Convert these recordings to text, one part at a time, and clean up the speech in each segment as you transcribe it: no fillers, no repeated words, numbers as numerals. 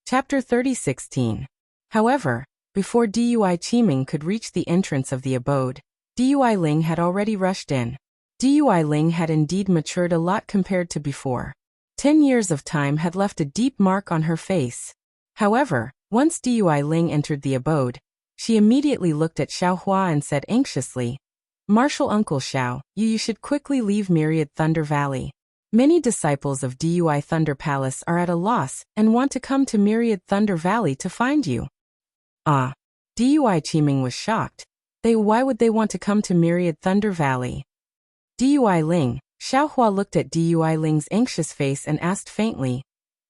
Chapter 30:16. However, before Dui Qiming could reach the entrance of the abode, Dui Ling had already rushed in. Dui Ling had indeed matured a lot compared to before. 10 years of time had left a deep mark on her face. However, once Dui Ling entered the abode, she immediately looked at Xiao Hua and said anxiously, "Martial Uncle Xiao, you should quickly leave Myriad Thunder Valley. Many disciples of Dui Thunder Palace are at a loss and want to come to Myriad Thunder Valley to find you." Ah! Dui Qiming was shocked. Why would they want to come to Myriad Thunder Valley? Dui Ling. Xiao Hua looked at Dui Ling's anxious face and asked faintly,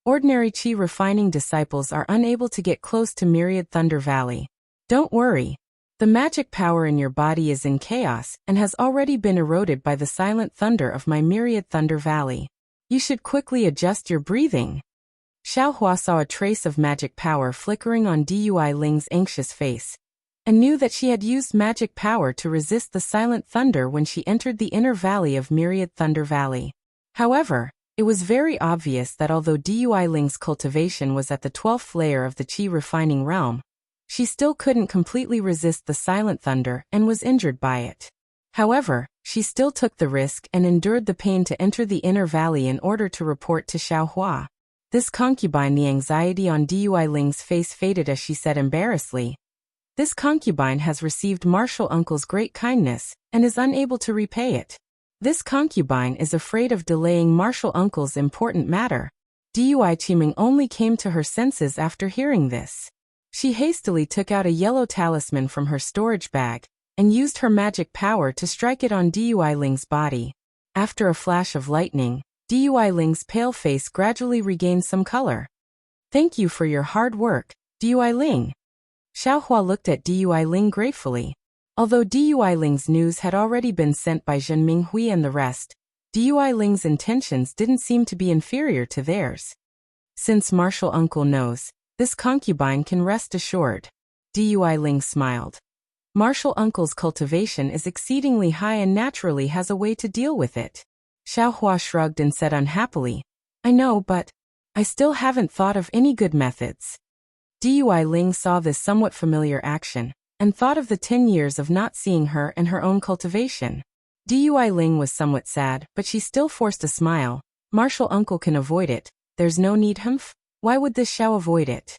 "Ordinary qi refining disciples are unable to get close to Myriad Thunder Valley. Don't worry. The magic power in your body is in chaos and has already been eroded by the silent thunder of my Myriad Thunder Valley. You should quickly adjust your breathing." Xiao Hua saw a trace of magic power flickering on Dui Ling's anxious face, and knew that she had used magic power to resist the silent thunder when she entered the inner valley of Myriad Thunder Valley. However, it was very obvious that although Dui Ling's cultivation was at the 12th layer of the qi refining realm, she still couldn't completely resist the silent thunder and was injured by it. However, she still took the risk and endured the pain to enter the inner valley in order to report to Xiao Hua. This concubine, the anxiety on Dui Ling's face faded as she said embarrassedly, "This concubine has received Martial Uncle's great kindness and is unable to repay it. This concubine is afraid of delaying Martial Uncle's important matter." Dui Qiming only came to her senses after hearing this. She hastily took out a yellow talisman from her storage bag and used her magic power to strike it on Dui Ling's body. After a flash of lightning, Dui Ling's pale face gradually regained some color. "Thank you for your hard work, Dui Ling." Xiao Hua looked at Dui Ling gratefully. Although Dui Ling's news had already been sent by Zhen Minghui and the rest, Dui Ling's intentions didn't seem to be inferior to theirs. "Since Martial Uncle knows, this concubine can rest assured." Dui Ling smiled. "Martial Uncle's cultivation is exceedingly high and naturally has a way to deal with it." Xiao Hua shrugged and said unhappily, "I know, but I still haven't thought of any good methods." Dui Ling saw this somewhat familiar action and thought of the 10 years of not seeing her and her own cultivation. Dui Ling was somewhat sad, but she still forced a smile. "Martial Uncle can avoid it. There's no need, humph. Why would this Xiao avoid it?"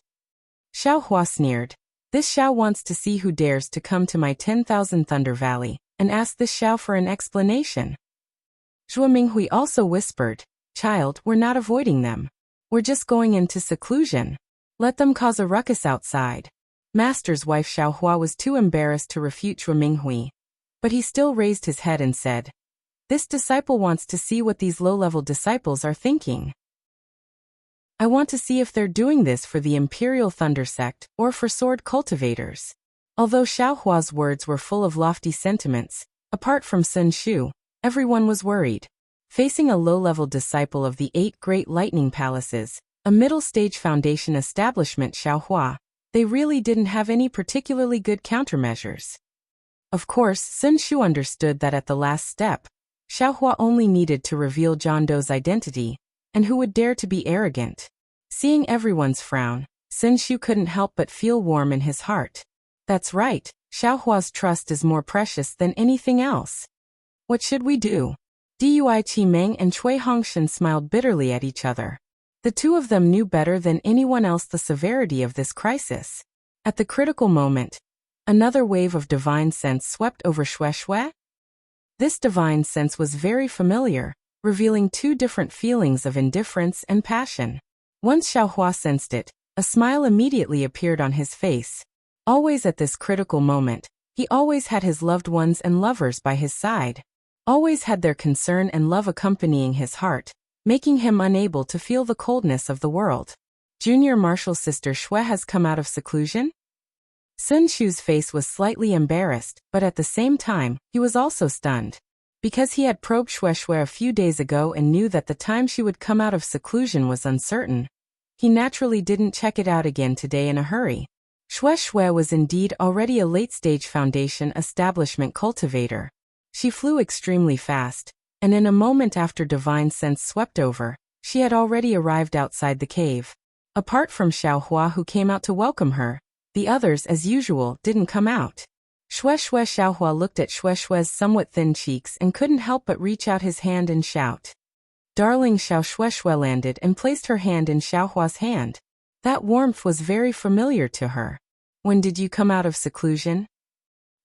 Xiao Hua sneered. "This Xiao wants to see who dares to come to my 10,000 Thunder Valley and ask this Xiao for an explanation." Zhuo Minghui also whispered, "Child, we're not avoiding them. We're just going into seclusion. Let them cause a ruckus outside." Master's wife Xiao Hua was too embarrassed to refute Zhuo Minghui, but he still raised his head and said, "This disciple wants to see what these low-level disciples are thinking. I want to see if they're doing this for the Imperial Thunder Sect or for sword cultivators." Although Xiao Hua's words were full of lofty sentiments, apart from Sun Shu, everyone was worried. Facing a low-level disciple of the 8 Great Lightning Palaces, a middle-stage foundation establishment Xiao Hua, they really didn't have any particularly good countermeasures. Of course, Sun Shu understood that at the last step, Xiao Hua only needed to reveal John Doe's identity, and who would dare to be arrogant. Seeing everyone's frown, Sun Shu couldn't help but feel warm in his heart. That's right, Xiao Hua's trust is more precious than anything else. What should we do? Dui Qiming and Cui Hongshan smiled bitterly at each other. The two of them knew better than anyone else the severity of this crisis. At the critical moment, another wave of divine sense swept over Xue Xue. This divine sense was very familiar, revealing 2 different feelings of indifference and passion. Once Xiao Hua sensed it, a smile immediately appeared on his face. Always at this critical moment, he always had his loved ones and lovers by his side. Always had their concern and love accompanying his heart, making him unable to feel the coldness of the world. Junior Martial Sister Xue has come out of seclusion? Sun Shu's face was slightly embarrassed, but at the same time, he was also stunned. Because he had probed Xue Xue a few days ago and knew that the time she would come out of seclusion was uncertain, he naturally didn't check it out again today in a hurry. Xue Xue was indeed already a late-stage foundation establishment cultivator. She flew extremely fast, and in a moment after divine sense swept over, she had already arrived outside the cave. Apart from Xiaohua, who came out to welcome her, the others, as usual, didn't come out. Shueshue Xiaohua looked at Shueshue's somewhat thin cheeks and couldn't help but reach out his hand and shout. Darling Xiao. Shueshue landed and placed her hand in Xiaohua's hand. That warmth was very familiar to her. When did you come out of seclusion?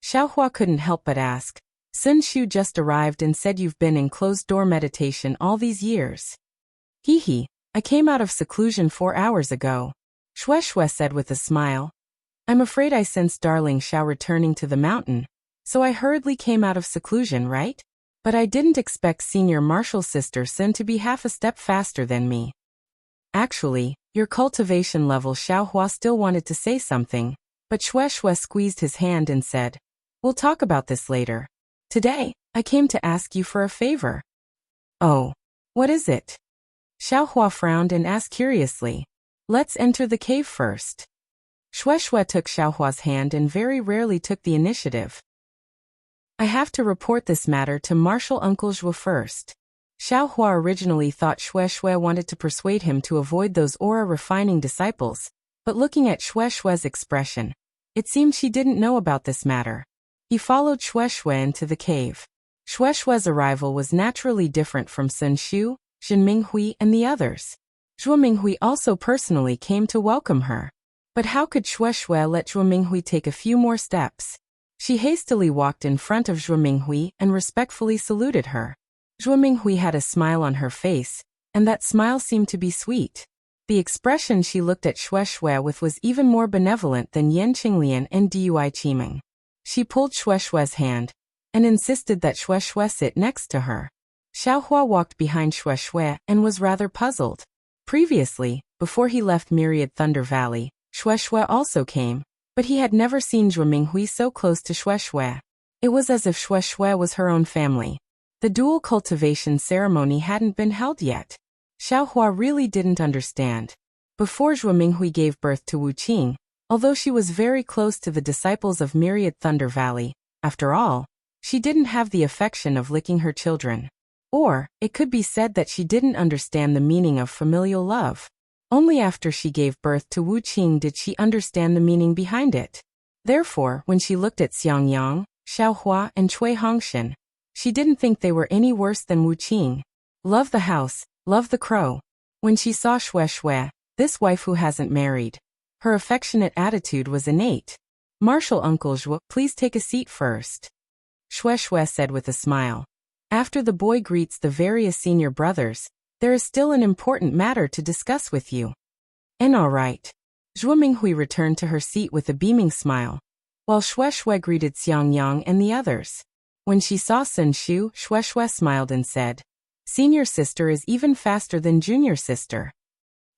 Xiaohua couldn't help but ask. Sun Shu just arrived and said you've been in closed-door meditation all these years. Hee, I came out of seclusion 4 hours ago, Shueshue said with a smile. I'm afraid I sensed darling Xiao returning to the mountain, so I hurriedly came out of seclusion, right? But I didn't expect senior martial sister Sun to be half a step faster than me. Actually, your cultivation level. Xiaohua still wanted to say something, but Shueshue squeezed his hand and said, we'll talk about this later. Today, I came to ask you for a favor. Oh, what is it? Xiaohua frowned and asked curiously. Let's enter the cave first. Shueshue took Xiaohua's hand and very rarely took the initiative. I have to report this matter to Martial Uncle Zhuo first. Xiaohua originally thought Shueshue wanted to persuade him to avoid those aura-refining disciples, but looking at Shueshue's expression, it seemed she didn't know about this matter. He followed Shueshue into the cave. Shueshue's arrival was naturally different from Sun Shu, Zhen Minghui, and the others. Zhuo Minghui also personally came to welcome her. But how could Shueshue let Zhuo Minghui take a few more steps? She hastily walked in front of Zhuo Minghui and respectfully saluted her. Zhuo Minghui had a smile on her face, and that smile seemed to be sweet. The expression she looked at Shueshue with was even more benevolent than Yan Qinglian and Dui Qiming. She pulled Shueshue's hand and insisted that Shueshue sit next to her. Xiaohua walked behind Shueshue and was rather puzzled. Previously, before he left Myriad Thunder Valley, Shueshue also came, but he had never seen Zhuo Minghui so close to Shueshue. It was as if Shueshue was her own family. The dual cultivation ceremony hadn't been held yet. Xiaohua really didn't understand. Before Zhuo Minghui gave birth to Wu Qing, although she was very close to the disciples of Myriad Thunder Valley, after all, she didn't have the affection of licking her children. Or, it could be said that she didn't understand the meaning of familial love. Only after she gave birth to Wu Qing did she understand the meaning behind it. Therefore, when she looked at Xiang Yang, Xiaohua, and Cui Hongshan, she didn't think they were any worse than Wu Qing. Love the house, love the crow. When she saw Shueshue, this wife who hasn't married, her affectionate attitude was innate. Martial Uncle Zhuo, please take a seat first, Shueshue said with a smile. After the boy greets the various senior brothers, there is still an important matter to discuss with you. And all right. Zhuo Minghui returned to her seat with a beaming smile, while Shueshue greeted Xiang Yang and the others. When she saw Sun Shu, Shueshue smiled and said, Senior sister is even faster than junior sister.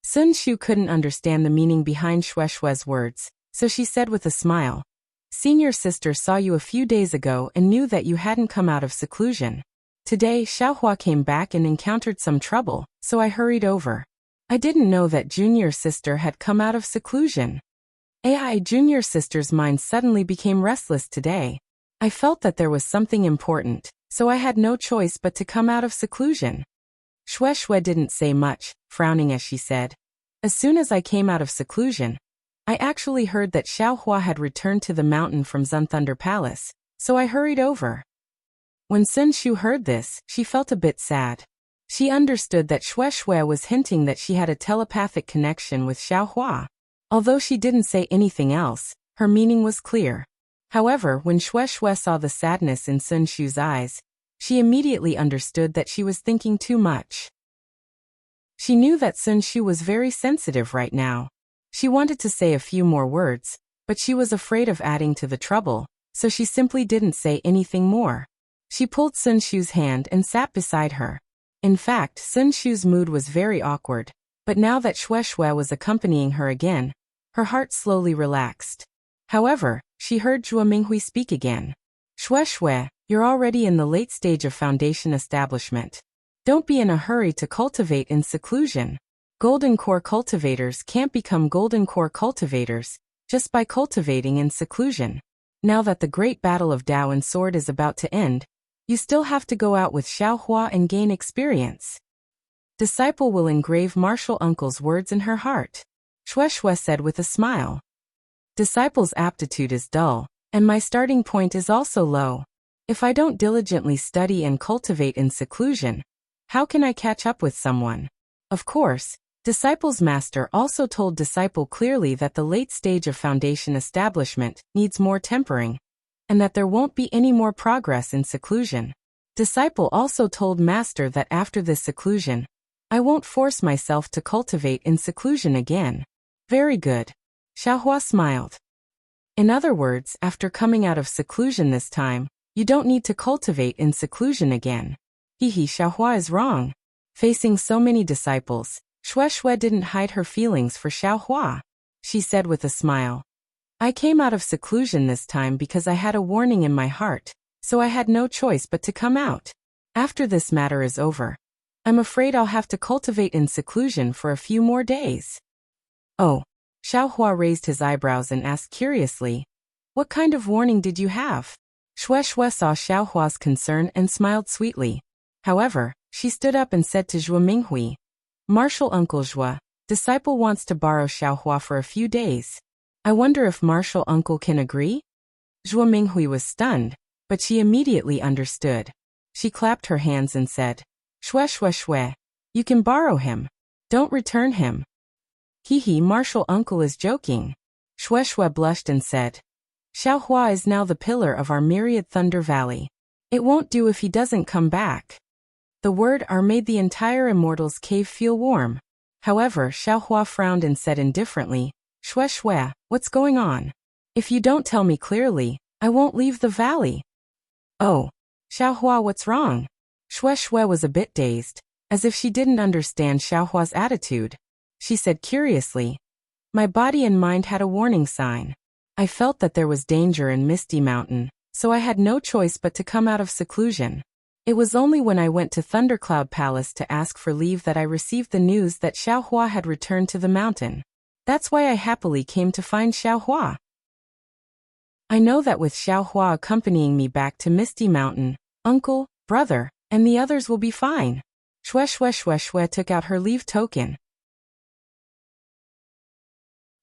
Sun Shu couldn't understand the meaning behind Shueshue's words, so she said with a smile, Senior sister saw you a few days ago and knew that you hadn't come out of seclusion. Today, Xiaohua came back and encountered some trouble, so I hurried over. I didn't know that junior sister had come out of seclusion. Junior sister's mind suddenly became restless today. I felt that there was something important, so I had no choice but to come out of seclusion. Shueshue didn't say much, frowning as she said, As soon as I came out of seclusion, I actually heard that Xiaohua had returned to the mountain from Zun Thunder Palace, so I hurried over. When Sun Shu heard this, she felt a bit sad. She understood that Shueshue was hinting that she had a telepathic connection with Xiaohua. Although she didn't say anything else, her meaning was clear. However, when Shueshue saw the sadness in Sun Shu's eyes, she immediately understood that she was thinking too much. She knew that Sun Shu was very sensitive right now. She wanted to say a few more words, but she was afraid of adding to the trouble, so she simply didn't say anything more. She pulled Sun Shu's hand and sat beside her. In fact, Sun Shu's mood was very awkward, but now that Shueshue was accompanying her again, her heart slowly relaxed. However, she heard Zhuo Minghui speak again. Shueshue, you're already in the late stage of foundation establishment. Don't be in a hurry to cultivate in seclusion. Golden Core cultivators can't become Golden Core cultivators just by cultivating in seclusion. Now that the great battle of Dao and Sword is about to end, you still have to go out with Xiaohua and gain experience. Disciple will engrave Martial Uncle's words in her heart. Shui said with a smile. Disciples' aptitude is dull, and my starting point is also low. If I don't diligently study and cultivate in seclusion, how can I catch up with someone? Of course, Disciple's master also told Disciple clearly that the late stage of foundation establishment needs more tempering, and that there won't be any more progress in seclusion. Disciple also told Master that after this seclusion, I won't force myself to cultivate in seclusion again. Very good. Xiaohua smiled. In other words, after coming out of seclusion this time, you don't need to cultivate in seclusion again. Hehe, Xiaohua is wrong. Facing so many disciples, Shui didn't hide her feelings for Xiaohua. She said with a smile, I came out of seclusion this time because I had a warning in my heart, so I had no choice but to come out. After this matter is over, I'm afraid I'll have to cultivate in seclusion for a few more days. Oh. Xiaohua raised his eyebrows and asked curiously, what kind of warning did you have? Shui saw Xiaohua's concern and smiled sweetly. However, she stood up and said to Zhuo Minghui, Martial Uncle Zhuo, Disciple wants to borrow Xiaohua for a few days. I wonder if Martial Uncle can agree? Zhuo Minghui was stunned, but she immediately understood. She clapped her hands and said, Shui, you can borrow him. Don't return him. Hehe, Martial Uncle is joking. Shui blushed and said, Xiaohua is now the pillar of our myriad Thunder Valley. It won't do if he doesn't come back. The word "our" made the entire Immortals Cave feel warm. However, Xiaohua frowned and said indifferently, Shui, what's going on? If you don't tell me clearly, I won't leave the valley. Oh. Xiaohua, what's wrong? Shui was a bit dazed, as if she didn't understand Xiaohua's attitude. She said curiously, my body and mind had a warning sign. I felt that there was danger in Misty Mountain, so I had no choice but to come out of seclusion. It was only when I went to Thundercloud Palace to ask for leave that I received the news that Xiaohua had returned to the mountain. That's why I happily came to find Xiaohua. I know that with Xiaohua accompanying me back to Misty Mountain, uncle, brother, and the others will be fine. Shui took out her leave token.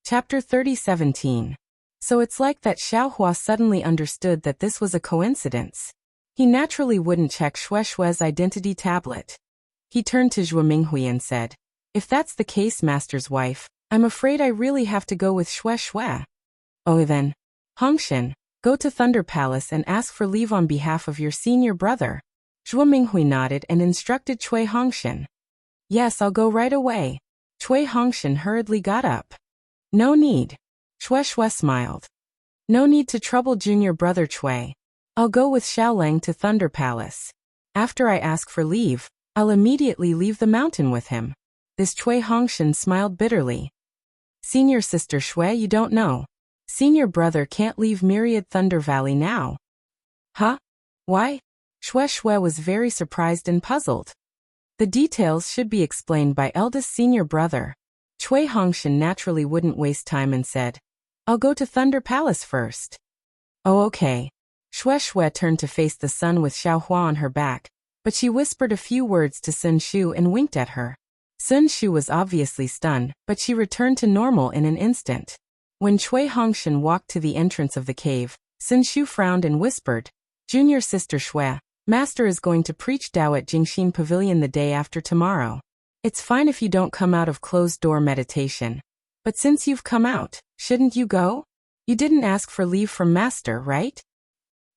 Chapter 30:17. So it's like that Xiaohua suddenly understood that this was a coincidence. He naturally wouldn't check Shui's identity tablet. He turned to Zhuo Minghui and said, if that's the case, Master's wife, I'm afraid I really have to go with Shui. Oh then. Hongshan, go to Thunder Palace and ask for leave on behalf of your senior brother. Zhuo Minghui nodded and instructed Cui Hongshan. Yes, I'll go right away. Cui Hongshan hurriedly got up. No need. Shui smiled. No need to trouble junior brother Cui. I'll go with Xiaolang to Thunder Palace. After I ask for leave, I'll immediately leave the mountain with him. This Cui Hongshan smiled bitterly. Senior sister Shui, you don't know. Senior brother can't leave Myriad Thunder Valley now. Huh? Why? Shui was very surprised and puzzled. The details should be explained by eldest senior brother. Cui Hongshan naturally wouldn't waste time and said, I'll go to Thunder Palace first. Oh okay. Shui turned to face the sun with Xiaohua on her back, but she whispered a few words to Sun Shu and winked at her. Sun Shu was obviously stunned, but she returned to normal in an instant. When Cui Hongshan walked to the entrance of the cave, Sun Shu frowned and whispered, Junior sister Shui, Master is going to preach Tao at Jingxin Pavilion the day after tomorrow. It's fine if you don't come out of closed-door meditation. But since you've come out, shouldn't you go? You didn't ask for leave from Master, right?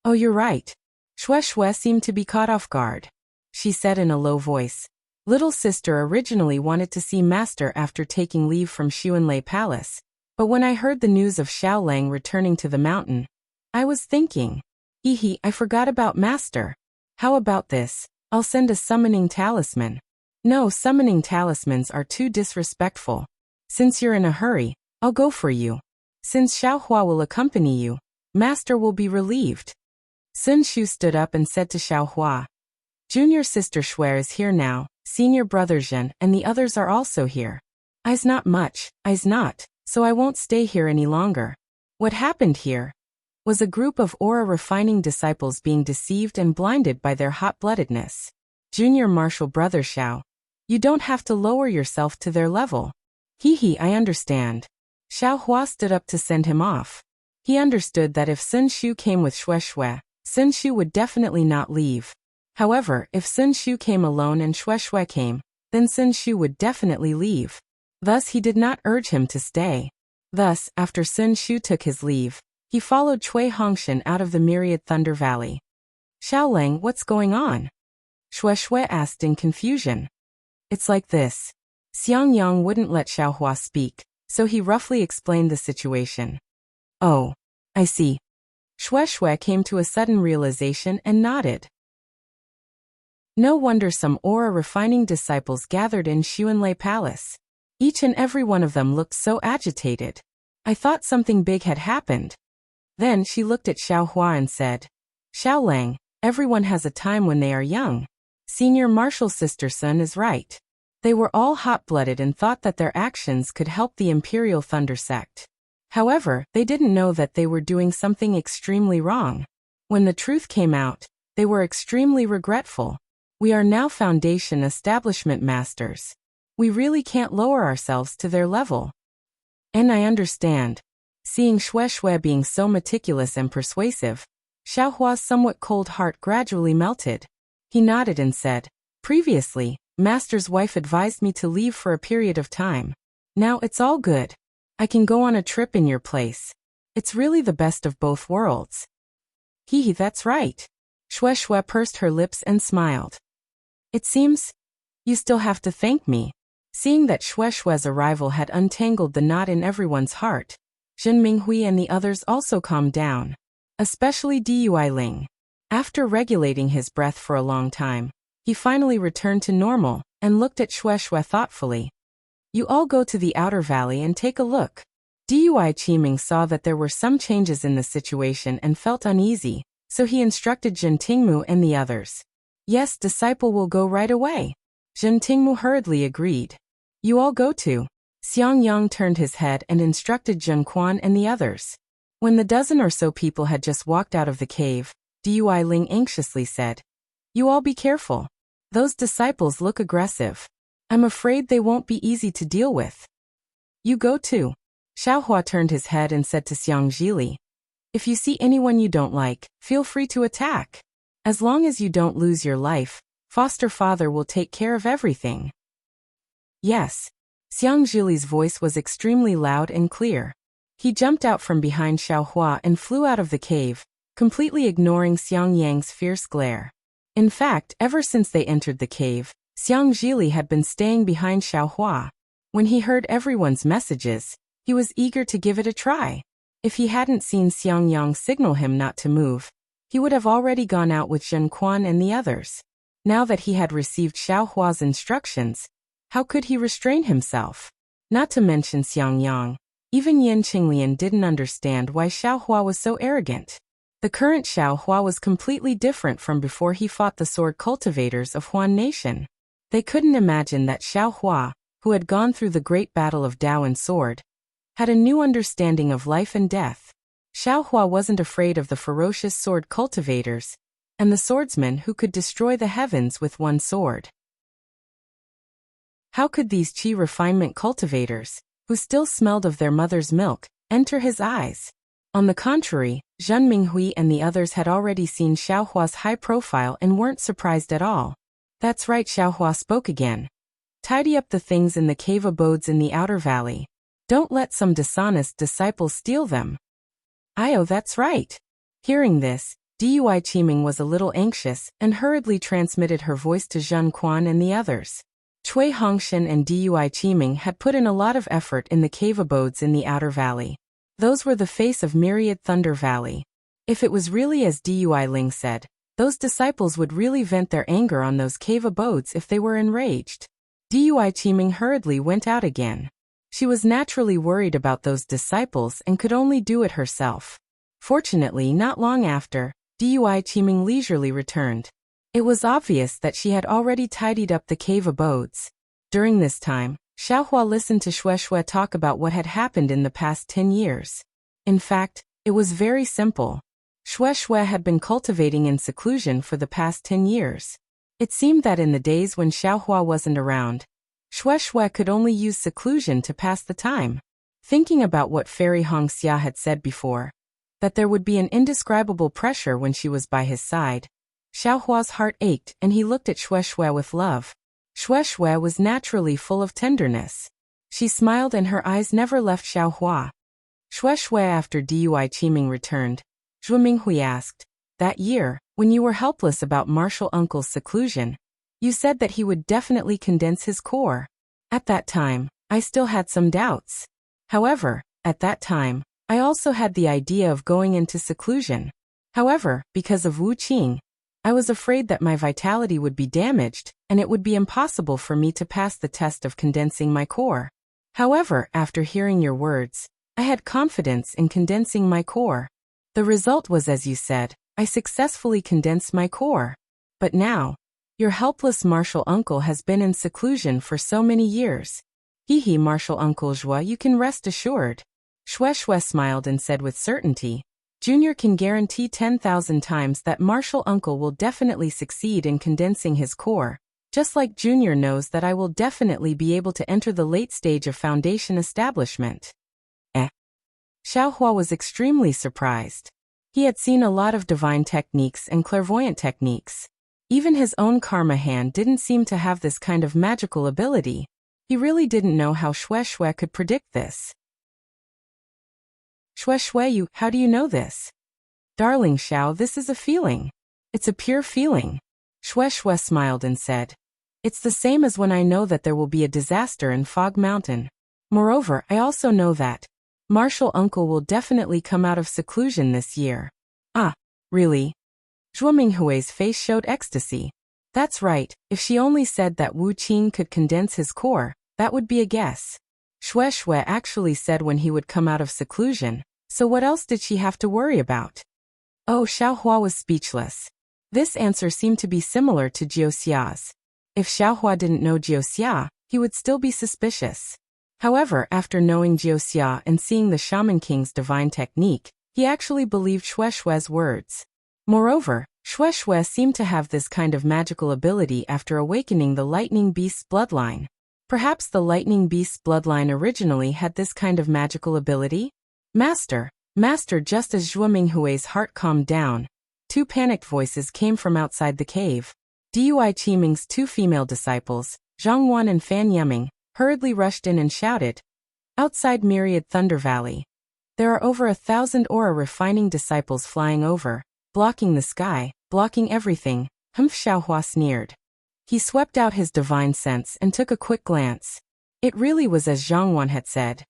Oh, you're right. Shui seemed to be caught off guard. She said in a low voice, Little sister originally wanted to see Master after taking leave from Xuanlei Palace, but when I heard the news of Xiaolang returning to the mountain, I was thinking, I forgot about Master. How about this? I'll send a summoning talisman. No, summoning talismans are too disrespectful. Since you're in a hurry, I'll go for you. Since Xiaohua will accompany you, Master will be relieved. Sun Shu stood up and said to Xiaohua, Junior sister Shui is here now, senior brother Zhen and the others are also here. I's not much, I's not, so I won't stay here any longer. What happened here was a group of aura-refining disciples being deceived and blinded by their hot-bloodedness. Junior martial brother Xiao, you don't have to lower yourself to their level. Hee, I understand. Xiao Hua stood up to send him off. He understood that if Sun Shu came with Shui, Sun Shu would definitely not leave. However, if Sun Shu came alone and Shui came, then Sun Shu would definitely leave. Thus he did not urge him to stay. Thus, after Sun Shu took his leave, he followed Cui Hongshan out of the myriad Thunder Valley. Xiaolang, what's going on? Shui asked in confusion. It's like this. Xiang Yang wouldn't let Xiao Hua speak, so he roughly explained the situation. Oh, I see. Shui came to a sudden realization and nodded. No wonder some aura-refining disciples gathered in Xuanlei Palace. Each and every one of them looked so agitated. I thought something big had happened. Then she looked at Xiao Hua and said, Xiaolang, everyone has a time when they are young. Senior Marshal Sister Sun is right. They were all hot-blooded and thought that their actions could help the Imperial Thunder Sect. However, they didn't know that they were doing something extremely wrong. When the truth came out, they were extremely regretful. We are now Foundation Establishment Masters. We really can't lower ourselves to their level. And I understand. Seeing Shui being so meticulous and persuasive, Xiao Hua's somewhat cold heart gradually melted. He nodded and said, Previously, Master's wife advised me to leave for a period of time. Now it's all good. I can go on a trip in your place. It's really the best of both worlds. Hee, that's right. Shui pursed her lips and smiled. It seems you still have to thank me. Seeing that Shui's arrival had untangled the knot in everyone's heart, Zhen Minghui and the others also calmed down. Especially Dui Ling. After regulating his breath for a long time, he finally returned to normal and looked at Shui thoughtfully. You all go to the outer valley and take a look. Dui Qiming saw that there were some changes in the situation and felt uneasy, so he instructed Zhen Tingmu and the others. Yes, disciple will go right away. Zhen Tingmu hurriedly agreed. You all go too. Xiang Yang turned his head and instructed Zhen Quan and the others. When the dozen or so people had just walked out of the cave, Dui Ling anxiously said, You all be careful. Those disciples look aggressive. I'm afraid they won't be easy to deal with. You go too. Xiao Hua turned his head and said to Xiang Zhili, If you see anyone you don't like, feel free to attack. As long as you don't lose your life, foster father will take care of everything. Yes. Xiang Zhili's voice was extremely loud and clear. He jumped out from behind Xiao Hua and flew out of the cave, completely ignoring Xiang Yang's fierce glare. In fact, ever since they entered the cave, Xiang Zhili had been staying behind Xiao Hua. When he heard everyone's messages, he was eager to give it a try. If he hadn't seen Xiang Yang signal him not to move, he would have already gone out with Zhen Quan and the others. Now that he had received Xiao Hua's instructions, how could he restrain himself? Not to mention Xiang Yang, even Yin Qinglian didn't understand why Xiao Hua was so arrogant. The current Xiao Hua was completely different from before he fought the sword cultivators of Huan Nation. They couldn't imagine that Xiao Hua, who had gone through the great battle of Dao and sword, had a new understanding of life and death. Xiao Hua wasn't afraid of the ferocious sword cultivators, and the swordsman who could destroy the heavens with one sword. How could these qi refinement cultivators, who still smelled of their mother's milk, enter his eyes? On the contrary, Zhen Minghui and the others had already seen Xiao Hua's high profile and weren't surprised at all. That's right, Xiao Hua spoke again. Tidy up the things in the cave abodes in the outer valley. Don't let some dishonest disciples steal them. Oh, that's right. Hearing this, Dui Qiming was a little anxious and hurriedly transmitted her voice to Zhen Quan and the others. Cui Hongshan and Dui Qiming had put in a lot of effort in the cave abodes in the outer valley. Those were the face of myriad Thunder Valley. If it was really as Dui Ling said, those disciples would really vent their anger on those cave abodes if they were enraged. Dui Qiming hurriedly went out again. She was naturally worried about those disciples and could only do it herself. Fortunately, not long after, Dui Qiming leisurely returned. It was obvious that she had already tidied up the cave abodes. During this time, Xiao Hua listened to Shui talk about what had happened in the past 10 years. In fact, it was very simple. Shui had been cultivating in seclusion for the past 10 years. It seemed that in the days when Xiao Hua wasn't around, Shui could only use seclusion to pass the time. Thinking about what Fairy Hongxia had said before, that there would be an indescribable pressure when she was by his side, Xiaohua's heart ached and he looked at Shui with love. Shui was naturally full of tenderness. She smiled and her eyes never left Xiaohua. Shui after Dui Qiming returned, Zhuo Minghui asked, "That year, when you were helpless about Martial Uncle's seclusion, you said that he would definitely condense his core. At that time, I still had some doubts. However, at that time, I also had the idea of going into seclusion. However, because of Wu Qing, I was afraid that my vitality would be damaged, and it would be impossible for me to pass the test of condensing my core. However, after hearing your words, I had confidence in condensing my core. The result was as you said, I successfully condensed my core. But now, your helpless martial uncle has been in seclusion for so many years. Hehe, martial uncle Zhuo, you can rest assured." Shui smiled and said with certainty, "Junior can guarantee 10,000 times that martial uncle will definitely succeed in condensing his core, just like Junior knows that I will definitely be able to enter the late stage of foundation establishment." Xiaohua was extremely surprised. He had seen a lot of divine techniques and clairvoyant techniques. Even his own karma hand didn't seem to have this kind of magical ability. He really didn't know how Shui could predict this. "Shui, how do you know this?" "Darling Xiao, this is a feeling. It's a pure feeling." Shui smiled and said, "It's the same as when I know that there will be a disaster in Fog Mountain. Moreover, I also know that Martial Uncle will definitely come out of seclusion this year." "Ah, really?" Zhuo Minghui's face showed ecstasy. "That's right, if she only said that Wu Qing could condense his core, that would be a guess. Shui actually said when he would come out of seclusion, so what else did she have to worry about?" Oh, Xiaohua was speechless. This answer seemed to be similar to Jiuxia's. If Xiaohua didn't know Jiuxia, he would still be suspicious. However, after knowing Jiuxia and seeing the Shaman King's divine technique, he actually believed Shui's words. Moreover, Shui seemed to have this kind of magical ability after awakening the Lightning Beast's bloodline. Perhaps the Lightning Beast's bloodline originally had this kind of magical ability? Master, just as Zhuo Minghui's heart calmed down, two panicked voices came from outside the cave. Dui Qiming's two female disciples, Zhang Wan and Fan Yeming, hurriedly rushed in and shouted, "Outside Myriad Thunder Valley. There are over 1,000 aura refining disciples flying over, blocking the sky, blocking everything." Humph, Xiaohua sneered. He swept out his divine sense and took a quick glance. It really was as Zhang Wan had said.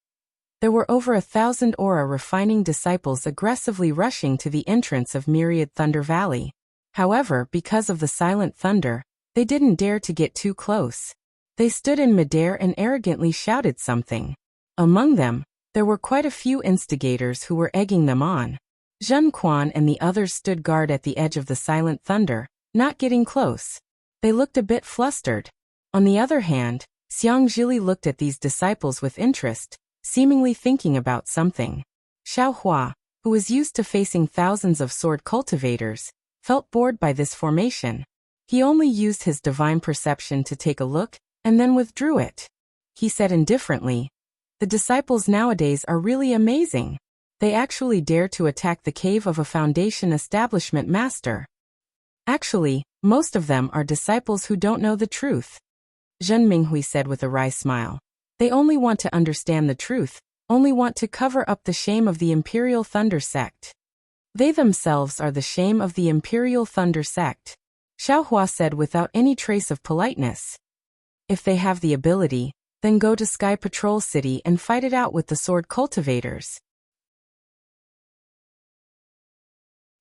There were over 1,000 aura refining disciples aggressively rushing to the entrance of Myriad Thunder Valley. However, because of the silent thunder, they didn't dare to get too close. They stood in midair and arrogantly shouted something. Among them, there were quite a few instigators who were egging them on. Zhen Quan and the others stood guard at the edge of the silent thunder, not getting close. They looked a bit flustered. On the other hand, Xiang Zhili looked at these disciples with interest, seemingly thinking about something. Xiaohua, who was used to facing thousands of sword cultivators, felt bored by this formation. He only used his divine perception to take a look, and then withdrew it. He said indifferently, "The disciples nowadays are really amazing. They actually dare to attack the cave of a foundation establishment master. Actually, most of them are disciples who don't know the truth." Zhen Minghui said with a wry smile. "They only want to understand the truth, only want to cover up the shame of the Imperial Thunder Sect. They themselves are the shame of the Imperial Thunder Sect," Xiaohua said without any trace of politeness. "If they have the ability, then go to Sky Patrol City and fight it out with the sword cultivators."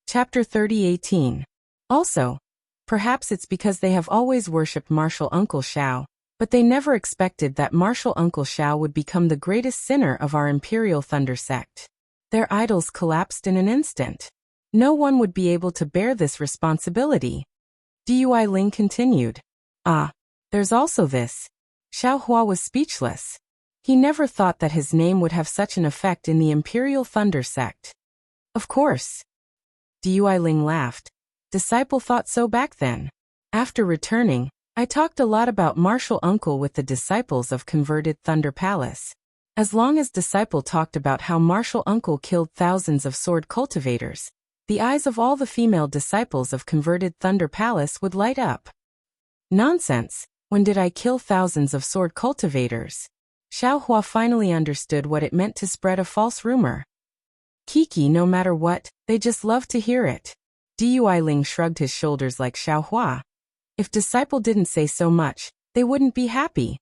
Chapter 30:18. Also, perhaps it's because they have always worshipped Martial Uncle Xiao, but they never expected that Martial Uncle Xiao would become the greatest sinner of our Imperial Thunder Sect. Their idols collapsed in an instant. No one would be able to bear this responsibility. Dui Ling continued. "Ah, there's also this." Xiaohua was speechless. He never thought that his name would have such an effect in the Imperial Thunder Sect. "Of course." Dui Ling laughed. "Disciple thought so back then. After returning, I talked a lot about martial uncle with the disciples of converted Thunder Palace. As long as disciple talked about how martial uncle killed thousands of sword cultivators, the eyes of all the female disciples of converted Thunder Palace would light up. Nonsense! When did I kill thousands of sword cultivators? Xiao Hua finally understood what it meant to spread a false rumor. Kiki, no matter what, they just love to hear it. Dui Ling shrugged his shoulders like Xiao Hua. If disciple didn't say so much, they wouldn't be happy.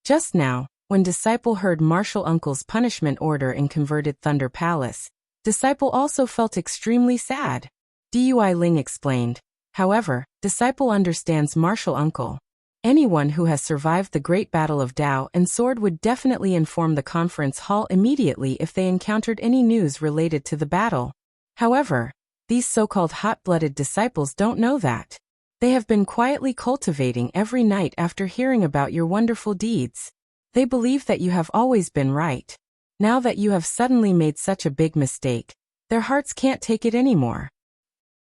Just now, when disciple heard martial uncle's punishment order in converted Thunder Palace, disciple also felt extremely sad. Dui Ling explained. However, disciple understands martial uncle. Anyone who has survived the Great Battle of Dao and Sword would definitely inform the conference hall immediately if they encountered any news related to the battle. However, these so-called hot-blooded disciples don't know that. They have been quietly cultivating every night after hearing about your wonderful deeds. They believe that you have always been right. Now that you have suddenly made such a big mistake, their hearts can't take it anymore.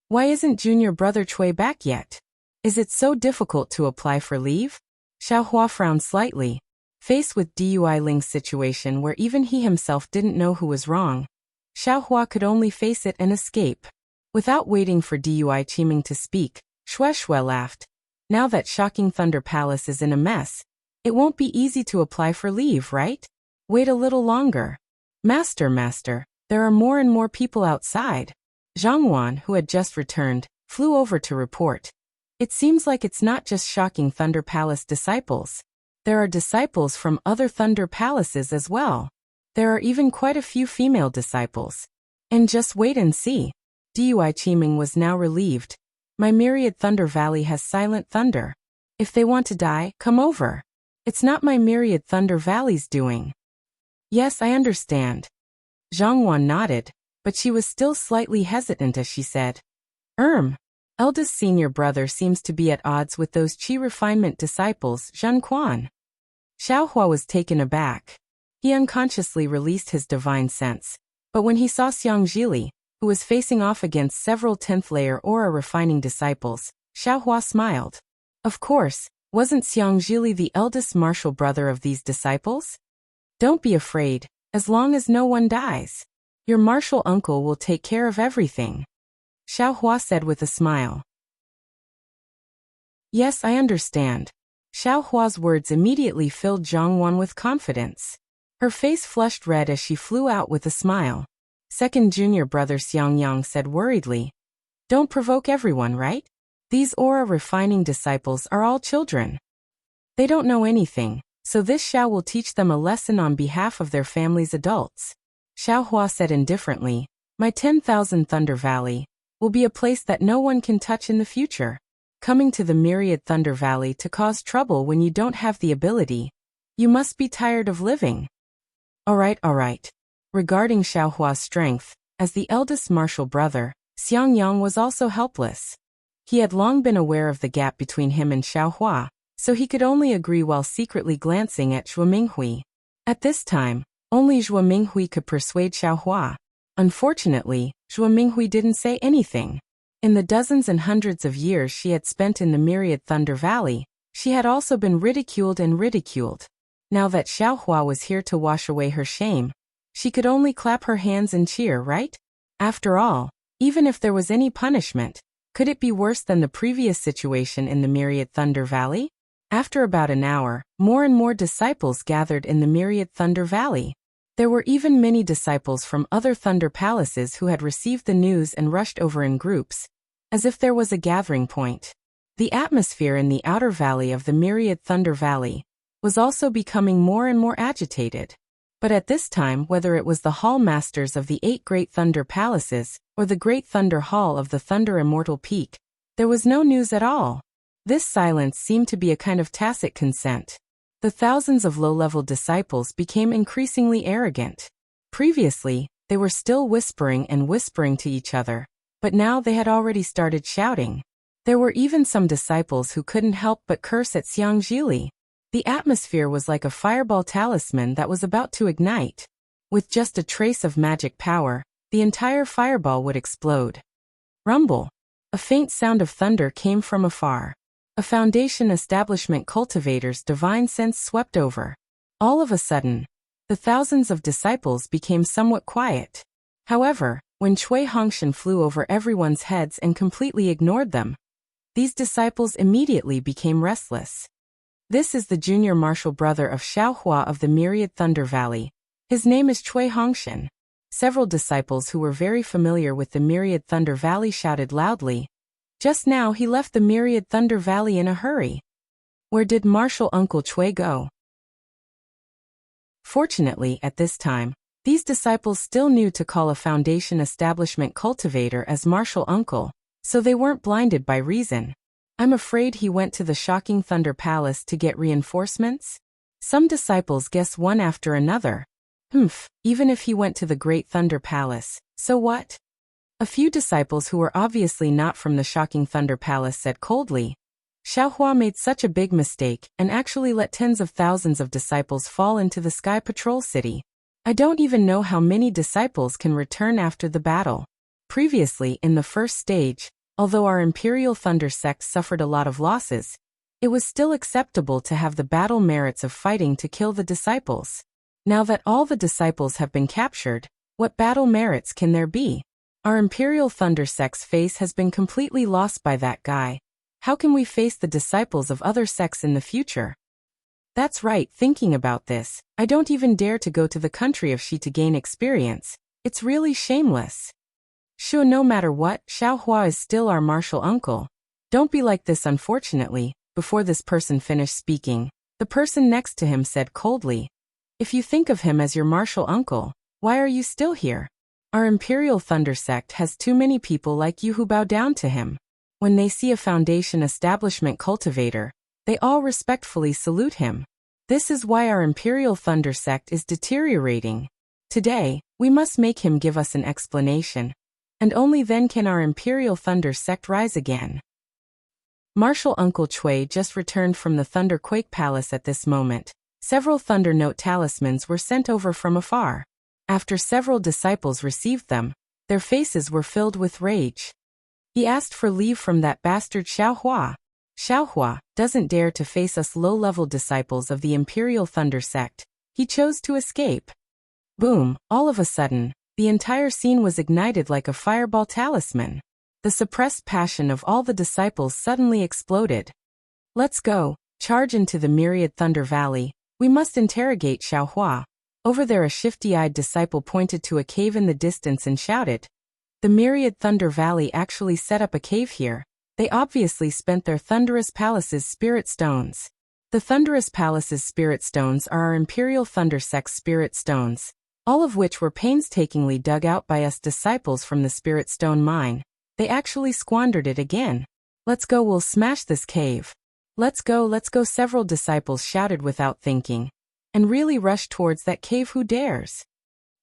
Why isn't junior brother Cui back yet? Is it so difficult to apply for leave? Xiao Hua frowned slightly. Faced with Dui Ling's situation where even he himself didn't know who was wrong, Xiao Hua could only face it and escape. Without waiting for Dui Qiming to speak, Shui laughed. Now that shocking Thunder Palace is in a mess, it won't be easy to apply for leave, right? Wait a little longer. Master, there are more and more people outside. Zhang Wan, who had just returned, flew over to report. It seems like it's not just shocking Thunder Palace disciples. There are disciples from other Thunder Palaces as well. There are even quite a few female disciples. And just wait and see. Dui Qiming was now relieved. My myriad Thunder Valley has silent thunder. If they want to die, come over. It's not my myriad Thunder Valley's doing. Yes, I understand. Zhang Wan nodded, but she was still slightly hesitant as she said, eldest senior brother seems to be at odds with those Qi refinement disciples, Zhen Quan. Xiao Hua was taken aback. He unconsciously released his divine sense, but when he saw Xiang Zhili, who was facing off against several 10th-layer aura refining disciples, Xiao Hua smiled. Of course, wasn't Xiang Zhili the eldest martial brother of these disciples? Don't be afraid, as long as no one dies. Your martial uncle will take care of everything. Xiao Hua said with a smile. Yes, I understand. Xiao Hua's words immediately filled Zhang Wan with confidence. Her face flushed red as she flew out with a smile. Second junior brother Xiang Yang said worriedly. Don't provoke everyone, right? These aura refining disciples are all children. They don't know anything, so this Xiao will teach them a lesson on behalf of their family's adults. Xiao Hua said indifferently, my 10,000 Thunder Valley will be a place that no one can touch in the future. Coming to the myriad Thunder Valley to cause trouble when you don't have the ability. You must be tired of living. All right. Regarding Xiao Hua's strength, as the eldest martial brother, Xiang Yang was also helpless. He had long been aware of the gap between him and Xiao Hua, so he could only agree while secretly glancing at Zhuo Minghui. At this time, only Zhuo Minghui could persuade Xiao Hua. Unfortunately, Zhuo Minghui didn't say anything. In the dozens and hundreds of years she had spent in the myriad Thunder Valley, she had also been ridiculed and ridiculed. Now that Xiao Hua was here to wash away her shame, she could only clap her hands and cheer, right? After all, even if there was any punishment, could it be worse than the previous situation in the myriad Thunder Valley? After about an hour, more and more disciples gathered in the myriad Thunder Valley. There were even many disciples from other Thunder Palaces who had received the news and rushed over in groups, as if there was a gathering point. The atmosphere in the outer valley of the myriad Thunder Valley was also becoming more and more agitated. But at this time, whether it was the Hall Masters of the 8 Great Thunder Palaces or the Great Thunder Hall of the Thunder Immortal Peak, there was no news at all. This silence seemed to be a kind of tacit consent. The thousands of low-level disciples became increasingly arrogant. Previously, they were still whispering to each other, but now they had already started shouting. There were even some disciples who couldn't help but curse at Xiang Zhili. The atmosphere was like a fireball talisman that was about to ignite. With just a trace of magic power, the entire fireball would explode. Rumble. A faint sound of thunder came from afar. A foundation establishment cultivator's divine sense swept over. All of a sudden, the thousands of disciples became somewhat quiet. However, when Cui Hongshan flew over everyone's heads and completely ignored them, these disciples immediately became restless. This is the junior martial brother of Xiaohua of the Myriad Thunder Valley. His name is Cui Hongshan. Several disciples who were very familiar with the Myriad Thunder Valley shouted loudly. Just now he left the Myriad Thunder Valley in a hurry. Where did martial uncle Cui go? Fortunately, at this time, these disciples still knew to call a foundation establishment cultivator as martial uncle, so they weren't blinded by reason. I'm afraid he went to the shocking Thunder Palace to get reinforcements? Some disciples guess one after another. Even if he went to the Great Thunder Palace, so what? A few disciples who were obviously not from the shocking Thunder Palace said coldly. Xiaohua made such a big mistake and actually let tens of thousands of disciples fall into the Sky Patrol City. I don't even know how many disciples can return after the battle. Previously, in the first stage, although our Imperial Thunder sect suffered a lot of losses, it was still acceptable to have the battle merits of fighting to kill the disciples. Now that all the disciples have been captured, what battle merits can there be? Our Imperial Thunder sect's face has been completely lost by that guy. How can we face the disciples of other sects in the future? That's right, thinking about this, I don't even dare to go to the country of Shi to gain experience. It's really shameless. Sure, no matter what, Xiaohua is still our martial uncle. Don't be like this, unfortunately. Before this person finished speaking, the person next to him said coldly, if you think of him as your martial uncle, why are you still here? Our Imperial Thunder sect has too many people like you who bow down to him. When they see a foundation establishment cultivator, they all respectfully salute him. This is why our Imperial Thunder sect is deteriorating. Today, we must make him give us an explanation, and only then can our Imperial Thunder sect rise again. Martial Uncle Cui just returned from the Thunderquake Palace at this moment. Several Thunder Note talismans were sent over from afar. After several disciples received them, their faces were filled with rage. He asked for leave from that bastard Xiaohua. Xiaohua doesn't dare to face us low-level disciples of the Imperial Thunder sect. He chose to escape. Boom, all of a sudden, the entire scene was ignited like a fireball talisman. The suppressed passion of all the disciples suddenly exploded. Let's go, charge into the Myriad Thunder Valley. We must interrogate Xiaohua. Over there a shifty-eyed disciple pointed to a cave in the distance and shouted. The Myriad Thunder Valley actually set up a cave here. They obviously spent their Thunderous Palace's spirit stones. The Thunderous Palace's spirit stones are our Imperial Thunder sect's spirit stones, all of which were painstakingly dug out by us disciples from the spirit stone mine. They actually squandered it again. Let's go, we'll smash this cave. Let's go, several disciples shouted without thinking, and really rushed towards that cave. Who dares?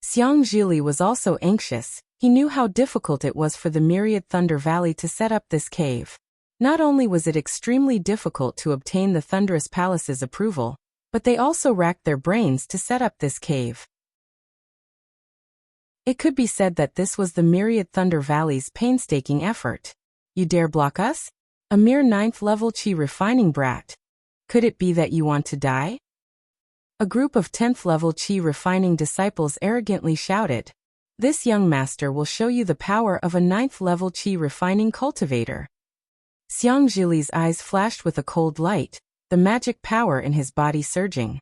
Xiang Zhili was also anxious. He knew how difficult it was for the Myriad Thunder Valley to set up this cave. Not only was it extremely difficult to obtain the Thunderous Palace's approval, but they also racked their brains to set up this cave. It could be said that this was the Myriad Thunder Valley's painstaking effort. You dare block us? A mere 9th level Qi refining brat. Could it be that you want to die? A group of 10th level Qi refining disciples arrogantly shouted. This young master will show you the power of a 9th level Qi refining cultivator. Xiang Zhili's eyes flashed with a cold light, the magic power in his body surging.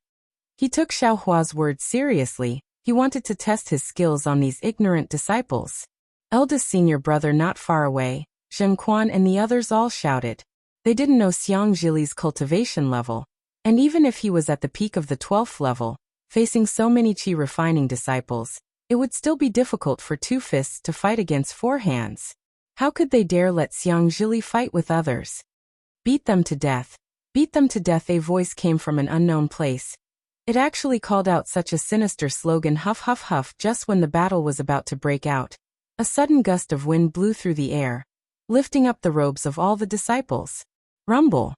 He took Xiaohua's words seriously. He wanted to test his skills on these ignorant disciples. Eldest senior brother not far away, Zhen Quan and the others all shouted. They didn't know Xiang Zhili's cultivation level, and even if he was at the peak of the 12th level, facing so many Qi refining disciples, it would still be difficult for 2 fists to fight against 4 hands. How could they dare let Xiang Zhili fight with others? Beat them to death. Beat them to death. A voice came from an unknown place. It actually called out such a sinister slogan. Huff huff huff. Just when the battle was about to break out, a sudden gust of wind blew through the air, lifting up the robes of all the disciples. Rumble.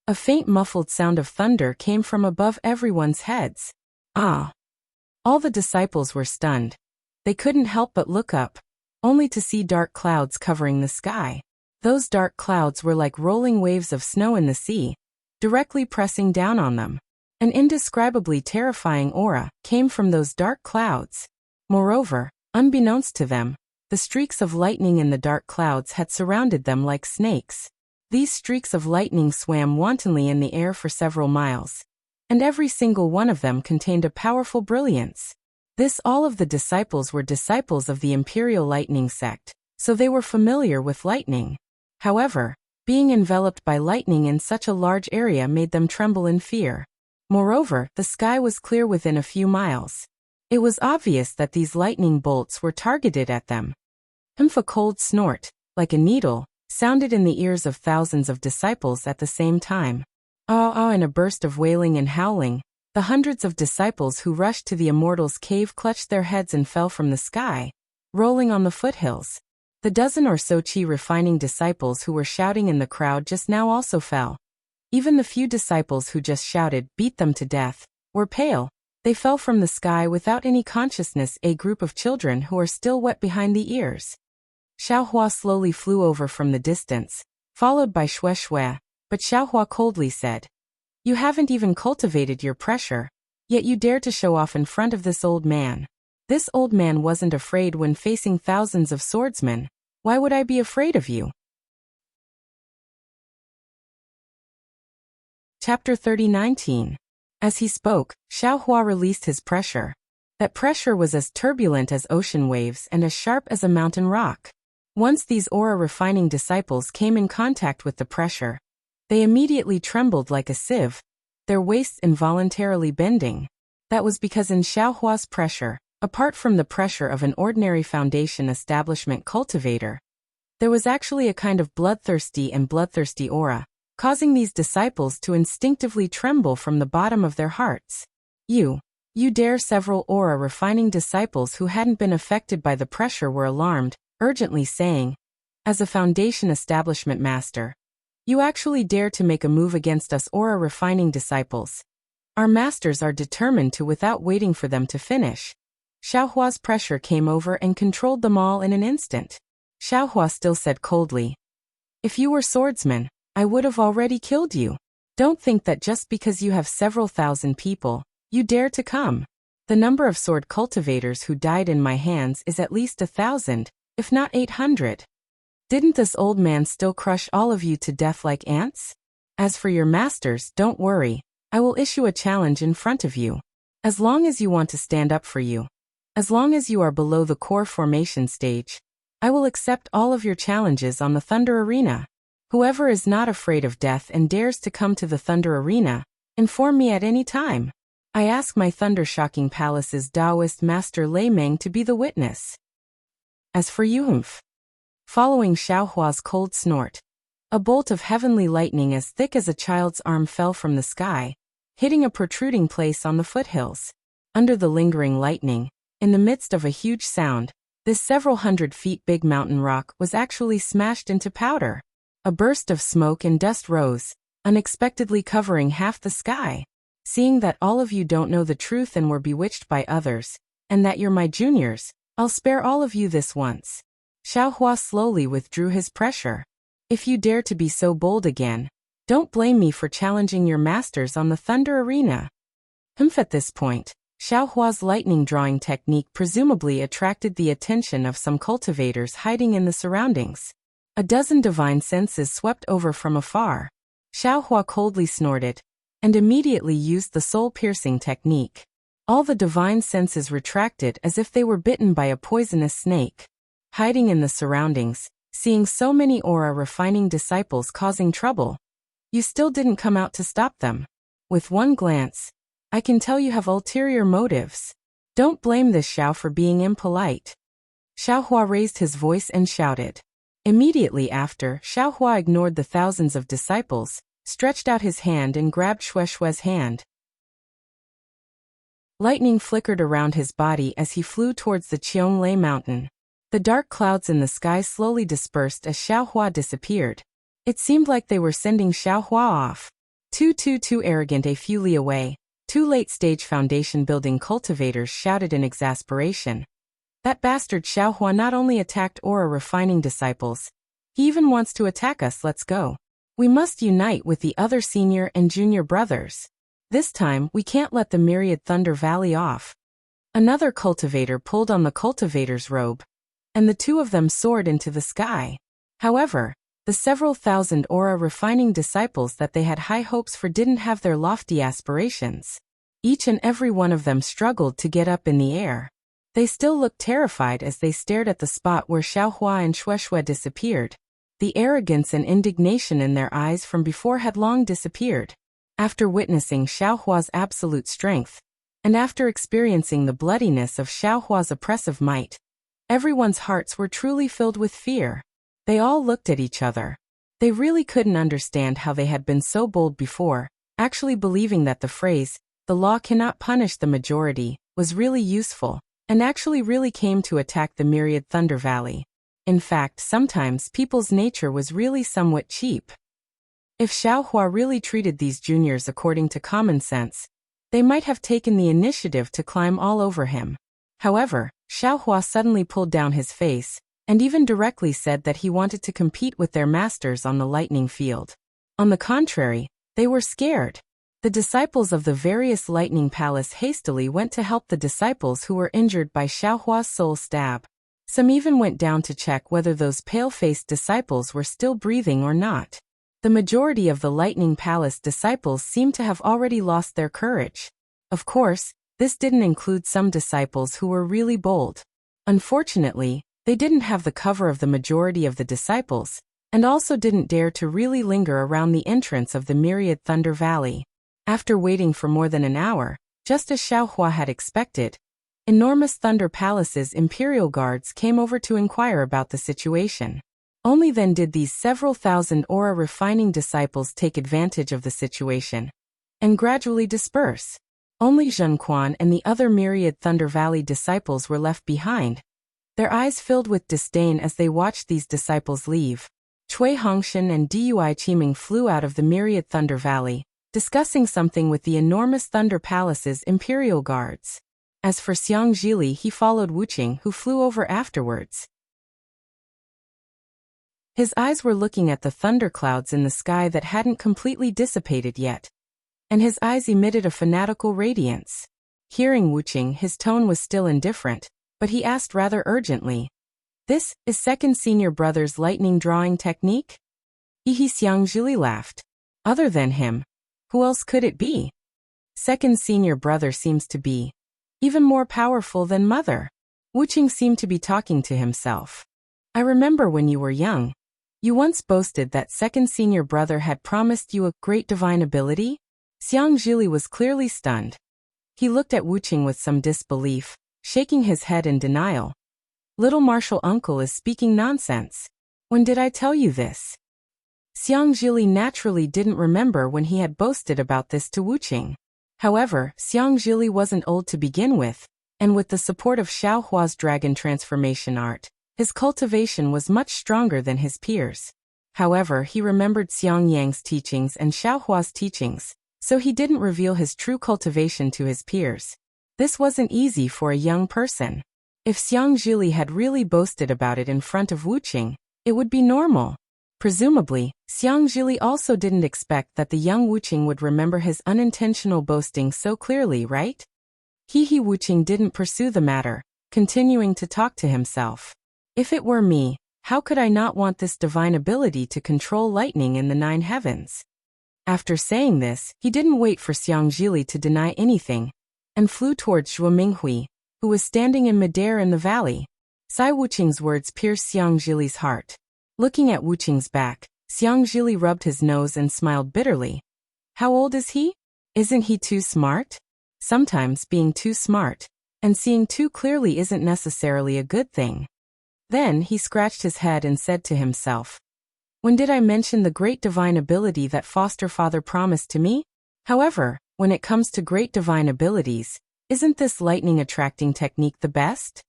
A faint muffled sound of thunder came from above everyone's heads. Ah! All the disciples were stunned. They couldn't help but look up, only to see dark clouds covering the sky. Those dark clouds were like rolling waves of snow in the sea, directly pressing down on them. An indescribably terrifying aura came from those dark clouds. Moreover, unbeknownst to them, the streaks of lightning in the dark clouds had surrounded them like snakes. These streaks of lightning swam wantonly in the air for several miles, and every single one of them contained a powerful brilliance. All of the disciples were disciples of the Imperial Lightning sect, so they were familiar with lightning. However, being enveloped by lightning in such a large area made them tremble in fear. Moreover, the sky was clear within a few miles. It was obvious that these lightning bolts were targeted at them. A cold snort, like a needle, sounded in the ears of thousands of disciples at the same time. In a burst of wailing and howling, the hundreds of disciples who rushed to the Immortal's cave clutched their heads and fell from the sky, rolling on the foothills. The dozen or so chi refining disciples who were shouting in the crowd just now also fell. Even the few disciples who just shouted, "Beat them to death," were pale. They fell from the sky without any consciousness. A group of children who are still wet behind the ears. Xiaohua slowly flew over from the distance, followed by Shui, but Xiaohua coldly said, "You haven't even cultivated your pressure, yet you dare to show off in front of this old man. This old man wasn't afraid when facing thousands of swordsmen. Why would I be afraid of you?" Chapter 30:19. As he spoke, Xiaohua released his pressure. That pressure was as turbulent as ocean waves and as sharp as a mountain rock. Once these aura-refining disciples came in contact with the pressure, they immediately trembled like a sieve, their waists involuntarily bending. That was because in Xiaohua's pressure, apart from the pressure of an ordinary foundation establishment cultivator, there was actually a kind of bloodthirsty aura, causing these disciples to instinctively tremble from the bottom of their hearts. You dare." Several aura-refining disciples who hadn't been affected by the pressure were alarmed, urgently saying, "As a foundation establishment master, you actually dare to make a move against us aura-refining disciples? Our masters are determined to without waiting for them to finish." Xiaohua's pressure came over and controlled them all in an instant. Xiaohua still said coldly, "If you were swordsmen, I would have already killed you. Don't think that just because you have several thousand people, you dare to come. The number of sword cultivators who died in my hands is at least 1,000, if not 800. Didn't this old man still crush all of you to death like ants? As for your masters, don't worry, I will issue a challenge in front of you. As long as you want to stand up for you, as long as you are below the core formation stage, I will accept all of your challenges on the Thunder Arena. Whoever is not afraid of death and dares to come to the Thunder Arena, inform me at any time. I ask my Thunder-Shocking Palace's Taoist Master Lei Meng to be the witness." As for you, following Xiaohua's cold snort, a bolt of heavenly lightning as thick as a child's arm fell from the sky, hitting a protruding place on the foothills. Under the lingering lightning, in the midst of a huge sound, this several hundred feet big mountain rock was actually smashed into powder. A burst of smoke and dust rose, unexpectedly covering half the sky. "Seeing that all of you don't know the truth and were bewitched by others, and that you're my juniors, I'll spare all of you this once." Xiaohua slowly withdrew his pressure. "If you dare to be so bold again, don't blame me for challenging your masters on the Thunder Arena." At this point, Xiaohua's lightning drawing technique presumably attracted the attention of some cultivators hiding in the surroundings. A dozen divine senses swept over from afar. Xiaohua coldly snorted, and immediately used the soul-piercing technique. All the divine senses retracted as if they were bitten by a poisonous snake. Hiding in the surroundings, seeing so many aura-refining disciples causing trouble, you still didn't come out to stop them. With one glance, I can tell you have ulterior motives. Don't blame this Xiao for being impolite." Xiaohua raised his voice and shouted. Immediately after, Xiaohua ignored the thousands of disciples, stretched out his hand and grabbed Shui's hand. Lightning flickered around his body as he flew towards the Qianglei mountain. The dark clouds in the sky slowly dispersed as Xiaohua disappeared. It seemed like they were sending Xiaohua off. Too arrogant. A few li away, two late-stage foundation-building cultivators shouted in exasperation. That bastard Xiaohua not only attacked aura-refining disciples, He even wants to attack us. Let's go. We must unite with the other senior and junior brothers. This time, we can't let the Myriad Thunder Valley off. Another cultivator pulled on the cultivator's robe, and the two of them soared into the sky. However, the several thousand aura refining disciples that they had high hopes for didn't have their lofty aspirations. Each and every one of them struggled to get up in the air. They still looked terrified as they stared at the spot where Xiaohua and Shueshue disappeared. The arrogance and indignation in their eyes from before had long disappeared. After witnessing Xiaohua's absolute strength, and after experiencing the bloodiness of Xiaohua's oppressive might, everyone's hearts were truly filled with fear. They all looked at each other. They really couldn't understand how they had been so bold before, actually believing that the phrase, "the law cannot punish the majority," was really useful, and actually really came to attack the Myriad Thunder Valley. In fact, sometimes people's nature was really somewhat cheap. If Xiaohua really treated these juniors according to common sense, they might have taken the initiative to climb all over him. However, Xiaohua suddenly pulled down his face, and even directly said that he wanted to compete with their masters on the lightning field. On the contrary, they were scared. The disciples of the various lightning palace hastily went to help the disciples who were injured by Xiaohua's soul stab. Some even went down to check whether those pale-faced disciples were still breathing or not. The majority of the lightning palace disciples seemed to have already lost their courage. Of course, this didn't include some disciples who were really bold. Unfortunately, they didn't have the cover of the majority of the disciples, and also didn't dare to really linger around the entrance of the Myriad Thunder Valley. After waiting for more than an hour, just as Xiaohua had expected, enormous Thunder Palace's imperial guards came over to inquire about the situation. Only then did these several thousand aura refining disciples take advantage of the situation and gradually disperse. Only Zhenquan and the other Myriad Thunder Valley disciples were left behind, their eyes filled with disdain as they watched these disciples leave. Cui Hongshan and Dui Qiming flew out of the Myriad Thunder Valley, discussing something with the enormous Thunder Palace's imperial guards. As for Xiang Zhili, he followed Wuqing, who flew over afterwards. His eyes were looking at the thunderclouds in the sky that hadn't completely dissipated yet, and his eyes emitted a fanatical radiance. Hearing Wuqing, his tone was still indifferent, but he asked rather urgently, "This is second senior brother's lightning drawing technique?" Xiang Zhili laughed. "Other than him, who else could it be? Second senior brother seems to be even more powerful than mother." Wuqing seemed to be talking to himself. "I remember when you were young, you once boasted that second senior brother had promised you a great divine ability?" Xiang Zhili was clearly stunned. He looked at Wuqing with some disbelief, shaking his head in denial. "Little martial uncle is speaking nonsense. When did I tell you this?" Xiang Zhili naturally didn't remember when he had boasted about this to Wuqing. However, Xiang Zhili wasn't old to begin with, and with the support of Xiaohua's dragon transformation art, his cultivation was much stronger than his peers. However, he remembered Xiang Yang's teachings and Xiaohua's teachings, so he didn't reveal his true cultivation to his peers. This wasn't easy for a young person. If Xiang Zhili had really boasted about it in front of Wuqing, it would be normal. Presumably, Xiang Zhili also didn't expect that the young Wuqing would remember his unintentional boasting so clearly, right? Wuqing didn't pursue the matter, continuing to talk to himself. "If it were me, how could I not want this divine ability to control lightning in the 9 heavens?" After saying this, he didn't wait for Xiang Zhili to deny anything, and flew towards Zhuo Minghui, who was standing in midair in the valley. Sai Wuqing's words pierced Xiang Zhili's heart. Looking at Wuqing's back, Xiang Zhili rubbed his nose and smiled bitterly. How old is he? Isn't he too smart? Sometimes being too smart and seeing too clearly isn't necessarily a good thing. Then he scratched his head and said to himself, "When did I mention the great divine ability that foster father promised to me? However, when it comes to great divine abilities, isn't this lightning attracting technique the best?"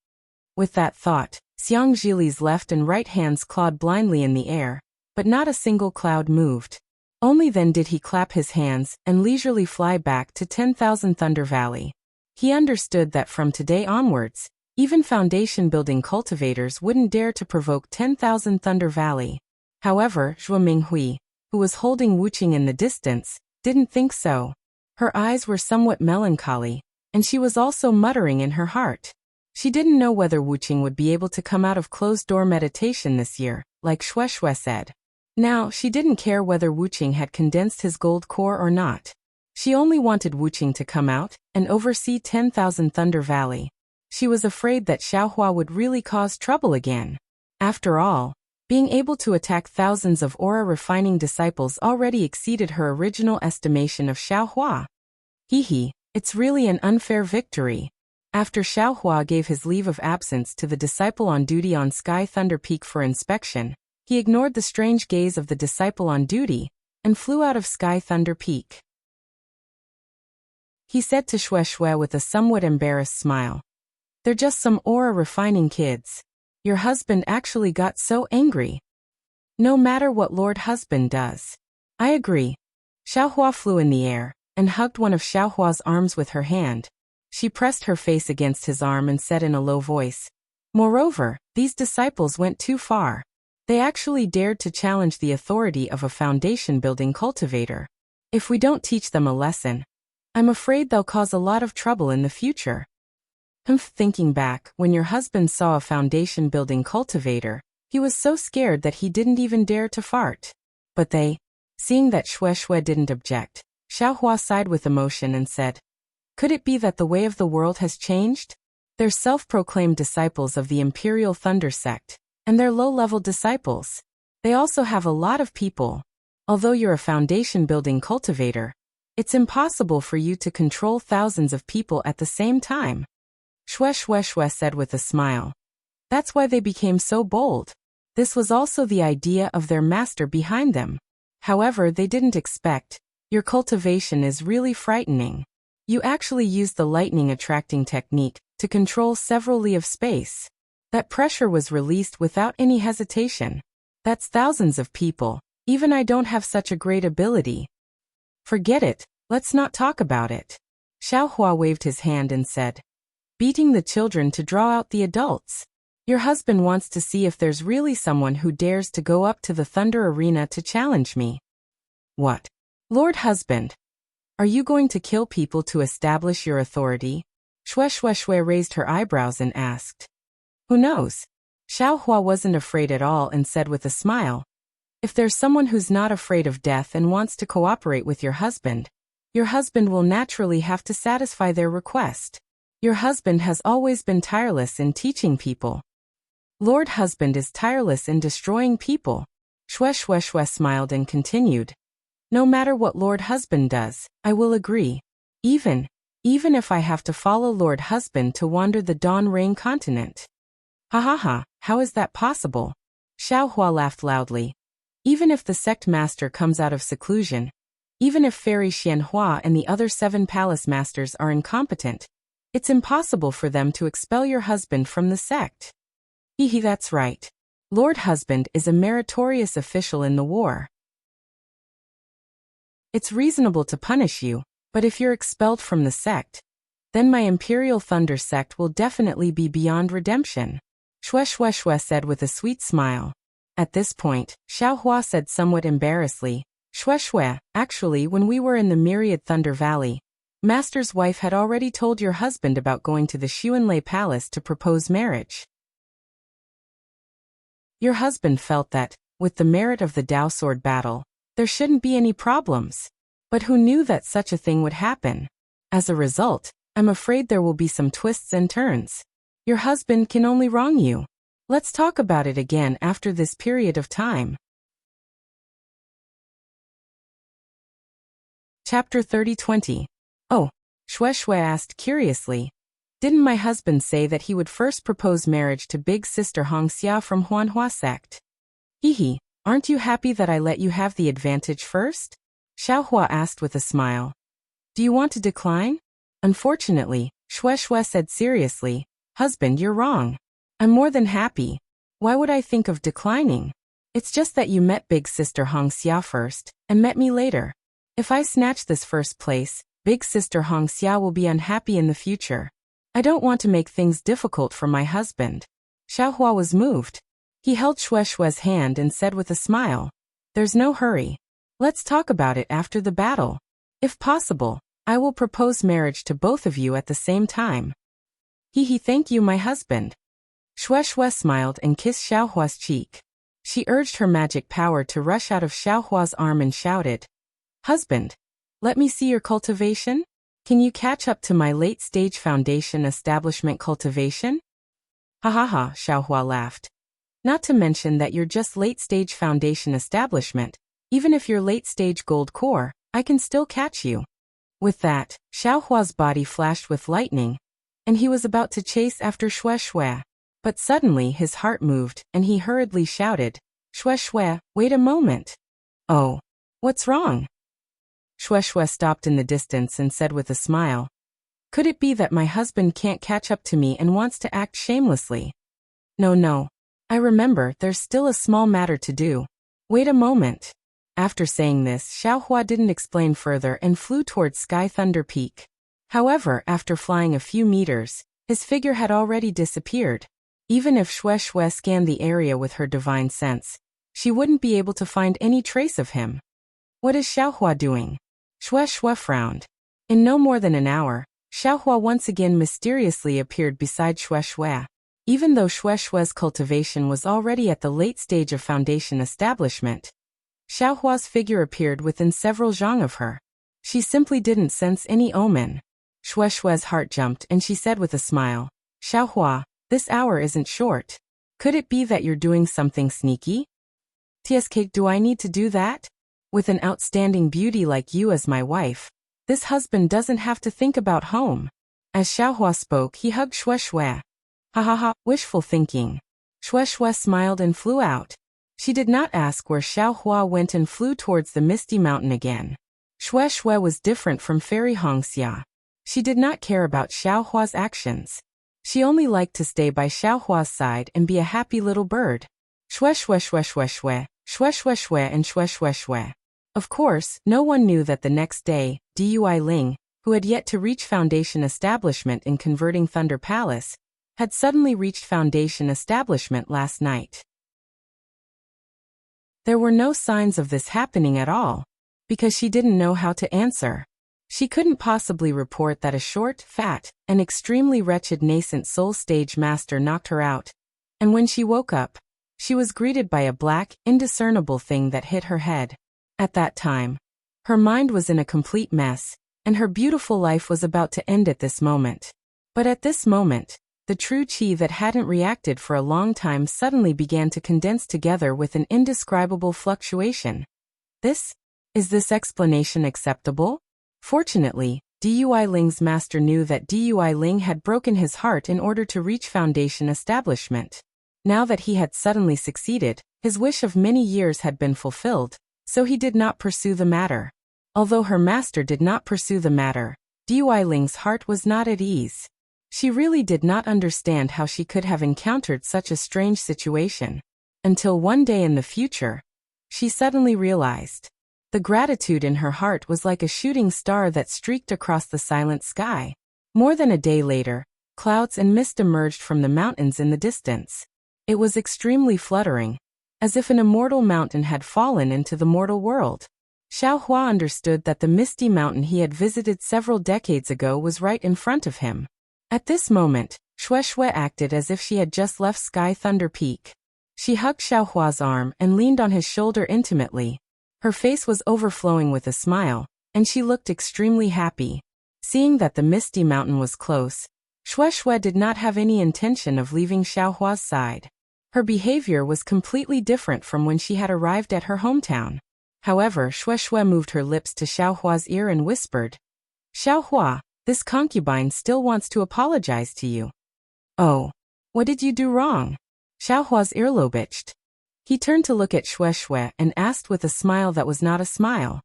With that thought, Xiang Zhili's left and right hands clawed blindly in the air, but not a single cloud moved. Only then did he clap his hands and leisurely fly back to 10,000 Thunder Valley. He understood that from today onwards, even foundation building cultivators wouldn't dare to provoke 10,000 Thunder Valley. However, Zhuo Minghui, who was holding Wuqing in the distance, didn't think so. Her eyes were somewhat melancholy, and she was also muttering in her heart. She didn't know whether Wuqing would be able to come out of closed-door meditation this year, like Shui said. Now, she didn't care whether Wuqing had condensed his gold core or not. She only wanted Wuqing to come out and oversee 10,000 Thunder Valley. She was afraid that Xiaohua would really cause trouble again. After all, being able to attack thousands of aura-refining disciples already exceeded her original estimation of Xiaohua. It's really an unfair victory. After Xiaohua gave his leave of absence to the disciple on duty on Sky Thunder Peak for inspection, he ignored the strange gaze of the disciple on duty and flew out of Sky Thunder Peak. He said to Shui with a somewhat embarrassed smile, "They're just some aura-refining kids. Your husband actually got so angry. No matter what Lord Husband does." "I agree." Xiaohua flew in the air and hugged one of Xiaohua's arms with her hand. She pressed her face against his arm and said in a low voice, "Moreover, these disciples went too far. They actually dared to challenge the authority of a foundation-building cultivator. If we don't teach them a lesson, I'm afraid they'll cause a lot of trouble in the future." Thinking back, when your husband saw a foundation-building cultivator, he was so scared that he didn't even dare to fart. But seeing that Shui didn't object, Xiaohua sighed with emotion and said, "Could it be that the way of the world has changed? They're self-proclaimed disciples of the Imperial Thunder Sect, and they're low-level disciples. They also have a lot of people. Although you're a foundation-building cultivator, it's impossible for you to control thousands of people at the same time." Shui said with a smile. "That's why they became so bold. This was also the idea of their master behind them. However, they didn't expect, your cultivation is really frightening. You actually used the lightning attracting technique to control several li of space. That pressure was released without any hesitation. That's thousands of people. Even I don't have such a great ability." "Forget it, let's not talk about it." Xiaohua waved his hand and said, "Beating the children to draw out the adults. Your husband wants to see if there's really someone who dares to go up to the Thunder Arena to challenge me." "What? Lord Husband? Are you going to kill people to establish your authority?" Shui raised her eyebrows and asked. "Who knows?" Xiaohua wasn't afraid at all and said with a smile, "If there's someone who's not afraid of death and wants to cooperate with your husband will naturally have to satisfy their request. Your husband has always been tireless in teaching people." "Lord Husband is tireless in destroying people." Shui smiled and continued, "No matter what Lord Husband does, I will agree. Even if I have to follow Lord Husband to wander the Dawn Rain continent." Ha, how is that possible?" Xiaohua laughed loudly. "Even if the sect master comes out of seclusion, even if Fairy Xianhua and the other 7 palace masters are incompetent, it's impossible for them to expel your husband from the sect." That's right. Lord Husband is a meritorious official in the war. It's reasonable to punish you, but if you're expelled from the sect, then my Imperial Thunder sect will definitely be beyond redemption." Shui said with a sweet smile. At this point, Xiaohua said somewhat embarrassedly, Shui, actually when we were in the Myriad Thunder Valley, Master's wife had already told your husband about going to the Xuanlei Palace to propose marriage. Your husband felt that, with the merit of the Dao Sword battle, there shouldn't be any problems. But who knew that such a thing would happen? As a result, I'm afraid there will be some twists and turns. Your husband can only wrong you. Let's talk about it again after this period of time. Chapter 30-20. "Oh," Shui asked curiously, "didn't my husband say that he would first propose marriage to big sister Hongxia from Huanhua sect?" Aren't you happy that I let you have the advantage first?" Xiaohua asked with a smile. "Do you want to decline?" "Unfortunately," Shui said seriously, "Husband, you're wrong. I'm more than happy. Why would I think of declining? It's just that you met big sister Hongxia first, and met me later. If I snatch this first place, big sister Hongxia will be unhappy in the future. I don't want to make things difficult for my husband." Xiaohua was moved. He held Shue's hand and said with a smile, "There's no hurry. Let's talk about it after the battle. If possible, I will propose marriage to both of you at the same time." Thank you, my husband." Shui smiled and kissed Xiaohua's cheek. She urged her magic power to rush out of Xiaohua's arm and shouted, "Husband, let me see your cultivation? Can you catch up to my late-stage foundation establishment cultivation?" "Ha ha ha," Xiaohua laughed. "Not to mention that you're just late-stage foundation establishment. Even if you're late-stage gold core, I can still catch you." With that, Xiaohua's body flashed with lightning, and he was about to chase after Shui. But suddenly his heart moved, and he hurriedly shouted, Shui, wait a moment." "Oh, what's wrong?" Shui stopped in the distance and said with a smile, "Could it be that my husband can't catch up to me and wants to act shamelessly?" No. I remember, there's still a small matter to do. Wait a moment." After saying this, Xiaohua didn't explain further and flew towards Sky Thunder Peak. However, after flying a few meters, his figure had already disappeared. Even if Shui scanned the area with her divine sense, she wouldn't be able to find any trace of him. What is Xiaohua doing? Shui frowned. In no more than an hour, Xiaohua once again mysteriously appeared beside Shui. Even though Shui's cultivation was already at the late stage of foundation establishment, Xiaohua's figure appeared within several zhang of her. She simply didn't sense any omen. Shui's heart jumped and she said with a smile, "Xiaohua, this hour isn't short. Could it be that you're doing something sneaky?" "Tsk, do I need to do that? With an outstanding beauty like you as my wife, this husband doesn't have to think about home." As Xiaohua spoke, he hugged Shui. "Ha ha ha, wishful thinking." Shui smiled and flew out. She did not ask where Xiaohua went and flew towards the misty mountain again. Shui was different from Fairy Hongxia. She did not care about Xiaohua's actions. She only liked to stay by Xiaohua's side and be a happy little bird. Shui, and Shui. Of course, no one knew that the next day, Dui Ling, who had yet to reach foundation establishment in converting Thunder Palace, had suddenly reached foundation establishment last night. There were no signs of this happening at all, because she didn't know how to answer. She couldn't possibly report that a short, fat, and extremely wretched nascent soul stage master knocked her out, and when she woke up, she was greeted by a black, indiscernible thing that hit her head. At that time, her mind was in a complete mess, and her beautiful life was about to end at this moment. But at this moment, the true chi that hadn't reacted for a long time suddenly began to condense together with an indescribable fluctuation. Is this explanation acceptable? Fortunately, Dui Ling's master knew that Dui Ling had broken his heart in order to reach foundation establishment. Now that he had suddenly succeeded, his wish of many years had been fulfilled, so he did not pursue the matter. Although her master did not pursue the matter, Dui Ling's heart was not at ease. She really did not understand how she could have encountered such a strange situation. Until one day in the future, she suddenly realized. The gratitude in her heart was like a shooting star that streaked across the silent sky. More than a day later, clouds and mist emerged from the mountains in the distance. It was extremely fluttering, as if an immortal mountain had fallen into the mortal world. Xiaohua understood that the misty mountain he had visited several decades ago was right in front of him. At this moment, Shui acted as if she had just left Sky Thunder Peak. She hugged Xiaohua's arm and leaned on his shoulder intimately. Her face was overflowing with a smile, and she looked extremely happy. Seeing that the misty mountain was close, Shui did not have any intention of leaving Xiaohua's side. Her behavior was completely different from when she had arrived at her hometown. However, Shui moved her lips to Xiaohua's ear and whispered, "Xiaohua, this concubine still wants to apologize to you." "Oh, what did you do wrong?" Xiaohua's earlobe itched. He turned to look at Shui and asked with a smile that was not a smile.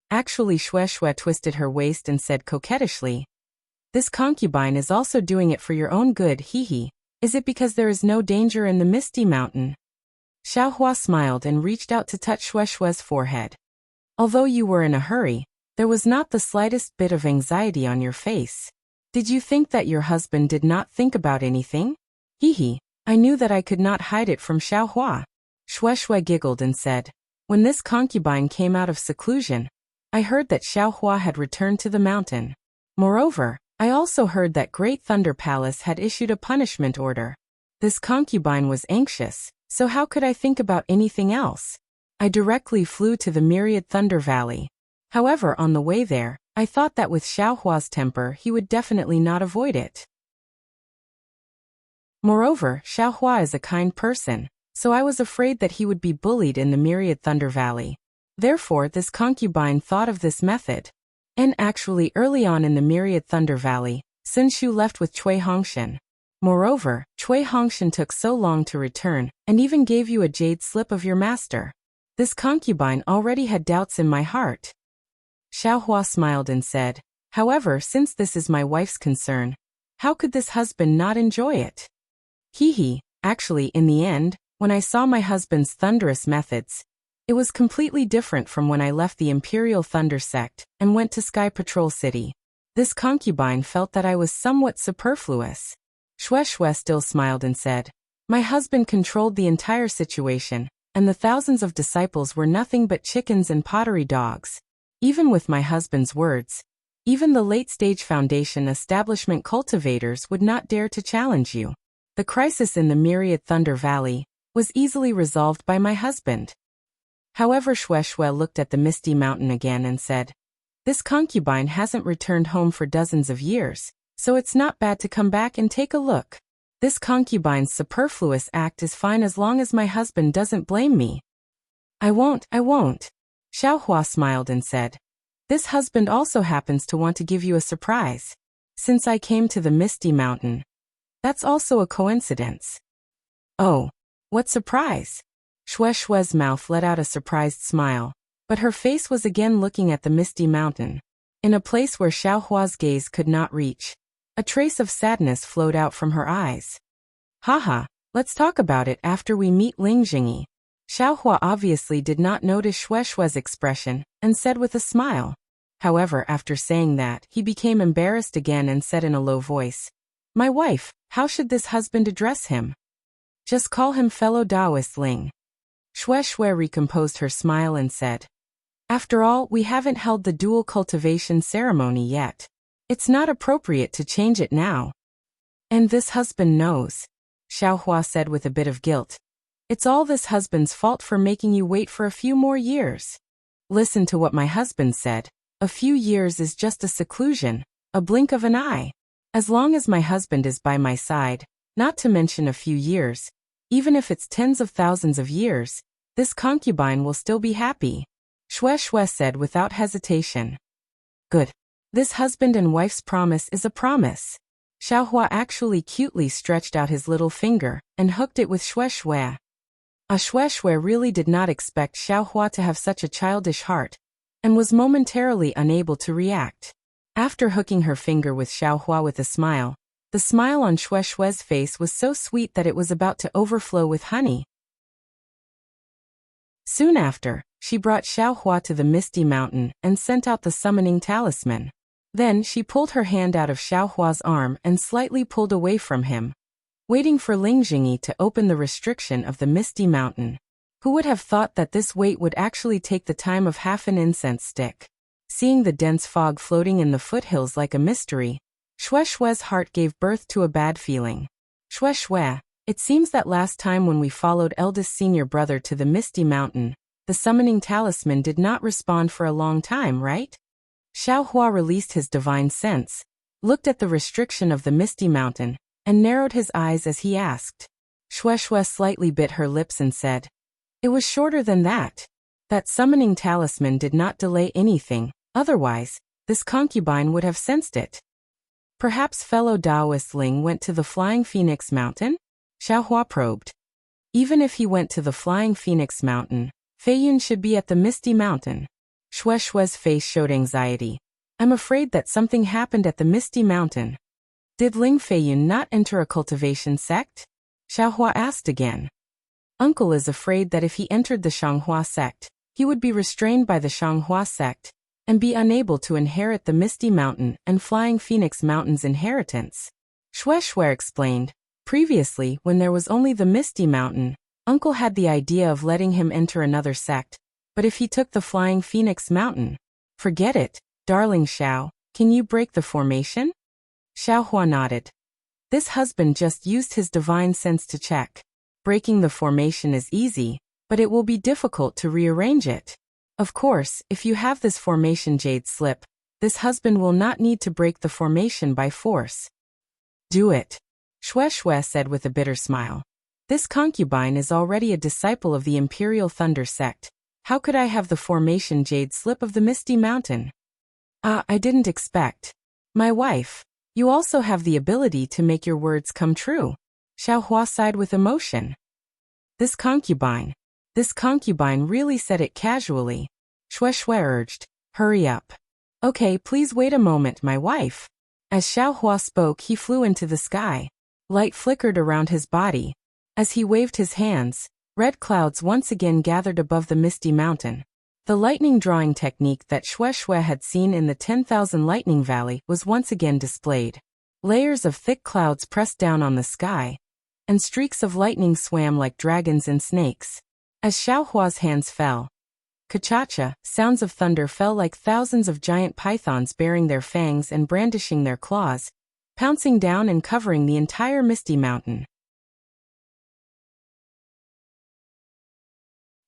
Actually, Shui twisted her waist and said coquettishly, "This concubine is also doing it for your own good, hee. Is it because there is no danger in the misty mountain?" Xiaohua smiled and reached out to touch Shui's forehead. "Although you were in a hurry, there was not the slightest bit of anxiety on your face. Did you think that your husband did not think about anything? Hee. I knew that I could not hide it from Xiaohua. Shui giggled and said, when this concubine came out of seclusion, I heard that Xiaohua had returned to the mountain. Moreover, I also heard that Great Thunder Palace had issued a punishment order. This concubine was anxious, so how could I think about anything else? I directly flew to the Myriad Thunder Valley. However, on the way there, I thought that with Xiaohua's temper he would definitely not avoid it. Moreover, Xiaohua is a kind person, so I was afraid that he would be bullied in the Myriad Thunder Valley. Therefore, this concubine thought of this method. And actually early on in the Myriad Thunder Valley, Sun Shu left with Cui Hongshan. Moreover, Cui Hongshan took so long to return, and even gave you a jade slip of your master. This concubine already had doubts in my heart. Xiaohua smiled and said, however, since this is my wife's concern, how could this husband not enjoy it? Actually, in the end, when I saw my husband's thunderous methods, it was completely different from when I left the Imperial Thunder Sect and went to Sky Patrol City. This concubine felt that I was somewhat superfluous. Shui still smiled and said, my husband controlled the entire situation, and the thousands of disciples were nothing but chickens and pottery dogs. Even with my husband's words, even the late-stage Foundation establishment cultivators would not dare to challenge you. The crisis in the Myriad Thunder Valley was easily resolved by my husband. However, Shui looked at the Misty Mountain again and said, this concubine hasn't returned home for dozens of years, so it's not bad to come back and take a look. This concubine's superfluous act is fine as long as my husband doesn't blame me. I won't. Xiaohua smiled and said, this husband also happens to want to give you a surprise. Since I came to the Misty Mountain. That's also a coincidence. Oh, what surprise? Shui's mouth let out a surprised smile, but her face was again looking at the Misty Mountain. In a place where Xiaohua's gaze could not reach, a trace of sadness flowed out from her eyes. Haha, let's talk about it after we meet Ling Jingyi. Xiaohua obviously did not notice Shui's expression, and said with a smile. However, after saying that, he became embarrassed again and said in a low voice, my wife, how should this husband address him? Just call him fellow Taoist Ling. Shui recomposed her smile and said, after all, we haven't held the dual cultivation ceremony yet. It's not appropriate to change it now. And this husband knows, Xiaohua said with a bit of guilt. It's all this husband's fault for making you wait for a few more years. Listen to what my husband said. A few years is just a seclusion, a blink of an eye. As long as my husband is by my side, not to mention a few years, even if it's tens of thousands of years, this concubine will still be happy. Shui said without hesitation. Good. This husband and wife's promise is a promise. Xiaohua actually cutely stretched out his little finger and hooked it with Shui. Shui really did not expect Xiaohua to have such a childish heart, and was momentarily unable to react. After hooking her finger with Xiaohua with a smile, the smile on Shui's face was so sweet that it was about to overflow with honey. Soon after, she brought Xiaohua to the Misty Mountain and sent out the summoning talisman. Then she pulled her hand out of Xiaohua's arm and slightly pulled away from him, waiting for Ling Jingyi to open the restriction of the Misty Mountain. Who would have thought that this wait would actually take the time of half an incense stick? Seeing the dense fog floating in the foothills like a mystery, Shui's heart gave birth to a bad feeling. Shui, it seems that last time when we followed eldest senior brother to the Misty Mountain, the summoning talisman did not respond for a long time, right? Xiaohua released his divine sense, looked at the restriction of the Misty Mountain, and narrowed his eyes as he asked. Shui slightly bit her lips and said, it was shorter than that. That summoning talisman did not delay anything, otherwise, this concubine would have sensed it. Perhaps fellow Taoist Ling went to the Flying Phoenix Mountain? Xiaohua probed. Even if he went to the Flying Phoenix Mountain, Feiyun should be at the Misty Mountain. Shui's face showed anxiety. I'm afraid that something happened at the Misty Mountain. Did Ling Feiyun not enter a cultivation sect? Xiaohua asked again. Uncle is afraid that if he entered the Shanghua sect, he would be restrained by the Shanghua sect, and be unable to inherit the Misty Mountain and Flying Phoenix Mountain's inheritance. Shui explained, Previously, when there was only the Misty Mountain, Uncle had the idea of letting him enter another sect, but if he took the Flying Phoenix Mountain, forget it, darling Xiao, can you break the formation? Xiaohua nodded. This husband just used his divine sense to check. Breaking the formation is easy, but it will be difficult to rearrange it. Of course, if you have this formation jade slip, this husband will not need to break the formation by force. Do it. Shui said with a bitter smile. This concubine is already a disciple of the Imperial Thunder sect. How could I have the formation jade slip of the Misty Mountain? I didn't expect. My wife, you also have the ability to make your words come true. Xiaohua sighed with emotion. This concubine really said it casually. Shui urged, hurry up. Okay, please wait a moment, my wife. As Xiaohua spoke, he flew into the sky. Light flickered around his body. As he waved his hands, red clouds once again gathered above the Misty Mountain. The lightning drawing technique that Shui had seen in the 10,000 Lightning Valley was once again displayed. Layers of thick clouds pressed down on the sky, and streaks of lightning swam like dragons and snakes. As Xiaohua's hands fell, ka-cha-cha, sounds of thunder fell like thousands of giant pythons baring their fangs and brandishing their claws, pouncing down and covering the entire Misty Mountain.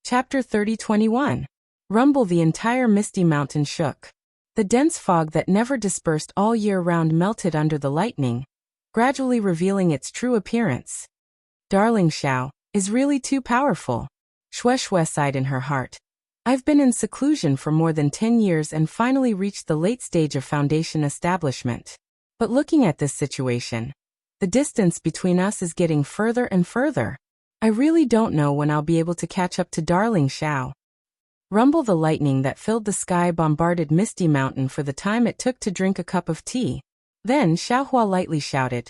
Chapter 30:21. Rumble. The entire Misty Mountain shook. The dense fog that never dispersed all year round melted under the lightning, gradually revealing its true appearance. Darling Xiao is really too powerful. Shui sighed in her heart. I've been in seclusion for more than 10 years and finally reached the late stage of foundation establishment. But looking at this situation, the distance between us is getting further and further. I really don't know when I'll be able to catch up to darling Xiao. Rumble. The lightning that filled the sky bombarded Misty Mountain for the time it took to drink a cup of tea. Then Xiaohua lightly shouted,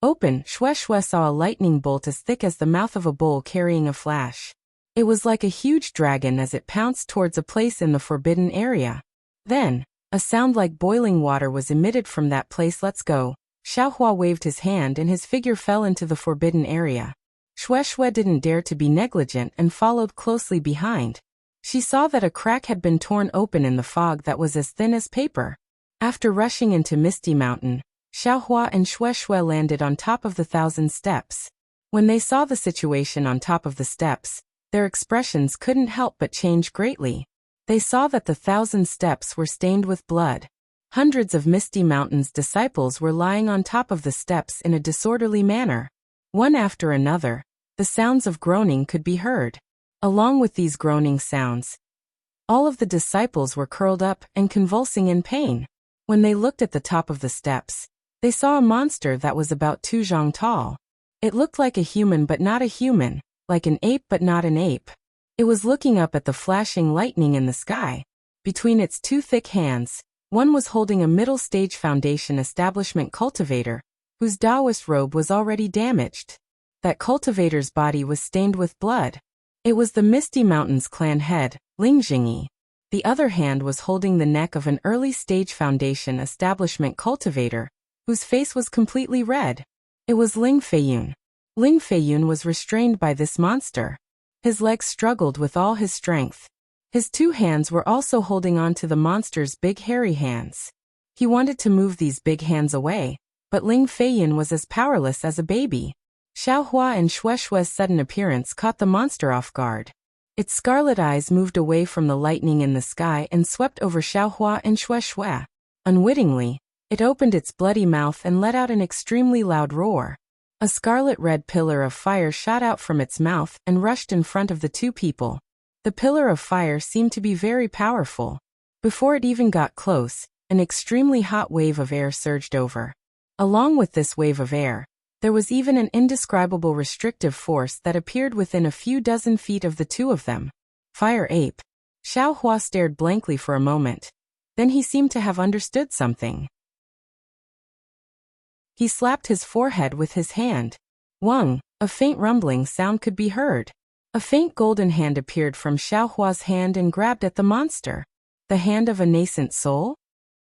open. Shui saw a lightning bolt as thick as the mouth of a bull carrying a flash. It was like a huge dragon as it pounced towards a place in the forbidden area. Then, a sound like boiling water was emitted from that place. Let's go. Xiaohua waved his hand and his figure fell into the forbidden area. Shui didn't dare to be negligent and followed closely behind. She saw that a crack had been torn open in the fog that was as thin as paper. After rushing into Misty Mountain, Xiaohua and Shui landed on top of the 1,000 steps. When they saw the situation on top of the steps, their expressions couldn't help but change greatly. They saw that the 1,000 steps were stained with blood. Hundreds of Misty Mountain's disciples were lying on top of the steps in a disorderly manner. One after another, the sounds of groaning could be heard. Along with these groaning sounds, all of the disciples were curled up and convulsing in pain. When they looked at the top of the steps, they saw a monster that was about 2 zhang tall. It looked like a human but not a human, like an ape but not an ape. It was looking up at the flashing lightning in the sky. Between its 2 thick hands, one was holding a middle-stage foundation establishment cultivator, whose Taoist robe was already damaged. That cultivator's body was stained with blood. It was the Misty Mountain's clan head, Ling Jingyi. The other hand was holding the neck of an early-stage foundation establishment cultivator, whose face was completely red. It was Ling Feiyun. Ling Feiyun was restrained by this monster. His legs struggled with all his strength. His 2 hands were also holding on to the monster's big hairy hands. He wanted to move these big hands away, but Ling Feiyun was as powerless as a baby. Xiaohua and Shui's sudden appearance caught the monster off guard. Its scarlet eyes moved away from the lightning in the sky and swept over Xiaohua and Shui. Unwittingly, it opened its bloody mouth and let out an extremely loud roar. A scarlet-red pillar of fire shot out from its mouth and rushed in front of the 2 people. The pillar of fire seemed to be very powerful. Before it even got close, an extremely hot wave of air surged over. Along with this wave of air, there was even an indescribable restrictive force that appeared within a few dozen feet of the 2 of them. Fire ape. Xiaohua stared blankly for a moment. Then he seemed to have understood something. He slapped his forehead with his hand. Wang, a faint rumbling sound could be heard. A faint golden hand appeared from Xiaohua's hand and grabbed at the monster. The hand of a nascent soul?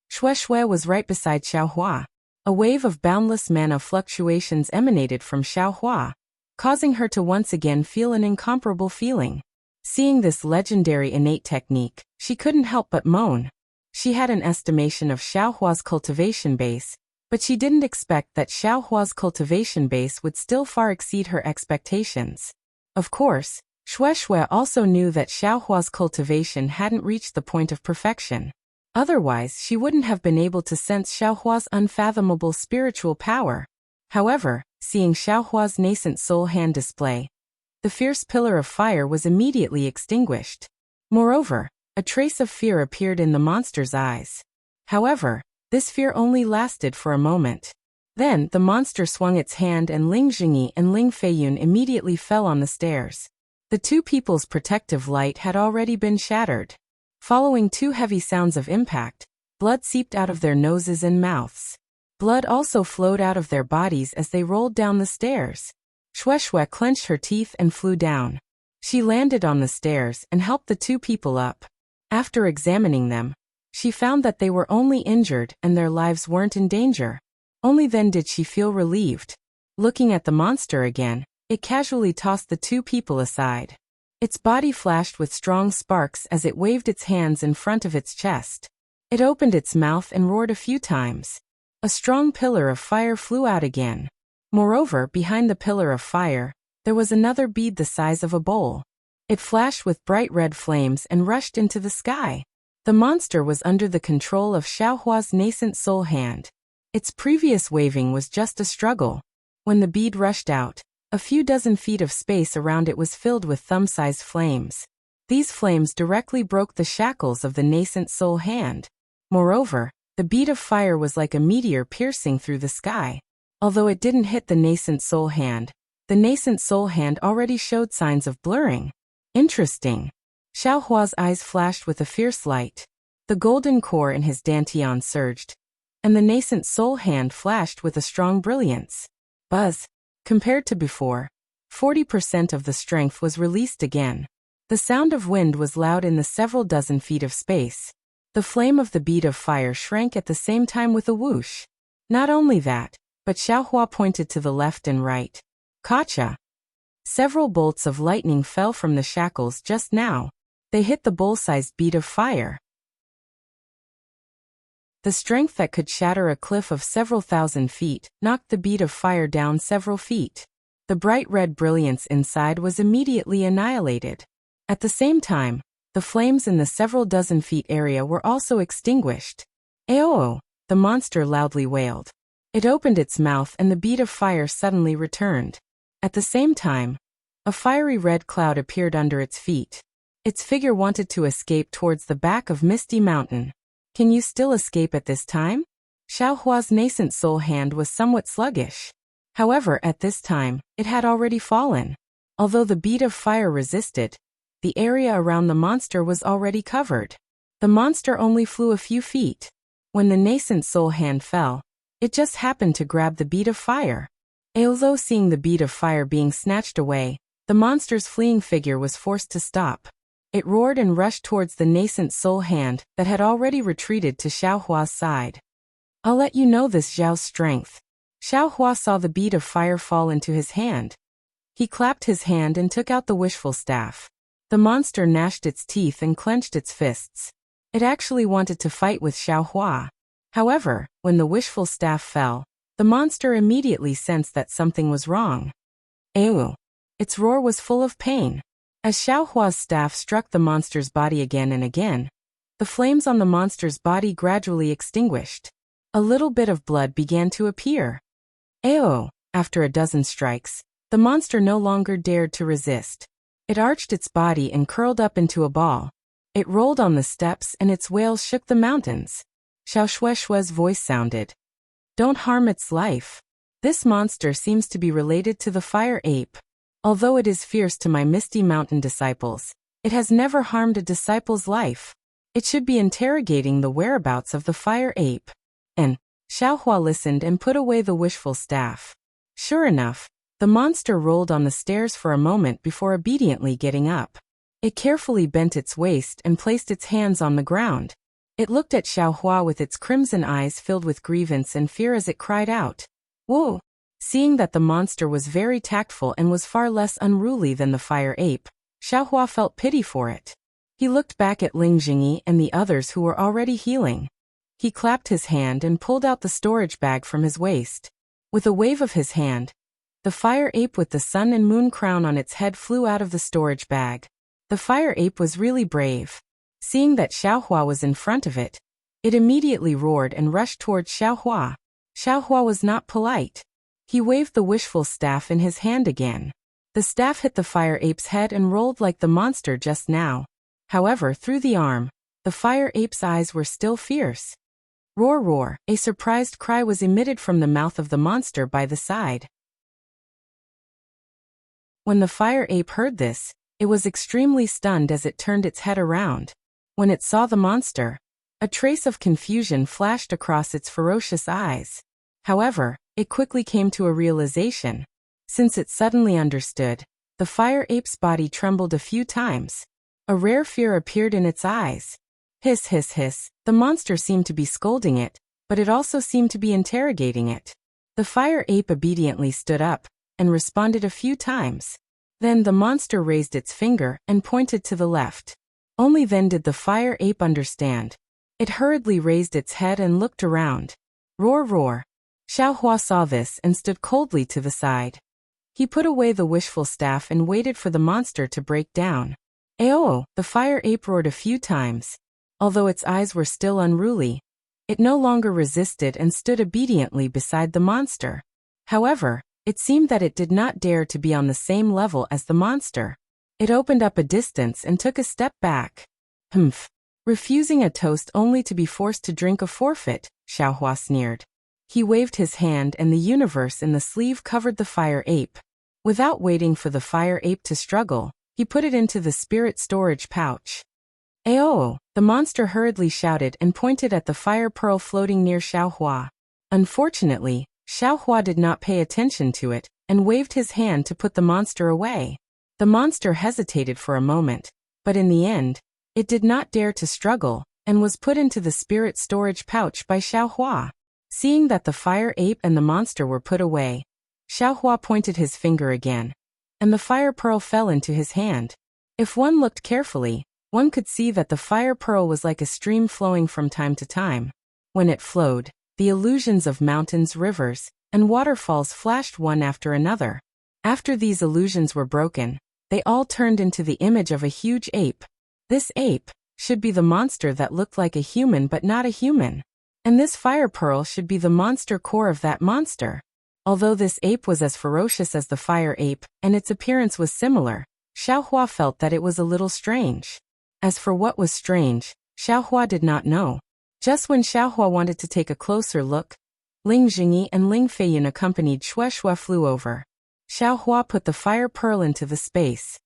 Shui was right beside Xiaohua. A wave of boundless mana fluctuations emanated from Xiaohua, causing her to once again feel an incomparable feeling. Seeing this legendary innate technique, she couldn't help but moan. She had an estimation of Xiaohua's cultivation base, but she didn't expect that Xiaohua's cultivation base would still far exceed her expectations. Of course, Shui also knew that Xiaohua's cultivation hadn't reached the point of perfection. Otherwise, she wouldn't have been able to sense Xiaohua's unfathomable spiritual power. However, seeing Xiaohua's nascent soul hand display, the fierce pillar of fire was immediately extinguished. Moreover, a trace of fear appeared in the monster's eyes. However, this fear only lasted for a moment. Then, the monster swung its hand and Ling Jingyi and Ling Feiyun immediately fell on the stairs. The two people's protective light had already been shattered. Following two heavy sounds of impact, blood seeped out of their noses and mouths. Blood also flowed out of their bodies as they rolled down the stairs. Shui clenched her teeth and flew down. She landed on the stairs and helped the two people up. After examining them, she found that they were only injured and their lives weren't in danger. Only then did she feel relieved. Looking at the monster again, it casually tossed the two people aside. Its body flashed with strong sparks as it waved its hands in front of its chest. It opened its mouth and roared a few times. A strong pillar of fire flew out again. Moreover, behind the pillar of fire, there was another bead the size of a bowl. It flashed with bright red flames and rushed into the sky. The monster was under the control of Xiaohua's nascent soul hand. Its previous waving was just a struggle. When the bead rushed out, a few dozen feet of space around it was filled with thumb-sized flames. These flames directly broke the shackles of the nascent soul hand. Moreover, the bead of fire was like a meteor piercing through the sky. Although it didn't hit the nascent soul hand, the nascent soul hand already showed signs of blurring. Interesting. Xiaohua's eyes flashed with a fierce light. The golden core in his dantian surged, and the nascent soul hand flashed with a strong brilliance. Buzz. Compared to before, 40% of the strength was released again. The sound of wind was loud in the several dozen feet of space. The flame of the bead of fire shrank at the same time with a whoosh. Not only that, but Xiaohua pointed to the left and right. Gotcha! Several bolts of lightning fell from the shackles just now. They hit the bowl-sized bead of fire. The strength that could shatter a cliff of several thousand feet knocked the bead of fire down several feet. The bright red brilliance inside was immediately annihilated. At the same time, the flames in the several dozen feet area were also extinguished. Aoo! The monster loudly wailed. It opened its mouth and the bead of fire suddenly returned. At the same time, a fiery red cloud appeared under its feet. Its figure wanted to escape towards the back of Misty Mountain. Can you still escape at this time? Xiaohua's nascent soul hand was somewhat sluggish. However, at this time, it had already fallen. Although the bead of fire resisted, the area around the monster was already covered. The monster only flew a few feet. When the nascent soul hand fell, it just happened to grab the bead of fire. Although seeing the bead of fire being snatched away, the monster's fleeing figure was forced to stop. It roared and rushed towards the nascent soul hand that had already retreated to Xiaohua's side. I'll let you know this Zhao's strength. Xiaohua saw the bead of fire fall into his hand. He clapped his hand and took out the wishful staff. The monster gnashed its teeth and clenched its fists. It actually wanted to fight with Xiaohua. However, when the wishful staff fell, the monster immediately sensed that something was wrong. Ew! Its roar was full of pain. As Xiaohua's staff struck the monster's body again and again, the flames on the monster's body gradually extinguished. A little bit of blood began to appear. Ew! After a dozen strikes, the monster no longer dared to resist. It arched its body and curled up into a ball. It rolled on the steps and its wails shook the mountains. Xiao Shue's voice sounded. Don't harm its life. This monster seems to be related to the fire ape. Although it is fierce to my Misty Mountain disciples, it has never harmed a disciple's life. It should be interrogating the whereabouts of the fire ape. And Xiaohua listened and put away the wishful staff. Sure enough, the monster rolled on the stairs for a moment before obediently getting up. It carefully bent its waist and placed its hands on the ground. It looked at Xiaohua with its crimson eyes filled with grievance and fear as it cried out, "Whoa!" Seeing that the monster was very tactful and was far less unruly than the fire ape, Xiaohua felt pity for it. He looked back at Ling Jingyi and the others who were already healing. He clapped his hand and pulled out the storage bag from his waist. With a wave of his hand, the fire ape with the sun and moon crown on its head flew out of the storage bag. The fire ape was really brave. Seeing that Xiaohua was in front of it, it immediately roared and rushed towards Xiaohua. Xiaohua was not polite. He waved the wishful staff in his hand again. The staff hit the fire ape's head and rolled like the monster just now. However, through the arm, the fire ape's eyes were still fierce. Roar, roar, a surprised cry was emitted from the mouth of the monster by the side. When the fire ape heard this, it was extremely stunned as it turned its head around. When it saw the monster, a trace of confusion flashed across its ferocious eyes. However, it quickly came to a realization. Since it suddenly understood, the fire ape's body trembled a few times. A rare fear appeared in its eyes. Hiss, hiss, hiss. The monster seemed to be scolding it, but it also seemed to be interrogating it. The fire ape obediently stood up and responded a few times. Then the monster raised its finger and pointed to the left. Only then did the fire ape understand. It hurriedly raised its head and looked around. Roar, roar. Xiaohua saw this and stood coldly to the side. He put away the wishful staff and waited for the monster to break down. Aoo! The fire ape roared a few times. Although its eyes were still unruly, it no longer resisted and stood obediently beside the monster. However, it seemed that it did not dare to be on the same level as the monster. It opened up a distance and took a step back. Humph. Refusing a toast only to be forced to drink a forfeit, Xiaohua sneered. He waved his hand and the universe in the sleeve covered the fire ape. Without waiting for the fire ape to struggle, he put it into the spirit storage pouch. Aoo! The monster hurriedly shouted and pointed at the fire pearl floating near Xiaohua. Unfortunately, Xiaohua did not pay attention to it and waved his hand to put the monster away. The monster hesitated for a moment, but in the end, it did not dare to struggle and was put into the spirit storage pouch by Xiaohua. Seeing that the fire ape and the monster were put away, Xiaohua pointed his finger again, and the fire pearl fell into his hand. If one looked carefully, one could see that the fire pearl was like a stream flowing from time to time. When it flowed, the illusions of mountains, rivers, and waterfalls flashed one after another. After these illusions were broken, they all turned into the image of a huge ape. This ape should be the monster that looked like a human but not a human. And this fire pearl should be the monster core of that monster. Although this ape was as ferocious as the fire ape, and its appearance was similar, Xiaohua felt that it was a little strange. As for what was strange, Xiaohua did not know. Just when Xiaohua wanted to take a closer look, Ling Jingyi and Ling Feiyun accompanied Shueshue flew over. Xiaohua put the fire pearl into the space.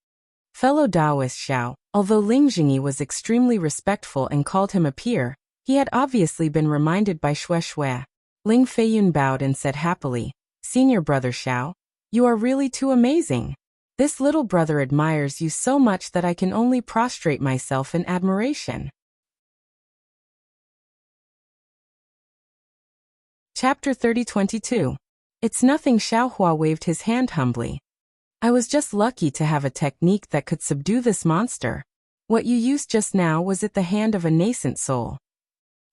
Fellow Taoist Xiao, although Ling Jingyi was extremely respectful and called him a peer, he had obviously been reminded by Shueshue. Ling Feiyun bowed and said happily, "Senior brother Xiao, you are really too amazing. This little brother admires you so much that I can only prostrate myself in admiration." Chapter 30-22. It's nothing. Xiaohua waved his hand humbly. I was just lucky to have a technique that could subdue this monster. What you used just now, was it the hand of a nascent soul?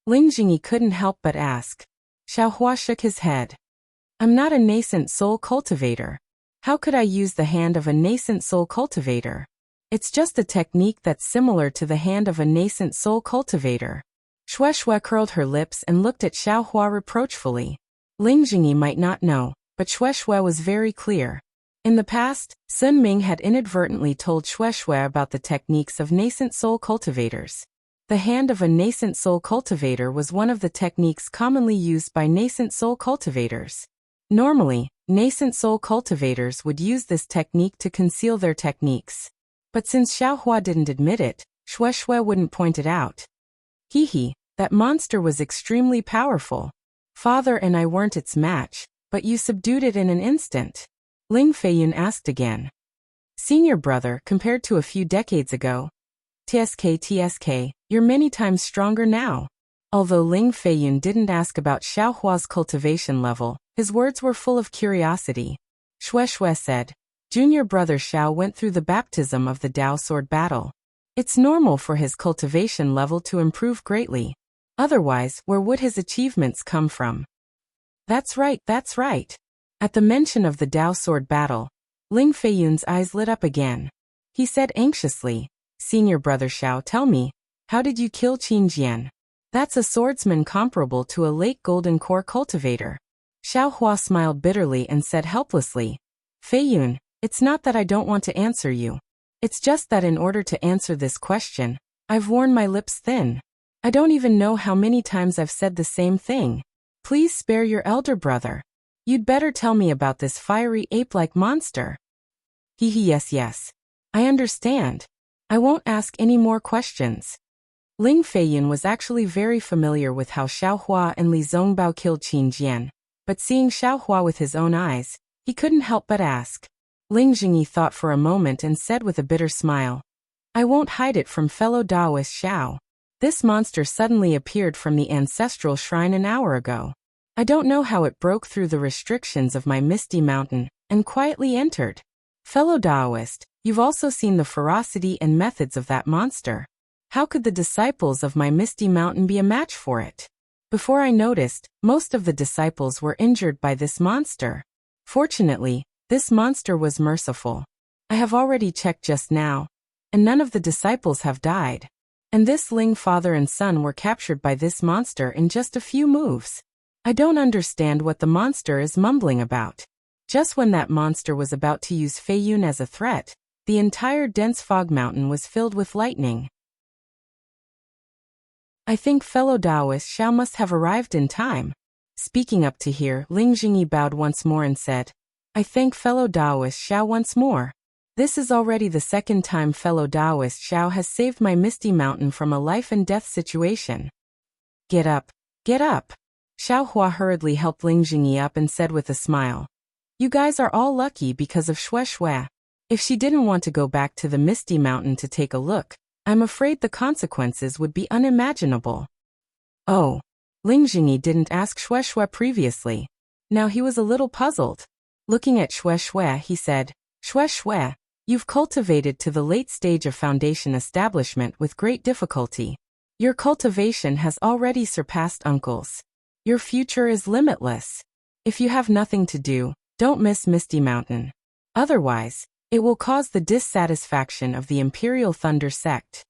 Ling Jingyi couldn't help but ask. Xiaohua shook his head. I'm not a nascent soul cultivator. How could I use the hand of a nascent soul cultivator? It's just a technique that's similar to the hand of a nascent soul cultivator. Shueshue curled her lips and looked at Xiaohua reproachfully. Ling Jingyi might not know, but Shueshue was very clear. In the past, Sun Ming had inadvertently told Shueshue about the techniques of nascent soul cultivators. The hand of a nascent soul cultivator was one of the techniques commonly used by nascent soul cultivators. Normally, nascent soul cultivators would use this technique to conceal their techniques. But since Xiaohua didn't admit it, Shueshue wouldn't point it out. Hee, that monster was extremely powerful. Father and I weren't its match, but you subdued it in an instant. Ling Feiyun asked again. Senior brother, compared to a few decades ago, TSK, You're many times stronger now. Although Ling Feiyun didn't ask about Xiaohua's cultivation level, his words were full of curiosity. Shui said, Junior brother Xiao went through the baptism of the Dao sword battle. It's normal for his cultivation level to improve greatly. Otherwise, where would his achievements come from? That's right, that's right. At the mention of the Dao sword battle, Ling Feiyun's eyes lit up again. He said anxiously, Senior brother Xiao, tell me, how did you kill Qin Jian? That's a swordsman comparable to a late golden core cultivator. Xiaohua smiled bitterly and said helplessly, Feiyun, it's not that I don't want to answer you. It's just that in order to answer this question, I've worn my lips thin. I don't even know how many times I've said the same thing. Please spare your elder brother. You'd better tell me about this fiery ape-like monster. Yes. I understand. I won't ask any more questions. Ling Feiyun was actually very familiar with how Xiaohua and Li Zongbao killed Qin Jian, but seeing Xiaohua with his own eyes, he couldn't help but ask. Ling Jingyi thought for a moment and said with a bitter smile, I won't hide it from fellow Daoist Xiao. This monster suddenly appeared from the ancestral shrine an hour ago. I don't know how it broke through the restrictions of my misty mountain and quietly entered. Fellow Daoist, you've also seen the ferocity and methods of that monster. How could the disciples of my misty mountain be a match for it? Before I noticed, most of the disciples were injured by this monster. Fortunately, this monster was merciful. I have already checked just now, and none of the disciples have died. And this Ling father and son were captured by this monster in just a few moves. I don't understand what the monster is mumbling about. Just when that monster was about to use Feiyun as a threat, the entire dense fog mountain was filled with lightning. I think fellow Daoist Xiao must have arrived in time. Speaking up to here, Ling Jingyi bowed once more and said, I thank fellow Daoist Xiao once more. This is already the second time fellow Daoist Xiao has saved my misty mountain from a life and death situation. Get up, get up. Xiaohua hurriedly helped Ling Jingyi up and said with a smile, You guys are all lucky because of Shui. If she didn't want to go back to the misty mountain to take a look, I'm afraid the consequences would be unimaginable. Oh. Ling Jingyi didn't ask Shui previously. Now he was a little puzzled. Looking at Shui, he said, Shui, you've cultivated to the late stage of foundation establishment with great difficulty. Your cultivation has already surpassed Uncle's. Your future is limitless. If you have nothing to do, don't miss Misty Mountain. Otherwise, it will cause the dissatisfaction of the Imperial Thunder sect.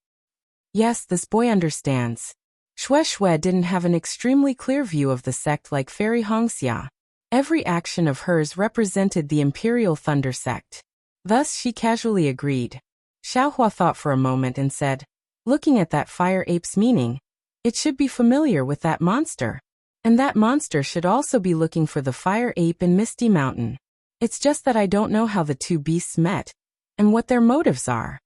Yes, this boy understands. Shui didn't have an extremely clear view of the sect like Fairy Hongxia. Every action of hers represented the Imperial Thunder sect. Thus she casually agreed. Xiaohua thought for a moment and said, looking at that fire ape's meaning, it should be familiar with that monster. And that monster should also be looking for the fire ape in Misty Mountain. It's just that I don't know how the two beasts met, and what their motives are.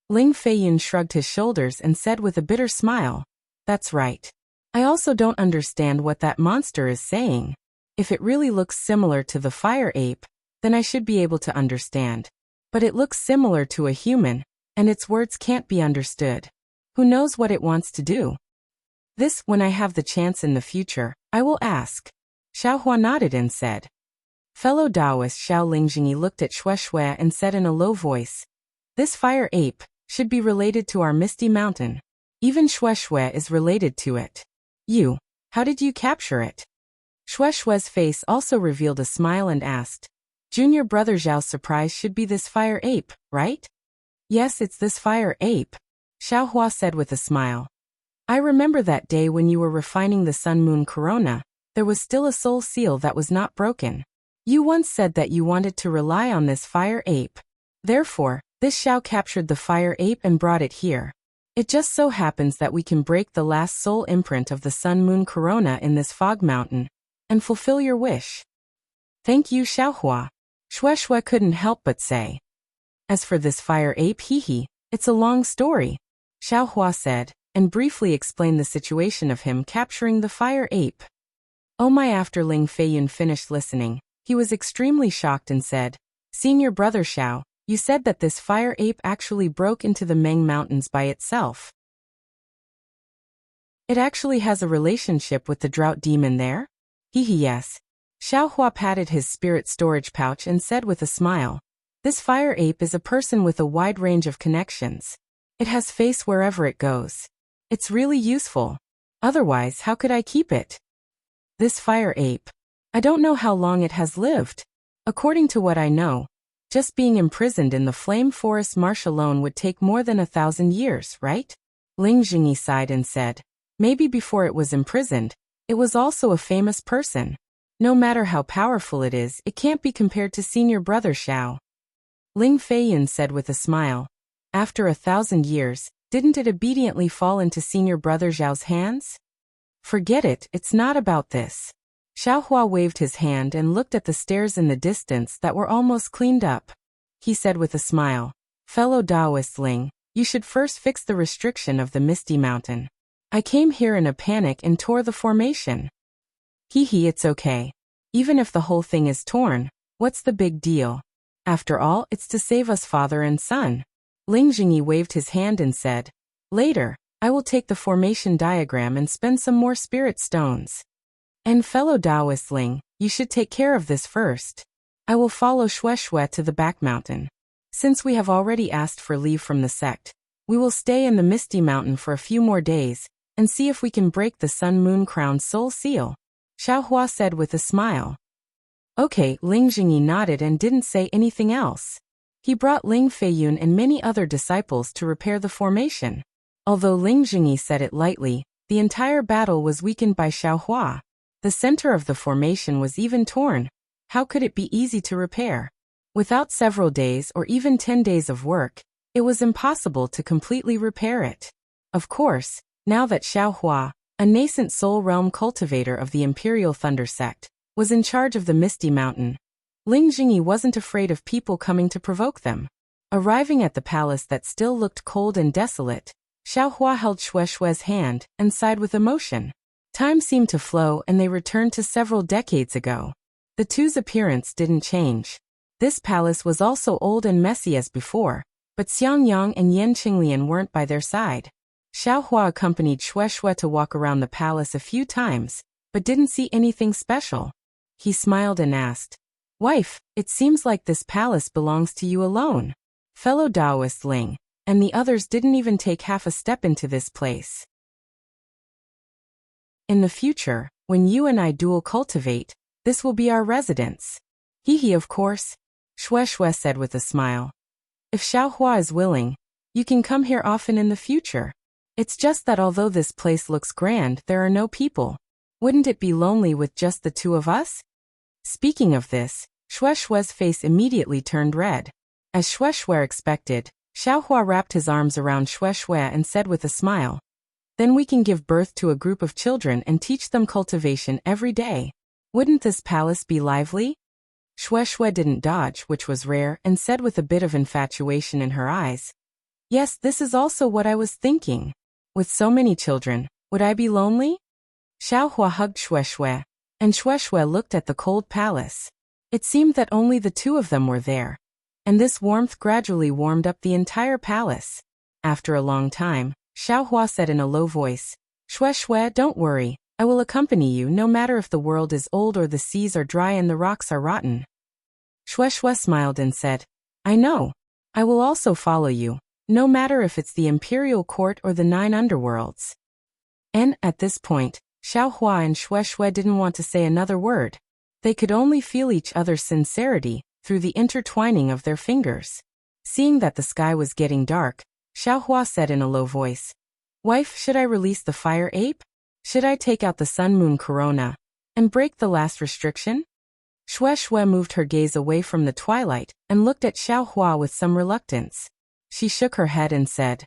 Ling Feiyun shrugged his shoulders and said with a bitter smile, That's right. I also don't understand what that monster is saying. If it really looks similar to the fire ape, then I should be able to understand. But it looks similar to a human, and its words can't be understood. Who knows what it wants to do? This, when I have the chance in the future, I will ask. Xiaohua nodded and said. Fellow Daoist Xiao Lingjingyi looked at Shui and said in a low voice, This fire ape should be related to our Misty Mountain. Even Shui is related to it. How did you capture it? Shui's face also revealed a smile and asked, Junior brother Zhao's surprise should be this fire ape, right? Yes, it's this fire ape, Xiaohua said with a smile. I remember that day when you were refining the Sun Moon Corona, there was still a soul seal that was not broken. You once said that you wanted to rely on this fire ape. Therefore, this Xiao captured the fire ape and brought it here. It just so happens that we can break the last soul imprint of the Sun Moon Corona in this fog mountain, and fulfill your wish. Thank you, Xiaohua. Shui couldn't help but say. As for this fire ape, it's a long story, Xiaohua said, and briefly explained the situation of him capturing the fire ape. Oh my! After Ling Feiyun finished listening, he was extremely shocked and said, Senior brother Xiao, you said that this fire ape actually broke into the Meng Mountains by itself. It actually has a relationship with the drought demon there? Yes. Xiaohua patted his spirit storage pouch and said with a smile, this fire ape is a person with a wide range of connections. It has face wherever it goes. It's really useful. Otherwise, how could I keep it? This fire ape. I don't know how long it has lived. According to what I know, just being imprisoned in the Flame Forest Marsh alone would take more than 1,000 years, right? Ling Jingyi sighed and said, maybe before it was imprisoned, it was also a famous person. No matter how powerful it is, it can't be compared to senior brother Xiao. Ling Feiyan said with a smile, after 1,000 years, didn't it obediently fall into senior brother Zhao's hands? Forget it, it's not about this. Xiaohua waved his hand and looked at the stairs in the distance that were almost cleaned up. He said with a smile, fellow Taoist Ling, you should first fix the restriction of the Misty Mountain. I came here in a panic and tore the formation. It's okay. Even if the whole thing is torn, what's the big deal? After all, it's to save us father and son. Ling Jingyi waved his hand and said, later, I will take the formation diagram and spend some more spirit stones. And fellow Taoist Ling, you should take care of this first. I will follow Shueshue to the back mountain. Since we have already asked for leave from the sect, we will stay in the Misty Mountain for a few more days, and see if we can break the Sun Moon Crown soul seal. Xiaohua said with a smile. Okay, Ling Jingyi nodded and didn't say anything else. He brought Ling Feiyun and many other disciples to repair the formation. Although Ling Jingyi said it lightly, the entire battle was weakened by Xiaohua. The center of the formation was even torn. How could it be easy to repair? Without several days or even 10 days of work, it was impossible to completely repair it. Of course, now that Xiaohua, a nascent soul realm cultivator of the Imperial Thunder Sect, was in charge of the Misty Mountain, Ling Jingyi wasn't afraid of people coming to provoke them. Arriving at the palace that still looked cold and desolate, Xiaohua held Shueshue's hand and sighed with emotion. Time seemed to flow and they returned to several decades ago. The two's appearance didn't change. This palace was also old and messy as before, but Xiangyang and Yan Qinglian weren't by their side. Xiaohua accompanied Shueshue to walk around the palace a few times, but didn't see anything special. He smiled and asked, wife, it seems like this palace belongs to you alone. Fellow Taoist Ling, and the others didn't even take half a step into this place. In the future, when you and I dual cultivate, this will be our residence. Of course, Shueshue said with a smile. If Xiaohua is willing, you can come here often in the future. It's just that although this place looks grand, there are no people. Wouldn't it be lonely with just the two of us? Speaking of this, Shueshue's face immediately turned red. As Shueshue expected, Xiaohua wrapped his arms around Shueshue and said with a smile, then we can give birth to a group of children and teach them cultivation every day. Wouldn't this palace be lively? Shueshue didn't dodge, which was rare, and said with a bit of infatuation in her eyes, yes, this is also what I was thinking. With so many children, would I be lonely? Xiaohua hugged Shueshue, and Shueshue looked at the cold palace. It seemed that only the two of them were there, and this warmth gradually warmed up the entire palace. After a long time, Xiaohua said in a low voice, Shueshue, don't worry, I will accompany you no matter if the world is old or the seas are dry and the rocks are rotten. Shueshue smiled and said, I know. I will also follow you, no matter if it's the Imperial Court or the 9 underworlds. And, at this point, Xiaohua and Shueshue didn't want to say another word. They could only feel each other's sincerity through the intertwining of their fingers. Seeing that the sky was getting dark, Xiaohua said in a low voice, wife, should I release the fire ape? Should I take out the sun-moon corona and break the last restriction? Shueshue moved her gaze away from the twilight and looked at Xiaohua with some reluctance. She shook her head and said,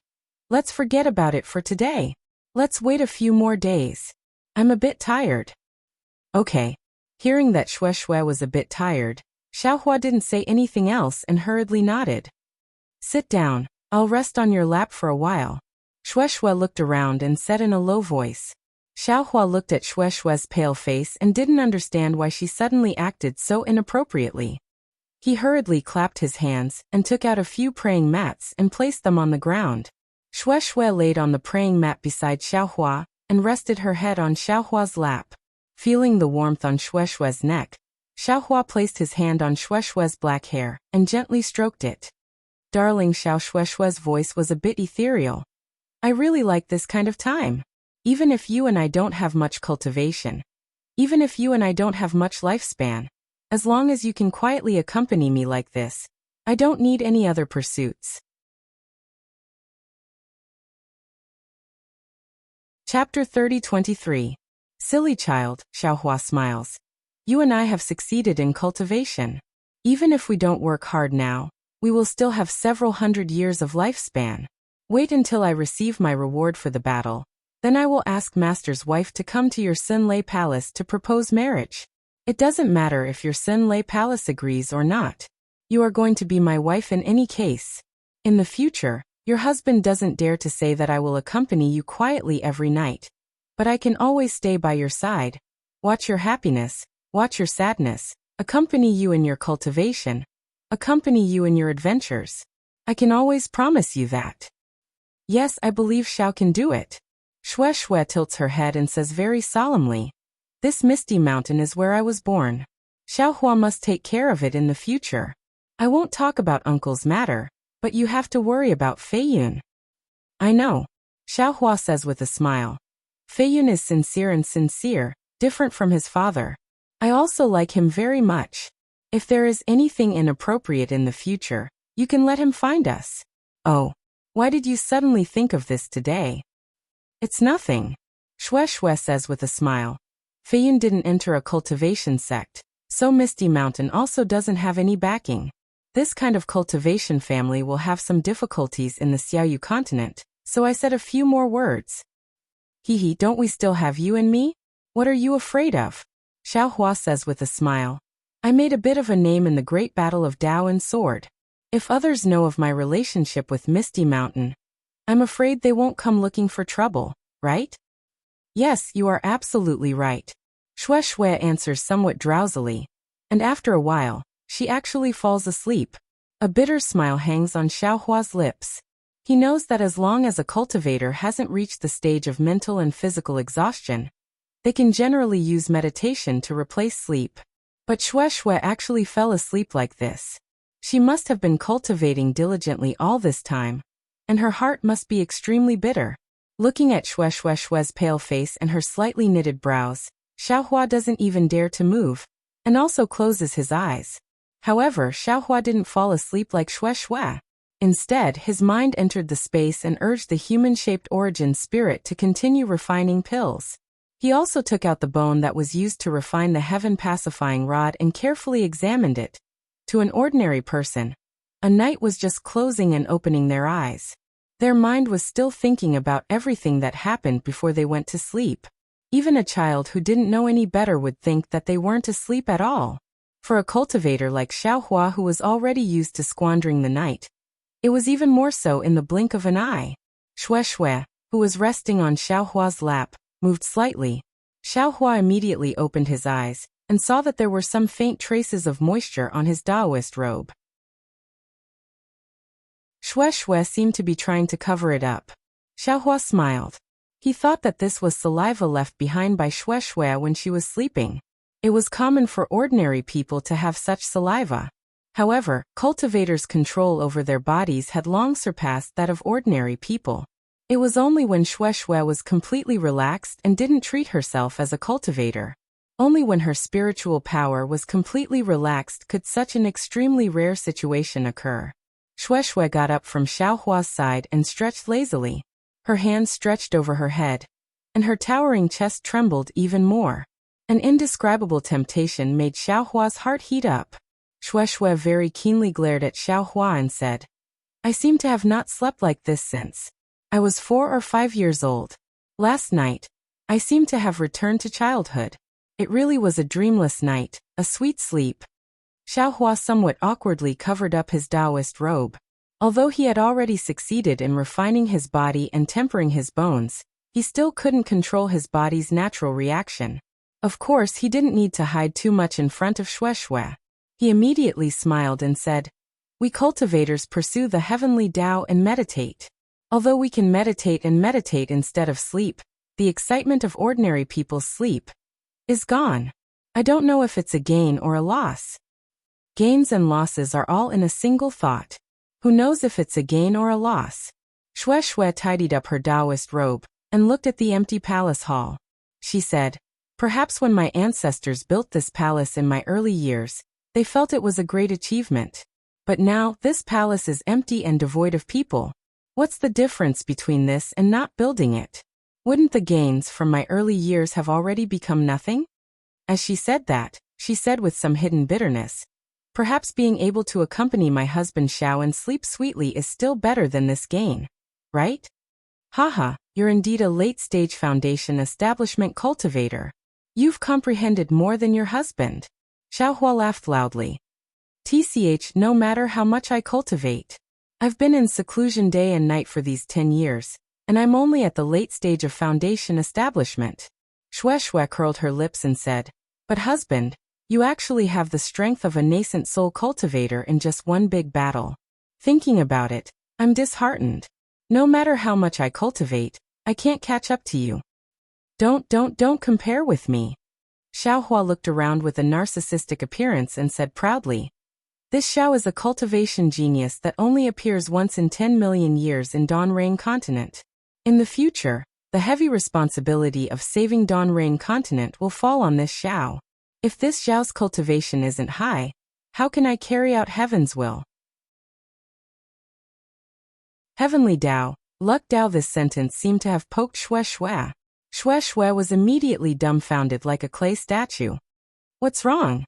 let's forget about it for today. Let's wait a few more days. I'm a bit tired. Okay. Hearing that Shueshue was a bit tired, Xiaohua didn't say anything else and hurriedly nodded. Sit down, I'll rest on your lap for a while. Shueshue looked around and said in a low voice. Xiaohua looked at Shueshue's pale face and didn't understand why she suddenly acted so inappropriately. He hurriedly clapped his hands and took out a few praying mats and placed them on the ground. Shueshue laid on the praying mat beside Xiaohua and rested her head on Xiaohua's lap. Feeling the warmth on Shueishue's neck, Xiaohua placed his hand on Shueishue's black hair and gently stroked it. Darling Xiao, Shueishue's voice was a bit ethereal. I really like this kind of time. Even if you and I don't have much cultivation. Even if you and I don't have much lifespan. As long as you can quietly accompany me like this, I don't need any other pursuits. Chapter 30-23. Silly child, Xiaohua smiles. You and I have succeeded in cultivation. Even if we don't work hard now, we will still have several hundred years of lifespan. Wait until I receive my reward for the battle. Then I will ask Master's wife to come to your Xinlei Palace to propose marriage. It doesn't matter if your Xinlei Palace agrees or not. You are going to be my wife in any case. In the future, your husband doesn't dare to say that I will accompany you quietly every night. But I can always stay by your side, watch your happiness, watch your sadness, accompany you in your cultivation, accompany you in your adventures. I can always promise you that. Yes, I believe Xiao can do it. Shueishue tilts her head and says very solemnly, this misty mountain is where I was born. Xiaohua must take care of it in the future. I won't talk about uncle's matter, but you have to worry about Feiyun. I know, Xiaohua says with a smile. Feiyun is sincere and sincere, different from his father. I also like him very much. If there is anything inappropriate in the future, you can let him find us. Oh, why did you suddenly think of this today? It's nothing, Shueishue says with a smile. Feiyun didn't enter a cultivation sect, so Misty Mountain also doesn't have any backing. This kind of cultivation family will have some difficulties in the Xiaoyu continent, so I said a few more words. Hehe, don't we still have you and me? What are you afraid of? Xiaohua says with a smile. I made a bit of a name in the great battle of Dao and Sword. If others know of my relationship with Misty Mountain, I'm afraid they won't come looking for trouble, right? Yes, you are absolutely right. Shueishue answers somewhat drowsily, and after a while, she actually falls asleep. A bitter smile hangs on Xiaohua's lips. He knows that as long as a cultivator hasn't reached the stage of mental and physical exhaustion, they can generally use meditation to replace sleep. But Shueishue actually fell asleep like this. She must have been cultivating diligently all this time, and her heart must be extremely bitter. Looking at Shueishue's pale face and her slightly knitted brows, Xiaohua doesn't even dare to move, and also closes his eyes. However, Xiaohua didn't fall asleep like Shueishue. Instead, his mind entered the space and urged the human-shaped origin spirit to continue refining pills. He also took out the bone that was used to refine the heaven-pacifying rod and carefully examined it. To an ordinary person, a night was just closing and opening their eyes. Their mind was still thinking about everything that happened before they went to sleep. Even a child who didn't know any better would think that they weren't asleep at all. For a cultivator like Xiaohua who was already used to squandering the night, it was even more so in the blink of an eye. Shueishue, who was resting on Xiaohua's lap, moved slightly. Xiaohua immediately opened his eyes and saw that there were some faint traces of moisture on his Daoist robe. Shueishue seemed to be trying to cover it up. Xiaohua smiled. He thought that this was saliva left behind by Shueishue when she was sleeping. It was common for ordinary people to have such saliva. However, cultivators' control over their bodies had long surpassed that of ordinary people. It was only when Shueishue was completely relaxed and didn't treat herself as a cultivator. Only when her spiritual power was completely relaxed could such an extremely rare situation occur. Shueishue got up from Xiaohua's side and stretched lazily. Her hands stretched over her head, and her towering chest trembled even more. An indescribable temptation made Xiaohua's heart heat up. Shueishue very keenly glared at Xiaohua and said, I seem to have not slept like this since I was 4 or 5 years old. Last night, I seem to have returned to childhood. It really was a dreamless night, a sweet sleep. Xiaohua somewhat awkwardly covered up his Daoist robe. Although he had already succeeded in refining his body and tempering his bones, he still couldn't control his body's natural reaction. Of course, he didn't need to hide too much in front of Shueishue. He immediately smiled and said, We cultivators pursue the heavenly Tao and meditate. Although we can meditate instead of sleep, the excitement of ordinary people's sleep, is gone. I don't know if it's a gain or a loss. Gains and losses are all in a single thought. Who knows if it's a gain or a loss? Xue Xue tidied up her Taoist robe and looked at the empty palace hall. She said, "Perhaps when my ancestors built this palace in my early years, they felt it was a great achievement. But now, this palace is empty and devoid of people. What's the difference between this and not building it? Wouldn't the gains from my early years have already become nothing?" As she said that, she said with some hidden bitterness, "Perhaps being able to accompany my husband Xiao and sleep sweetly is still better than this gain. Right? Haha, you're indeed a late-stage foundation establishment cultivator. You've comprehended more than your husband." Xiaohua laughed loudly. "TCH, no matter how much I cultivate. I've been in seclusion day and night for these 10 years, and I'm only at the late stage of foundation establishment." Xue Xue curled her lips and said, "But husband, you actually have the strength of a nascent soul cultivator in just one big battle. Thinking about it, I'm disheartened. No matter how much I cultivate, I can't catch up to you. Don't compare with me." Xiaohua looked around with a narcissistic appearance and said proudly, "This Xiao is a cultivation genius that only appears once in 10 million years in Donrain continent. In the future, the heavy responsibility of saving Donrain continent will fall on this Xiao. If this Xiao's cultivation isn't high, how can I carry out heaven's will?" Heavenly Dao, luck Dao. This sentence seemed to have poked Xue Xue. Xue Xue was immediately dumbfounded like a clay statue. "What's wrong?"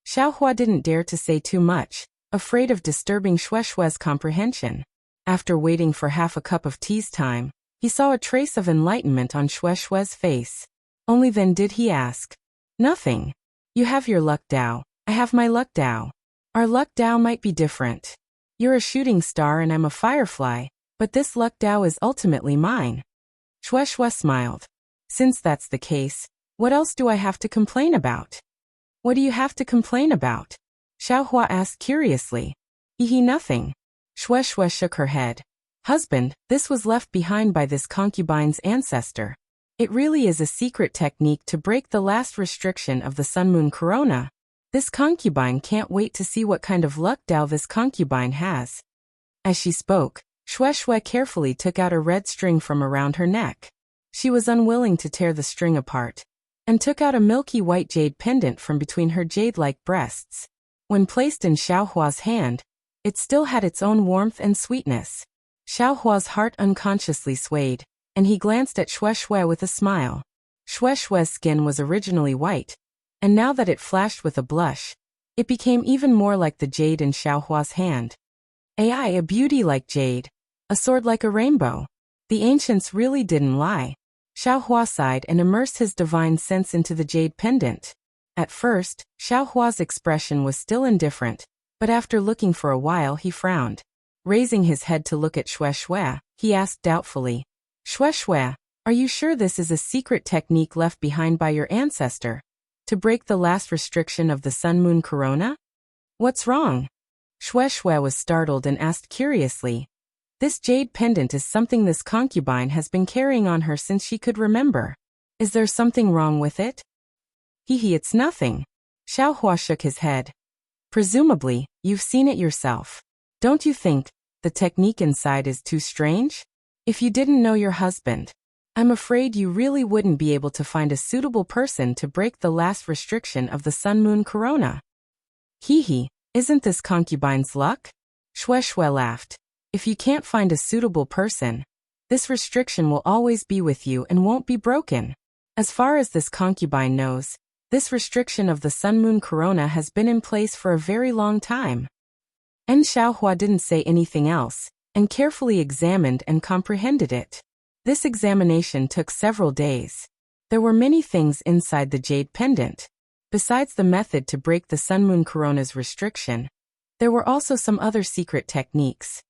Xiaohua didn't dare to say too much, afraid of disturbing Xue Xue's comprehension. After waiting for half a cup of tea's time, he saw a trace of enlightenment on Xue Xue's face. Only then did he ask, "Nothing. You have your luck Dao, I have my luck Dao. Our luck Dao might be different. You're a shooting star and I'm a firefly, but this luck Dao is ultimately mine." Xue Xue smiled. "Since that's the case, what else do I have to complain about?" "What do you have to complain about?" Xiaohua asked curiously. Nothing." Xue Xue shook her head. "Husband, this was left behind by this concubine's ancestor. It really is a secret technique to break the last restriction of the sun-moon corona. This concubine can't wait to see what kind of luck Dao this concubine has." As she spoke, Xue Xue carefully took out a red string from around her neck. She was unwilling to tear the string apart, and took out a milky white jade pendant from between her jade-like breasts. When placed in Xiaohua's hand, it still had its own warmth and sweetness. Xiaohua's heart unconsciously swayed, and he glanced at Xue Xue with a smile. Xue Xue's skin was originally white, and now that it flashed with a blush, it became even more like the jade in Xiaohua's hand. A beauty like jade, a sword like a rainbow. The ancients really didn't lie. Xiaohua sighed and immersed his divine sense into the jade pendant. At first, Xiaohua's expression was still indifferent, but after looking for a while he frowned. Raising his head to look at Xue Xue, he asked doubtfully, "Xue Xue, are you sure this is a secret technique left behind by your ancestor? To break the last restriction of the sun-moon corona? What's wrong?" Xue Xue was startled and asked curiously, "This jade pendant is something this concubine has been carrying on her since she could remember. Is there something wrong with it?" It's nothing." Xiaohua shook his head. "Presumably, you've seen it yourself. Don't you think the technique inside is too strange? If you didn't know your husband, I'm afraid you really wouldn't be able to find a suitable person to break the last restriction of the sun-moon corona." Isn't this concubine's luck?" Xue Xue laughed. "If you can't find a suitable person, this restriction will always be with you and won't be broken. As far as this concubine knows, this restriction of the sun-moon corona has been in place for a very long time." And Xiaohua didn't say anything else, and carefully examined and comprehended it. This examination took several days. There were many things inside the jade pendant. Besides the method to break the sun-moon corona's restriction, there were also some other secret techniques.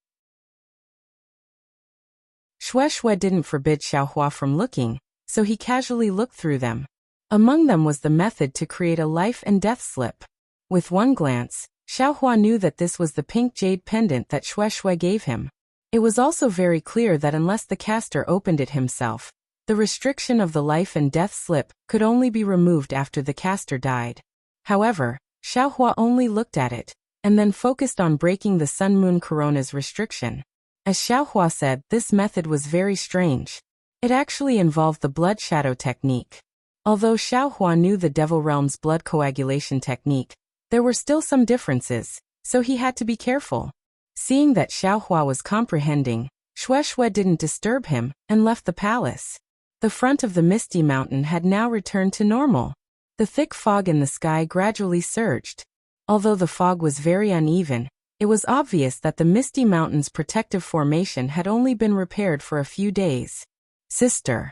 Xue Xue didn't forbid Xiaohua from looking, so he casually looked through them. Among them was the method to create a life and death slip. With one glance, Xiaohua knew that this was the pink jade pendant that Xue Xue gave him. It was also very clear that unless the caster opened it himself, The restriction of the life and death slip could only be removed after the caster died. However, Xiaohua only looked at it, and then focused on breaking the Sun-Moon Corona's restriction. As Xiaohua said, this method was very strange. It actually involved the blood shadow technique. Although Xiaohua knew the Devil Realm's blood coagulation technique, there were still some differences, so he had to be careful. Seeing that Xiaohua was comprehending, Shueishui didn't disturb him and left the palace. The front of the Misty Mountain had now returned to normal. The thick fog in the sky gradually surged. Although the fog was very uneven, it was obvious that the Misty Mountain's protective formation had only been repaired for a few days. Sister.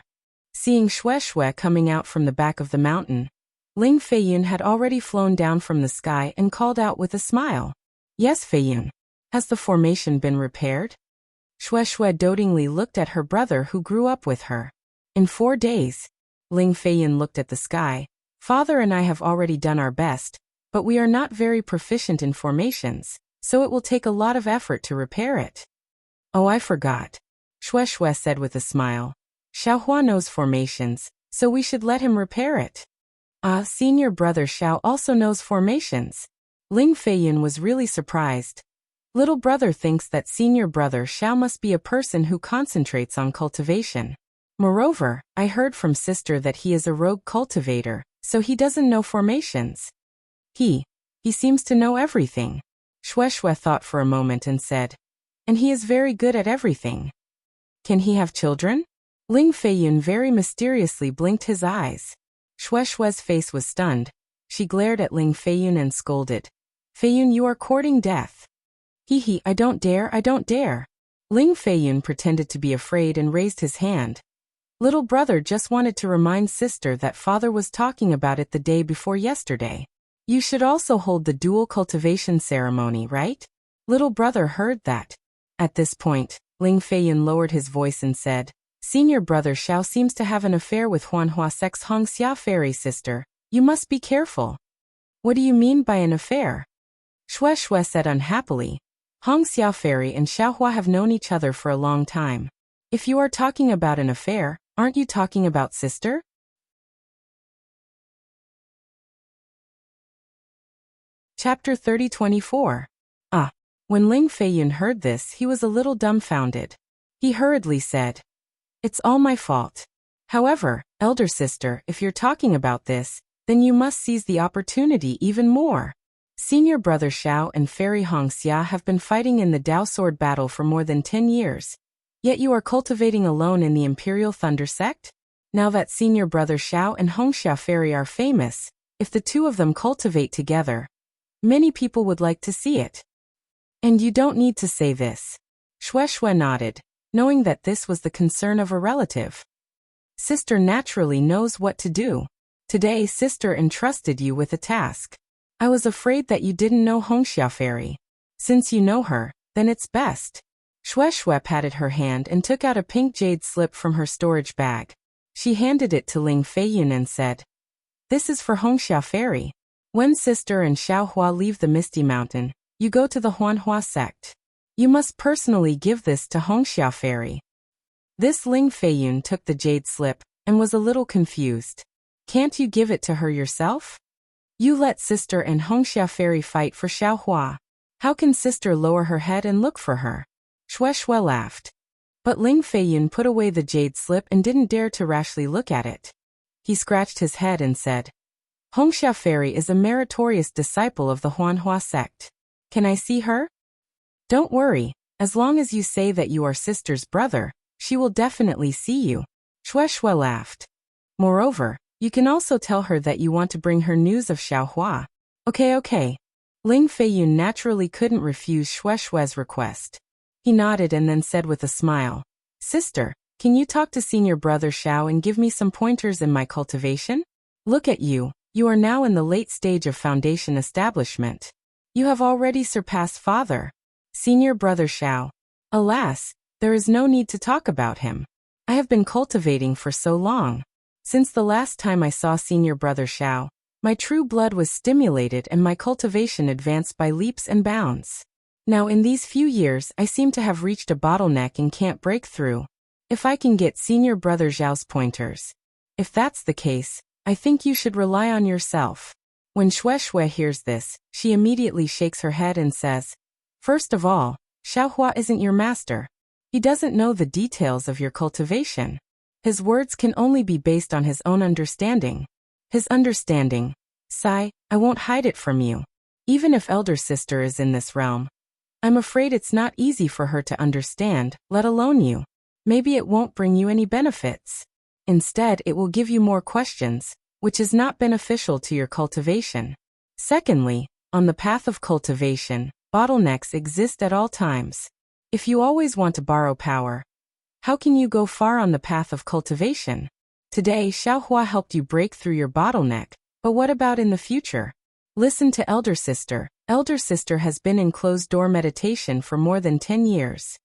Seeing Shueishui coming out from the back of the mountain, Ling Feiyun had already flown down from the sky and called out with a smile. Yes, Feiyun. Has the formation been repaired? Shueishui dotingly looked at her brother who grew up with her. In 4 days. Ling Feiyun looked at the sky. Father and I have already done our best, but we are not very proficient in formations, so it will take a lot of effort to repair it. Oh, I forgot. Shueishui said with a smile. Xiaohua knows formations, so we should let him repair it. Senior brother Xiao also knows formations. Ling Feiyun was really surprised. Little brother thinks that senior brother Xiao must be a person who concentrates on cultivation. Moreover, I heard from sister that he is a rogue cultivator, so he doesn't know formations. He seems to know everything. Shueishui thought for a moment and said, and he is very good at everything. Can he have children? Ling Feiyun very mysteriously blinked his eyes. Shueishui's face was stunned. She glared at Ling Feiyun and scolded. Feiyun, you are courting death. I don't dare. Ling Feiyun pretended to be afraid and raised his hand. Little brother just wanted to remind sister that father was talking about it the day before yesterday. You should also hold the dual cultivation ceremony, right? Little brother heard that. At this point, Ling Feiyun lowered his voice and said, Senior brother Xiao seems to have an affair with Huanhua Sec's Hongxia fairy sister. You must be careful. What do you mean by an affair? Shueishui said unhappily. Hongxia fairy and Xiaohua have known each other for a long time. If you are talking about an affair, aren't you talking about sister? Chapter 30-24. When Ling Feiyun heard this, he was a little dumbfounded. He hurriedly said, It's all my fault. However, elder sister, if you're talking about this, then you must seize the opportunity even more. Senior brother Xiao and Fairy Hongxia have been fighting in the Dao Sword battle for more than 10 years. Yet you are cultivating alone in the Imperial Thunder sect? Now that senior brother Xiao and Hongxia Fairy are famous, if the two of them cultivate together, many people would like to see it. And you don't need to say this. Shueishui nodded, knowing that this was the concern of a relative. Sister naturally knows what to do. Today sister entrusted you with a task. I was afraid that you didn't know Hongxia Fairy. Since you know her, then it's best. Shueishui patted her hand and took out a pink jade slip from her storage bag. She handed it to Ling Feiyun and said, This is for Hongxia Fairy. When sister and Xiaohua leave the Misty Mountain, you go to the Huanhua sect. You must personally give this to Hongxia Fairy. This Ling Feiyun took the jade slip and was a little confused. Can't you give it to her yourself? You let sister and Hongxia Fairy fight for Xiaohua. How can sister lower her head and look for her? Shueishui laughed. But Ling Feiyun put away the jade slip and didn't dare to rashly look at it. He scratched his head and said, Hongxia Fairy is a meritorious disciple of the Huanhua sect. Can I see her? Don't worry, as long as you say that you are sister's brother, she will definitely see you. Shueishui laughed. Moreover, you can also tell her that you want to bring her news of Xiaohua. Okay. Ling Feiyun naturally couldn't refuse Shueishui's request. He nodded and then said with a smile, Sister, can you talk to senior brother Xiao and give me some pointers in my cultivation? Look at you, you are now in the late stage of foundation establishment. You have already surpassed father. Senior brother Xiao. Alas, there is no need to talk about him. I have been cultivating for so long. Since the last time I saw senior brother Xiao, my true blood was stimulated and my cultivation advanced by leaps and bounds. Now in these few years I seem to have reached a bottleneck and can't break through. If I can get senior brother Zhao's pointers. If that's the case, I think you should rely on yourself. When Shui hears this, she immediately shakes her head and says, first of all, Xiaohua isn't your master. He doesn't know the details of your cultivation. His words can only be based on his own understanding. His understanding. Sai, I won't hide it from you. Even if elder sister is in this realm, I'm afraid it's not easy for her to understand, let alone you. Maybe it won't bring you any benefits. Instead, it will give you more questions, which is not beneficial to your cultivation. Secondly, on the path of cultivation, bottlenecks exist at all times. If you always want to borrow power, how can you go far on the path of cultivation? Today, Xiaohua helped you break through your bottleneck, but what about in the future? Listen to Elder Sister. Elder Sister has been in closed-door meditation for more than 10 years.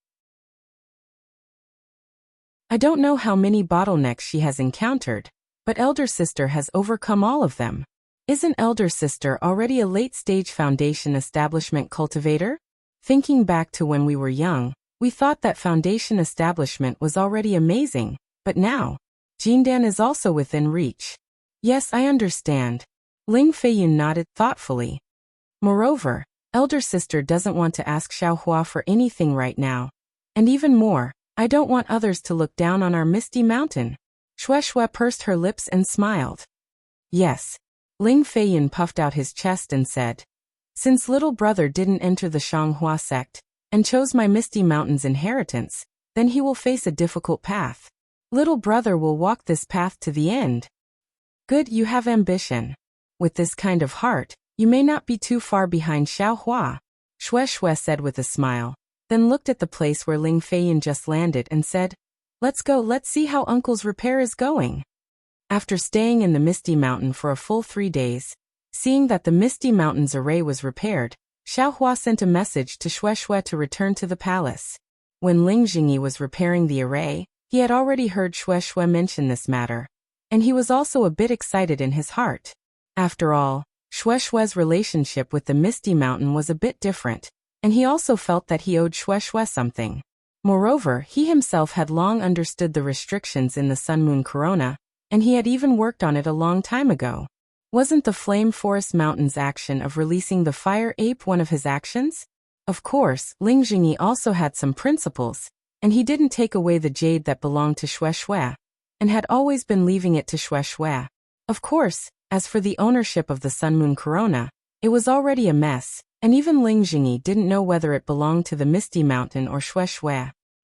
I don't know how many bottlenecks she has encountered, but Elder Sister has overcome all of them. Isn't Elder Sister already a late-stage foundation establishment cultivator? Thinking back to when we were young, we thought that foundation establishment was already amazing, but now, Jindan is also within reach. Yes, I understand. Ling Feiyun nodded thoughtfully. Moreover, Elder Sister doesn't want to ask Xiaohua for anything right now. And even more, I don't want others to look down on our misty mountain. Shui pursed her lips and smiled. Yes. Ling Feiyun puffed out his chest and said, since little brother didn't enter the Shanghua sect, and chose my Misty Mountain's inheritance, then he will face a difficult path. Little brother will walk this path to the end. Good, you have ambition. With this kind of heart, you may not be too far behind Xiaohua, Shui said with a smile, then looked at the place where Ling Feiyun just landed and said, let's go, let's see how uncle's repair is going. After staying in the Misty Mountain for a full 3 days, seeing that the Misty Mountain's array was repaired, Xiaohua sent a message to Shui to return to the palace. When Ling Jingyi was repairing the array, he had already heard Shui mention this matter, and he was also a bit excited in his heart. After all, Shui's relationship with the Misty Mountain was a bit different, and he also felt that he owed Shui something. Moreover, he himself had long understood the restrictions in the Sun Moon Corona, and he had even worked on it a long time ago. Wasn't the Flame Forest Mountain's action of releasing the fire ape one of his actions? Of course, Ling Jingyi also had some principles, and he didn't take away the jade that belonged to Shui, and had always been leaving it to Shui. Of course, as for the ownership of the Sun Moon Corona, it was already a mess, and even Ling Jingyi didn't know whether it belonged to the Misty Mountain or Shui.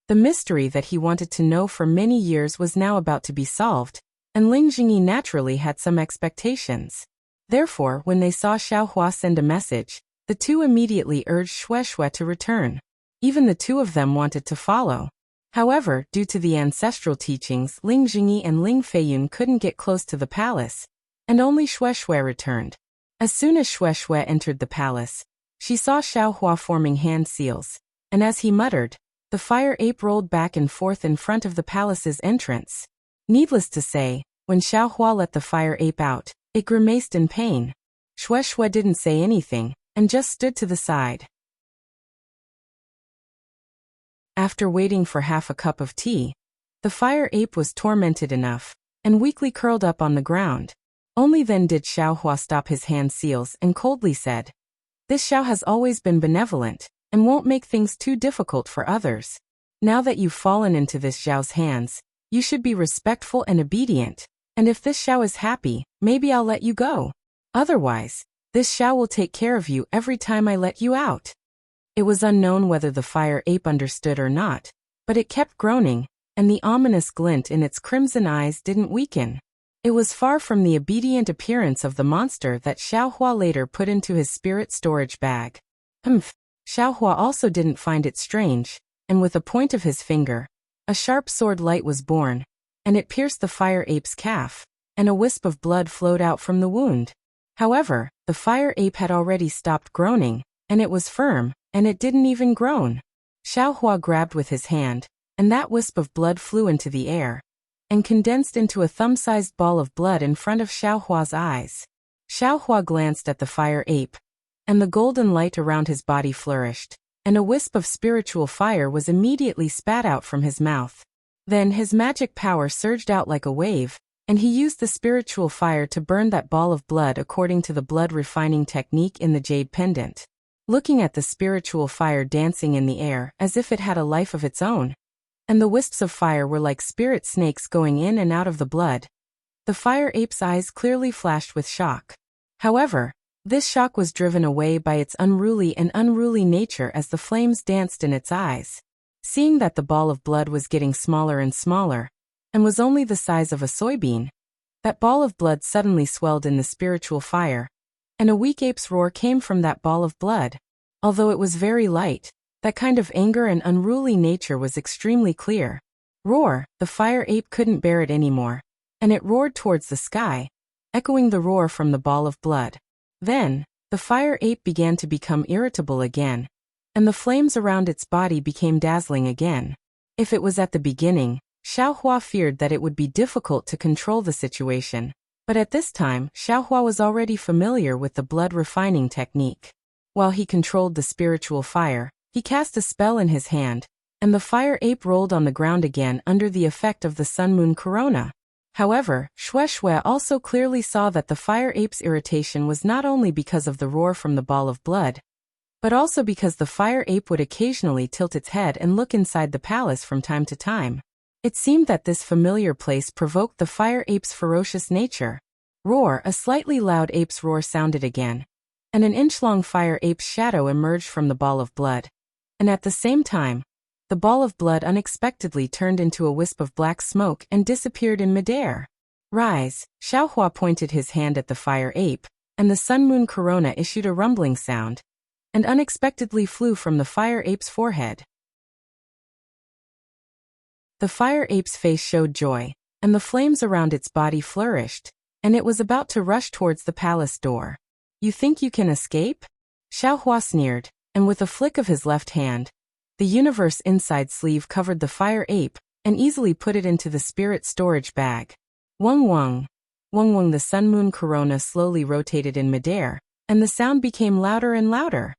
The mystery that he wanted to know for many years was now about to be solved, and Ling Jingyi naturally had some expectations. Therefore, when they saw Xiaohua send a message, the two immediately urged Shui to return. Even the two of them wanted to follow. However, due to the ancestral teachings, Ling Jingyi and Ling Feiyun couldn't get close to the palace, and only Shui returned. As soon as Shui entered the palace, she saw Xiaohua forming hand seals, and as he muttered, the fire ape rolled back and forth in front of the palace's entrance. Needless to say, when Xiaohua let the fire ape out, it grimaced in pain. Shui didn't say anything, and just stood to the side. After waiting for half a cup of tea, the fire ape was tormented enough, and weakly curled up on the ground. Only then did Xiaohua stop his hand seals and coldly said, this Xiao has always been benevolent, and won't make things too difficult for others. Now that you've fallen into this Xiao's hands, you should be respectful and obedient, and if this Xiao is happy, maybe I'll let you go. Otherwise, this Xiao will take care of you every time I let you out. It was unknown whether the fire ape understood or not, but it kept groaning, and the ominous glint in its crimson eyes didn't weaken. It was far from the obedient appearance of the monster that Xiaohua later put into his spirit storage bag. Xiaohua also didn't find it strange, and with a point of his finger, a sharp sword light was born, and it pierced the fire ape's calf, and a wisp of blood flowed out from the wound. However, the fire ape had already stopped groaning, and it was firm, and it didn't even groan. Xiaohua grabbed with his hand, and that wisp of blood flew into the air, and condensed into a thumb-sized ball of blood in front of Xiaohua's eyes. Xiaohua glanced at the fire ape, and the golden light around his body flourished, and a wisp of spiritual fire was immediately spat out from his mouth. Then his magic power surged out like a wave, and he used the spiritual fire to burn that ball of blood according to the blood refining technique in the jade pendant. Looking at the spiritual fire dancing in the air as if it had a life of its own, and the wisps of fire were like spirit snakes going in and out of the blood, the fire ape's eyes clearly flashed with shock. However, this shock was driven away by its unruly nature as the flames danced in its eyes. Seeing that the ball of blood was getting smaller and smaller, and was only the size of a soybean, that ball of blood suddenly swelled in the spiritual fire, and a weak ape's roar came from that ball of blood. Although it was very light, that kind of anger and unruly nature was extremely clear. Roar, the fire ape couldn't bear it anymore, and it roared towards the sky, echoing the roar from the ball of blood. Then, the fire ape began to become irritable again, and the flames around its body became dazzling again. If it was at the beginning, Xiaohua feared that it would be difficult to control the situation, but at this time, Xiaohua was already familiar with the blood refining technique. While he controlled the spiritual fire, he cast a spell in his hand, and the fire ape rolled on the ground again under the effect of the sun-moon corona. However, Shui also clearly saw that the fire ape's irritation was not only because of the roar from the ball of blood, but also because the fire ape would occasionally tilt its head and look inside the palace from time to time. It seemed that this familiar place provoked the fire ape's ferocious nature. Roar, a slightly loud ape's roar sounded again, and an inch-long fire ape's shadow emerged from the ball of blood. And at the same time, the ball of blood unexpectedly turned into a wisp of black smoke and disappeared in midair. Rise, Xiaohua pointed his hand at the fire ape, and the sun-moon corona issued a rumbling sound, and unexpectedly flew from the fire ape's forehead. The fire ape's face showed joy, and the flames around its body flourished, and it was about to rush towards the palace door. You think you can escape? Xiaohua sneered, and with a flick of his left hand, the universe inside sleeve covered the fire ape, and easily put it into the spirit storage bag. Wung wung. Wung wung, the sun-moon corona slowly rotated in midair, and the sound became louder and louder.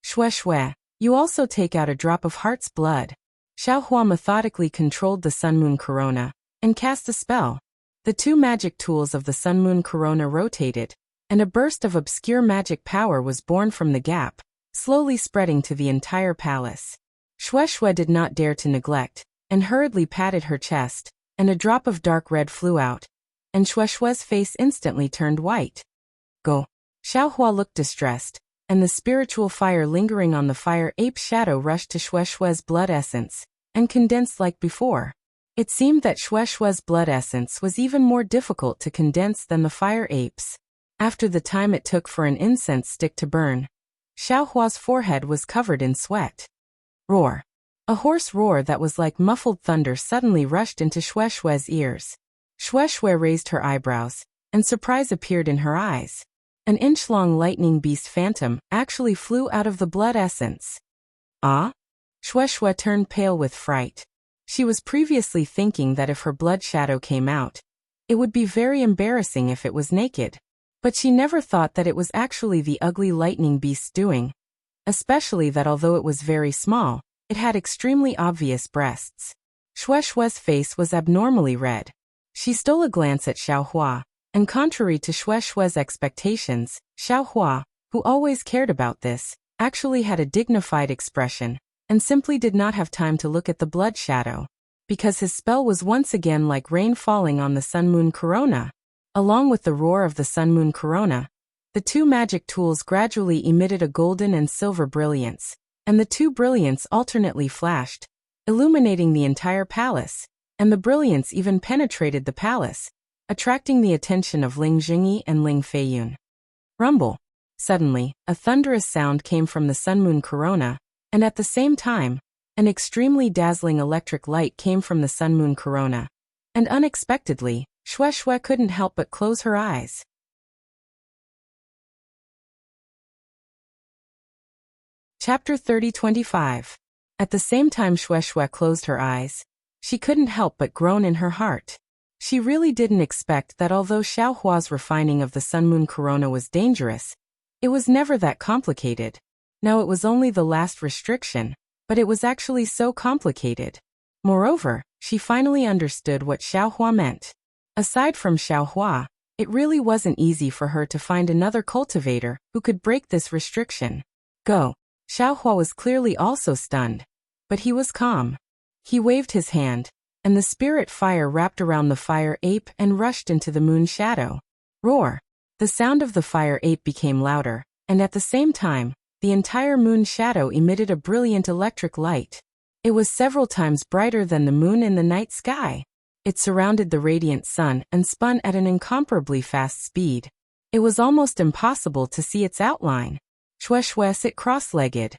Shui, you also take out a drop of heart's blood. Xiaohua methodically controlled the sun-moon corona, and cast a spell. The two magic tools of the sun-moon corona rotated, and a burst of obscure magic power was born from the gap, slowly spreading to the entire palace. Shui did not dare to neglect, and hurriedly patted her chest, and a drop of dark red flew out, and Shui's face instantly turned white. Go. Xiaohua looked distressed, and the spiritual fire lingering on the fire ape's shadow rushed to Shui's blood essence, and condensed like before. It seemed that Shui's blood essence was even more difficult to condense than the fire ape's. After the time it took for an incense stick to burn, Xiaohua's forehead was covered in sweat. Roar. A hoarse roar that was like muffled thunder suddenly rushed into Shui's ears. Shui raised her eyebrows, and surprise appeared in her eyes. An inch-long lightning beast phantom actually flew out of the blood essence. Ah? Shui turned pale with fright. She was previously thinking that if her blood shadow came out, it would be very embarrassing if it was naked. But she never thought that it was actually the ugly lightning beast's doing, especially that although it was very small, it had extremely obvious breasts. Shui's face was abnormally red. She stole a glance at Xiaohua, and contrary to Shui's expectations, Xiaohua, who always cared about this, actually had a dignified expression, and simply did not have time to look at the blood shadow, because his spell was once again like rain falling on the sun-moon corona. Along with the roar of the sun-moon corona, the two magic tools gradually emitted a golden and silver brilliance, and the two brilliants alternately flashed, illuminating the entire palace, and the brilliance even penetrated the palace, attracting the attention of Ling Jingyi and Ling Feiyun. Rumble. Suddenly, a thunderous sound came from the sun-moon corona, and at the same time, an extremely dazzling electric light came from the sun-moon corona, and unexpectedly, Shui couldn't help but close her eyes. Chapter 30-25. At the same time Shui closed her eyes, she couldn't help but groan in her heart. She really didn't expect that although Xiaohua's refining of the sun-moon corona was dangerous, it was never that complicated. Now it was only the last restriction, but it was actually so complicated. Moreover, she finally understood what Xiaohua meant. Aside from Xiaohua, it really wasn't easy for her to find another cultivator who could break this restriction. Go. Xiaohua was clearly also stunned, but he was calm. He waved his hand, and the spirit fire wrapped around the fire ape and rushed into the moon shadow. Roar! The sound of the fire ape became louder, and at the same time, the entire moon shadow emitted a brilliant electric light. It was several times brighter than the moon in the night sky. It surrounded the radiant sun and spun at an incomparably fast speed. It was almost impossible to see its outline. Shue, sit cross-legged.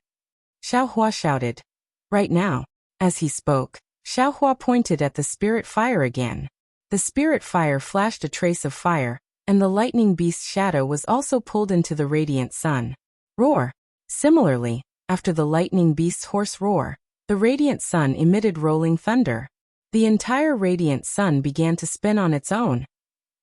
Xiaohua shouted. Right now. As he spoke, Xiaohua pointed at the spirit fire again. The spirit fire flashed a trace of fire, and the lightning beast's shadow was also pulled into the radiant sun. Roar! Similarly, after the lightning beast's hoarse roar, the radiant sun emitted rolling thunder. The entire radiant sun began to spin on its own,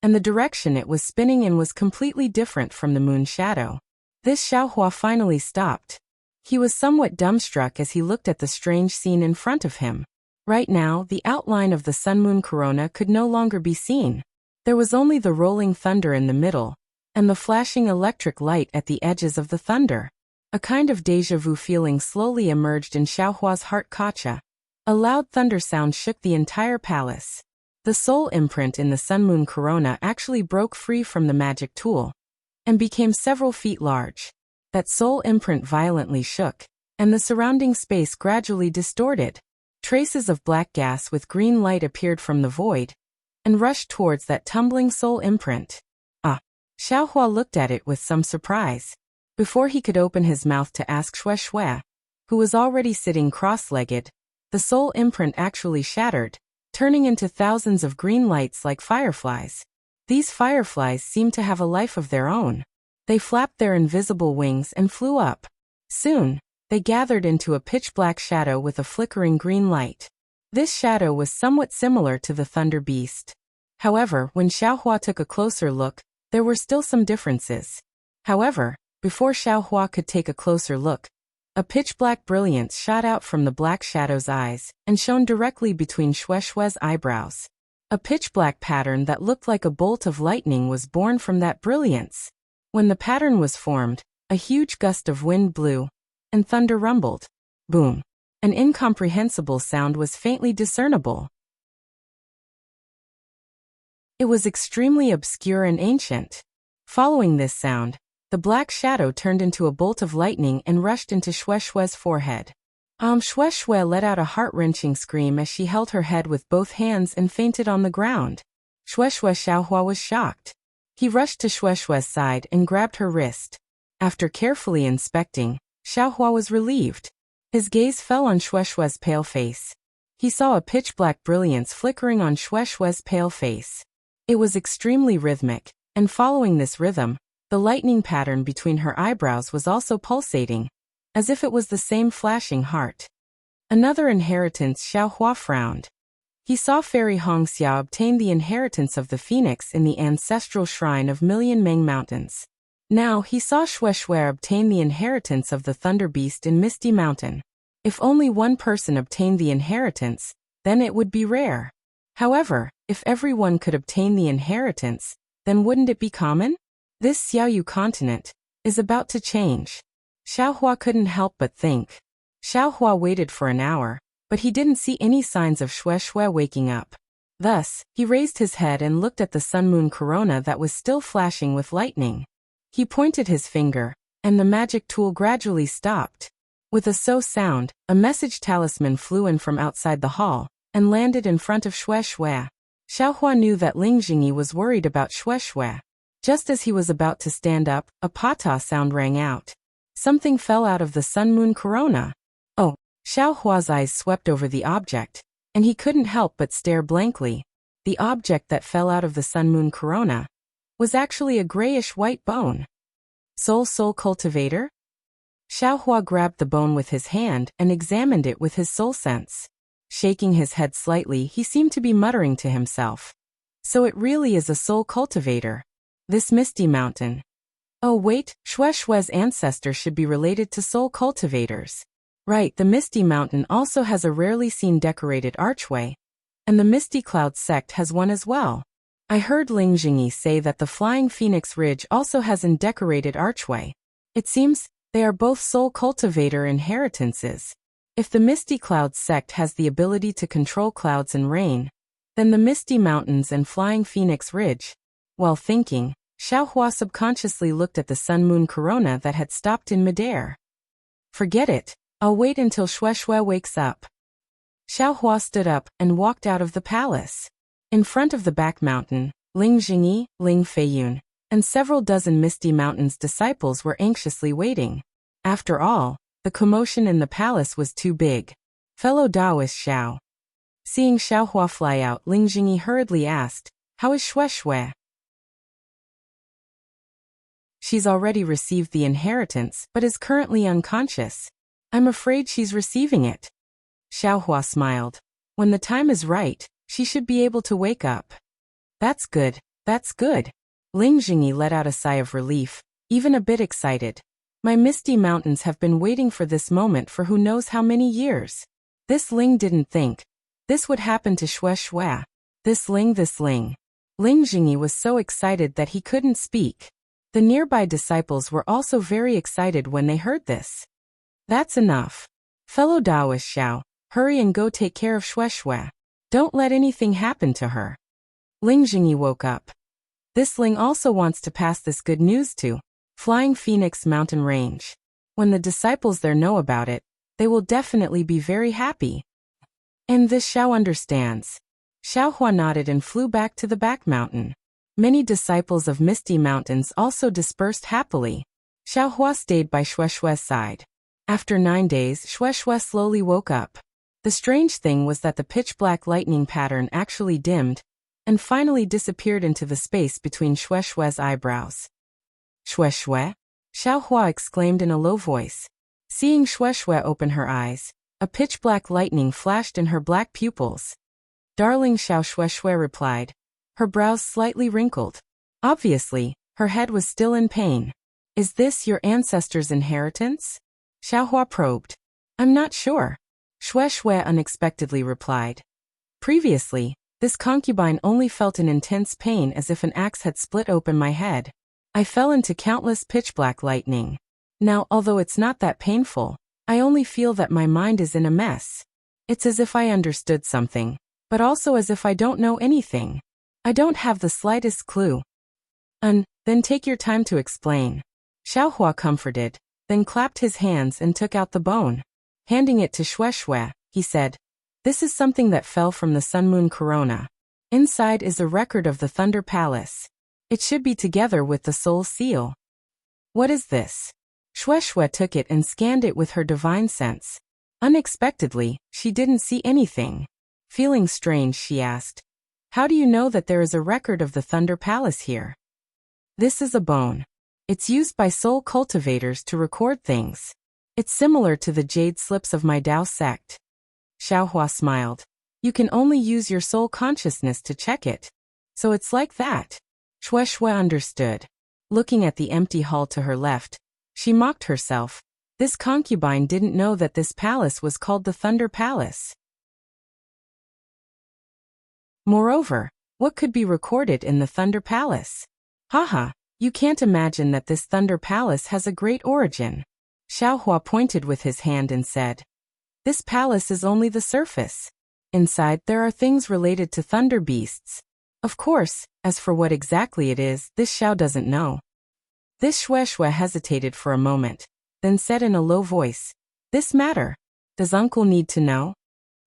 and the direction it was spinning in was completely different from the moon shadow. This Xiaohua finally stopped. He was somewhat dumbstruck as he looked at the strange scene in front of him. Right now, the outline of the sun-moon corona could no longer be seen. There was only the rolling thunder in the middle, and the flashing electric light at the edges of the thunder. A kind of déjà vu feeling slowly emerged in Xiaohua's heart. Kacha. A loud thunder sound shook the entire palace. The soul imprint in the sun-moon corona actually broke free from the magic tool and became several feet large. That soul imprint violently shook, and the surrounding space gradually distorted. Traces of black gas with green light appeared from the void and rushed towards that tumbling soul imprint. Ah! Xiaohua looked at it with some surprise. Before he could open his mouth to ask Shue, who was already sitting cross-legged, the soul imprint actually shattered, turning into thousands of green lights like fireflies. These fireflies seemed to have a life of their own. They flapped their invisible wings and flew up. Soon, they gathered into a pitch-black shadow with a flickering green light. This shadow was somewhat similar to the Thunder Beast. However, when Xiaohua took a closer look, there were still some differences. However, before Xiaohua could take a closer look, a pitch-black brilliance shot out from the black shadow's eyes and shone directly between Shue's eyebrows. A pitch-black pattern that looked like a bolt of lightning was born from that brilliance. When the pattern was formed, a huge gust of wind blew, and thunder rumbled. Boom! An incomprehensible sound was faintly discernible. It was extremely obscure and ancient. Following this sound, the black shadow turned into a bolt of lightning and rushed into Shue's forehead. Shue let out a heart-wrenching scream as she held her head with both hands and fainted on the ground. Xiaohua was shocked. He rushed to Shue's side and grabbed her wrist. After carefully inspecting, Xiaohua was relieved. His gaze fell on Shue's pale face. He saw a pitch-black brilliance flickering on Shue's pale face. It was extremely rhythmic, and following this rhythm, the lightning pattern between her eyebrows was also pulsating, as if it was the same flashing heart. Another inheritance. Xiaohua frowned. He saw Fairy Hongxia obtain the inheritance of the phoenix in the ancestral shrine of Million Meng Mountains. Now he saw Shue obtain the inheritance of the Thunder Beast in Misty Mountain. If only one person obtained the inheritance, then it would be rare. However, if everyone could obtain the inheritance, then wouldn't it be common? This Xiaoyu continent is about to change. Xiaohua couldn't help but think. Xiaohua waited for an hour, but he didn't see any signs of Shue waking up. Thus, he raised his head and looked at the sun-moon corona that was still flashing with lightning. He pointed his finger, and the magic tool gradually stopped. With a so sound, a message talisman flew in from outside the hall and landed in front of Shue. Xiaohua knew that Ling Jingyi was worried about Shue. Just as he was about to stand up, a pata sound rang out. Something fell out of the sun-moon corona. Oh! Xiaohua's eyes swept over the object, and he couldn't help but stare blankly. The object that fell out of the sun-moon corona was actually a grayish-white bone. Soul Cultivator? Xiaohua grabbed the bone with his hand and examined it with his soul sense. Shaking his head slightly, he seemed to be muttering to himself. So it really is a soul cultivator. This Misty Mountain. Oh wait, Shue's ancestor should be related to soul cultivators. Right, the Misty Mountain also has a rarely seen decorated archway, And the Misty Cloud sect has one as well. I heard Ling Jingyi say that the Flying Phoenix Ridge also has an decorated archway. It seems they are both soul cultivator inheritances. If the Misty Cloud sect has the ability to control clouds and rain, then the Misty Mountains and Flying Phoenix Ridge. While thinking, Xiaohua subconsciously looked at the sun-moon corona that had stopped in midair. Forget it, I'll wait until Shui wakes up. Xiaohua stood up and walked out of the palace. In front of the back mountain, Ling Jingyi, Ling Feiyun, and several dozen Misty Mountains disciples were anxiously waiting. After all, the commotion in the palace was too big. Fellow Taoist Xiao. Seeing Xiaohua fly out, Ling Jingyi hurriedly asked, "How is Shui?" "She's already received the inheritance, but is currently unconscious. I'm afraid she's receiving it." Xiaohua smiled. "When the time is right, she should be able to wake up." That's good. Ling Jingyi let out a sigh of relief, even a bit excited. My Misty Mountains have been waiting for this moment for who knows how many years. This Ling didn't think this would happen to Shui. This Ling. Ling Jingyi was so excited that he couldn't speak. The nearby disciples were also very excited when they heard this. That's enough. Fellow Taoist Xiao, hurry and go take care of Shui. Don't let anything happen to her. Ling Jingyi woke up. This Ling also wants to pass this good news to Flying Phoenix Mountain Range. When the disciples there know about it, they will definitely be very happy. And this Xiao understands. Xiaohua nodded and flew back to the back mountain. Many disciples of Misty Mountains also dispersed happily. Xiaohua stayed by Shui's side. After 9 days, Shui slowly woke up. The strange thing was that the pitch-black lightning pattern actually dimmed and finally disappeared into the space between Shui's eyebrows. "Shui?" Xiaohua exclaimed in a low voice. Seeing Shui open her eyes, a pitch-black lightning flashed in her black pupils. "Darling Xiao," Shui replied. Her brows slightly wrinkled. Obviously, her head was still in pain. "Is this your ancestors' inheritance?" Xiaohua probed. "I'm not sure," Shui unexpectedly replied. "Previously, this concubine only felt an intense pain as if an axe had split open my head. I fell into countless pitch-black lightning. Now, although it's not that painful, I only feel that my mind is in a mess. It's as if I understood something, but also as if I don't know anything. I don't have the slightest clue." Then take your time to explain." Xiaohua comforted, then clapped his hands and took out the bone. Handing it to Shui, he said, "This is something that fell from the sun-moon corona. Inside is a record of the Thunder Palace. It should be together with the soul seal." "What is this?" Shui took it and scanned it with her divine sense. Unexpectedly, she didn't see anything. Feeling strange, she asked, "How do you know that there is a record of the Thunder Palace here?" "This is a bone. It's used by soul cultivators to record things. It's similar to the jade slips of my Tao sect." Xiaohua smiled. "You can only use your soul consciousness to check it. So it's like that." Shui understood. Looking at the empty hall to her left, she mocked herself. This concubine didn't know that this palace was called the Thunder Palace. Moreover, what could be recorded in the Thunder Palace? Haha, you can't imagine that this Thunder Palace has a great origin. Xiaohua pointed with his hand and said, "This palace is only the surface. Inside there are things related to thunder beasts. Of course, as for what exactly it is, this Xiao doesn't know." This Shui hesitated for a moment, then said in a low voice, "This matter. Does uncle need to know?"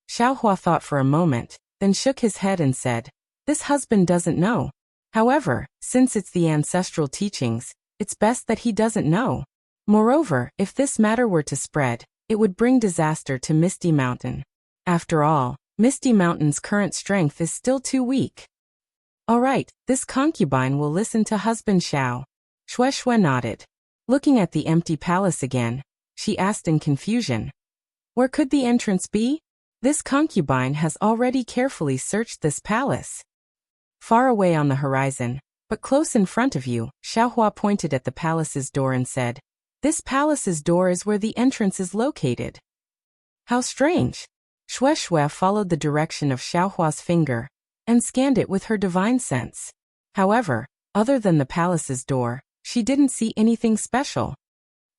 Xiaohua thought for a moment, then shook his head and said, "This husband doesn't know. However, since it's the ancestral teachings, it's best that he doesn't know. Moreover, if this matter were to spread, it would bring disaster to Misty Mountain. After all, Misty Mountain's current strength is still too weak." "All right, this concubine will listen to husband Xiao." Shui nodded. Looking at the empty palace again, she asked in confusion, "Where could the entrance be? This concubine has already carefully searched this palace." "Far away on the horizon, but close in front of you," Xiaohua pointed at the palace's door and said, "This palace's door is where the entrance is located." "How strange. Shui followed the direction of Xiaohua's finger and scanned it with her divine sense. However, other than the palace's door, she didn't see anything special.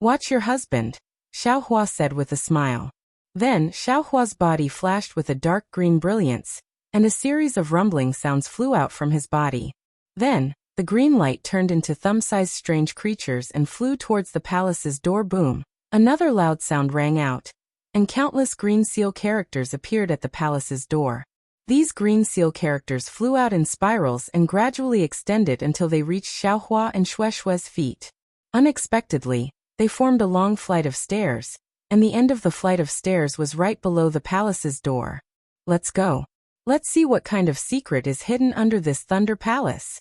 "Watch your husband," Xiaohua said with a smile. Then, Xiaohua's body flashed with a dark green brilliance, and a series of rumbling sounds flew out from his body. Then, the green light turned into thumb-sized strange creatures and flew towards the palace's door. Boom! Another loud sound rang out, and countless green seal characters appeared at the palace's door. These green seal characters flew out in spirals and gradually extended until they reached Xiaohua and Shui's feet. Unexpectedly, they formed a long flight of stairs, and the end of the flight of stairs was right below the palace's door. "Let's go. Let's see what kind of secret is hidden under this thunder palace."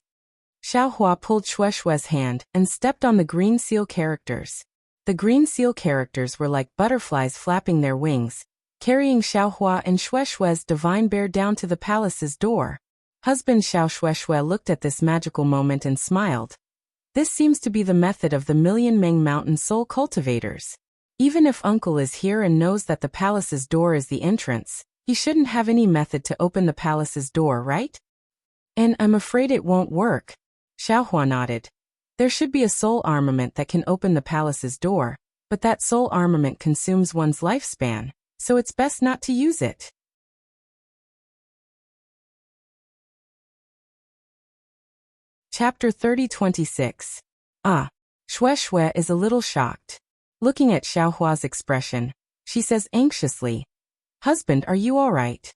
Xiaohua pulled Shui's hand and stepped on the green seal characters. The green seal characters were like butterflies flapping their wings, carrying Xiaohua and Shui's divine bear down to the palace's door. Husband Xiao Shui looked at this magical moment and smiled. This seems to be the method of the Million Meng Mountain Soul Cultivators. Even if Uncle is here and knows that the palace's door is the entrance, he shouldn't have any method to open the palace's door, right? "And I'm afraid it won't work." Xiaohua nodded. "There should be a soul armament that can open the palace's door, but that soul armament consumes one's lifespan, so it's best not to use it." Chapter 30-26. Shui is a little shocked. Looking at Xiaohua's expression, she says anxiously, "Husband, are you all right?"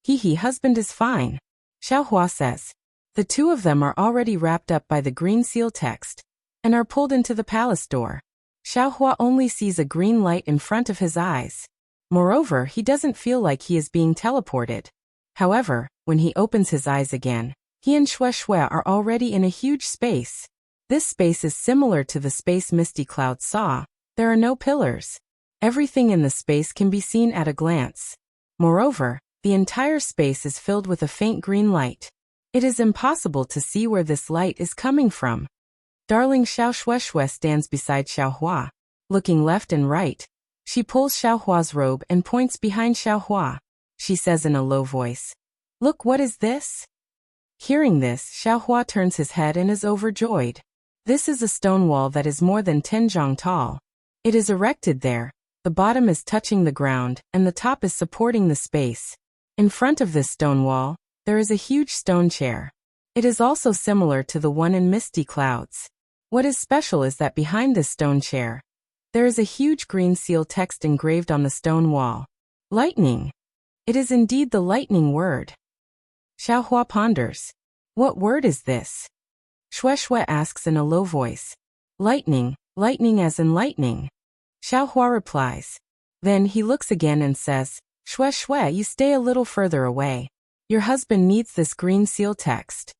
"Hehe, husband is fine," Xiaohua says. The two of them are already wrapped up by the green seal text and are pulled into the palace door. Xiaohua only sees a green light in front of his eyes. Moreover, he doesn't feel like he is being teleported. However, when he opens his eyes again, he and Shui are already in a huge space. This space is similar to the space Misty Cloud saw. There are no pillars. Everything in the space can be seen at a glance. Moreover, the entire space is filled with a faint green light. It is impossible to see where this light is coming from. Darling Xiao Shui stands beside Xiaohua. Looking left and right, she pulls Xiaohua's robe and points behind Xiaohua. She says in a low voice, "Look, what is this?" Hearing this, Xiaohua turns his head and is overjoyed. This is a stone wall that is more than 10 zhang tall. It is erected there, the bottom is touching the ground, and the top is supporting the space. In front of this stone wall, there is a huge stone chair. It is also similar to the one in Misty Clouds. What is special is that behind this stone chair, there is a huge green seal text engraved on the stone wall. Lightning. It is indeed the lightning word. Xiaohua ponders. What word is this? Shui asks in a low voice. Lightning, lightning as in lightning. Xiaohua replies. Then he looks again and says, Shui, you stay a little further away. Your husband needs this green seal text.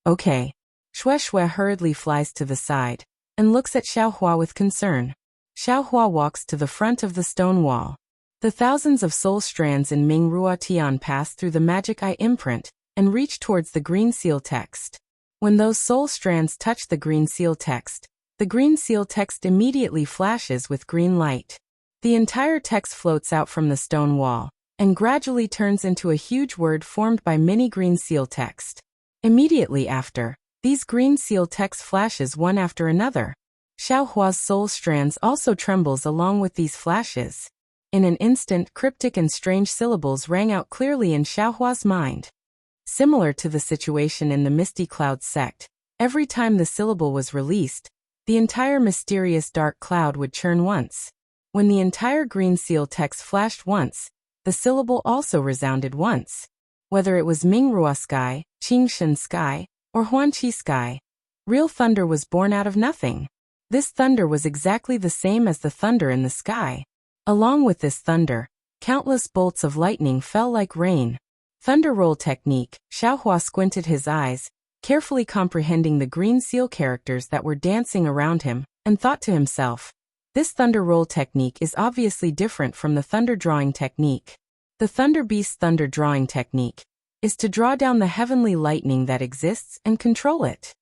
Okay. Shui hurriedly flies to the side and looks at Xiaohua with concern. Xiaohua walks to the front of the stone wall. The thousands of soul strands in Ming Ruo Tian pass through the magic eye imprint and reach towards the green seal text. When those soul strands touch the green seal text, the green seal text immediately flashes with green light. The entire text floats out from the stone wall and gradually turns into a huge word formed by many green seal text. Immediately after, these green seal text flashes one after another. Xiaohua's soul strands also trembles along with these flashes. In an instant, cryptic and strange syllables rang out clearly in Xiaohua's mind. Similar to the situation in the Misty Clouds sect, every time the syllable was released, the entire mysterious dark cloud would churn once. When the entire green seal text flashed once, the syllable also resounded once. Whether it was Mingrua sky, Qingshan sky, or Huanqi sky, real thunder was born out of nothing. This thunder was exactly the same as the thunder in the sky. Along with this thunder, countless bolts of lightning fell like rain. Thunder roll technique. Xiaohua squinted his eyes, carefully comprehending the green seal characters that were dancing around him, and thought to himself, this thunder roll technique is obviously different from the thunder drawing technique. The thunder beast thunder drawing technique is to draw down the heavenly lightning that exists and control it.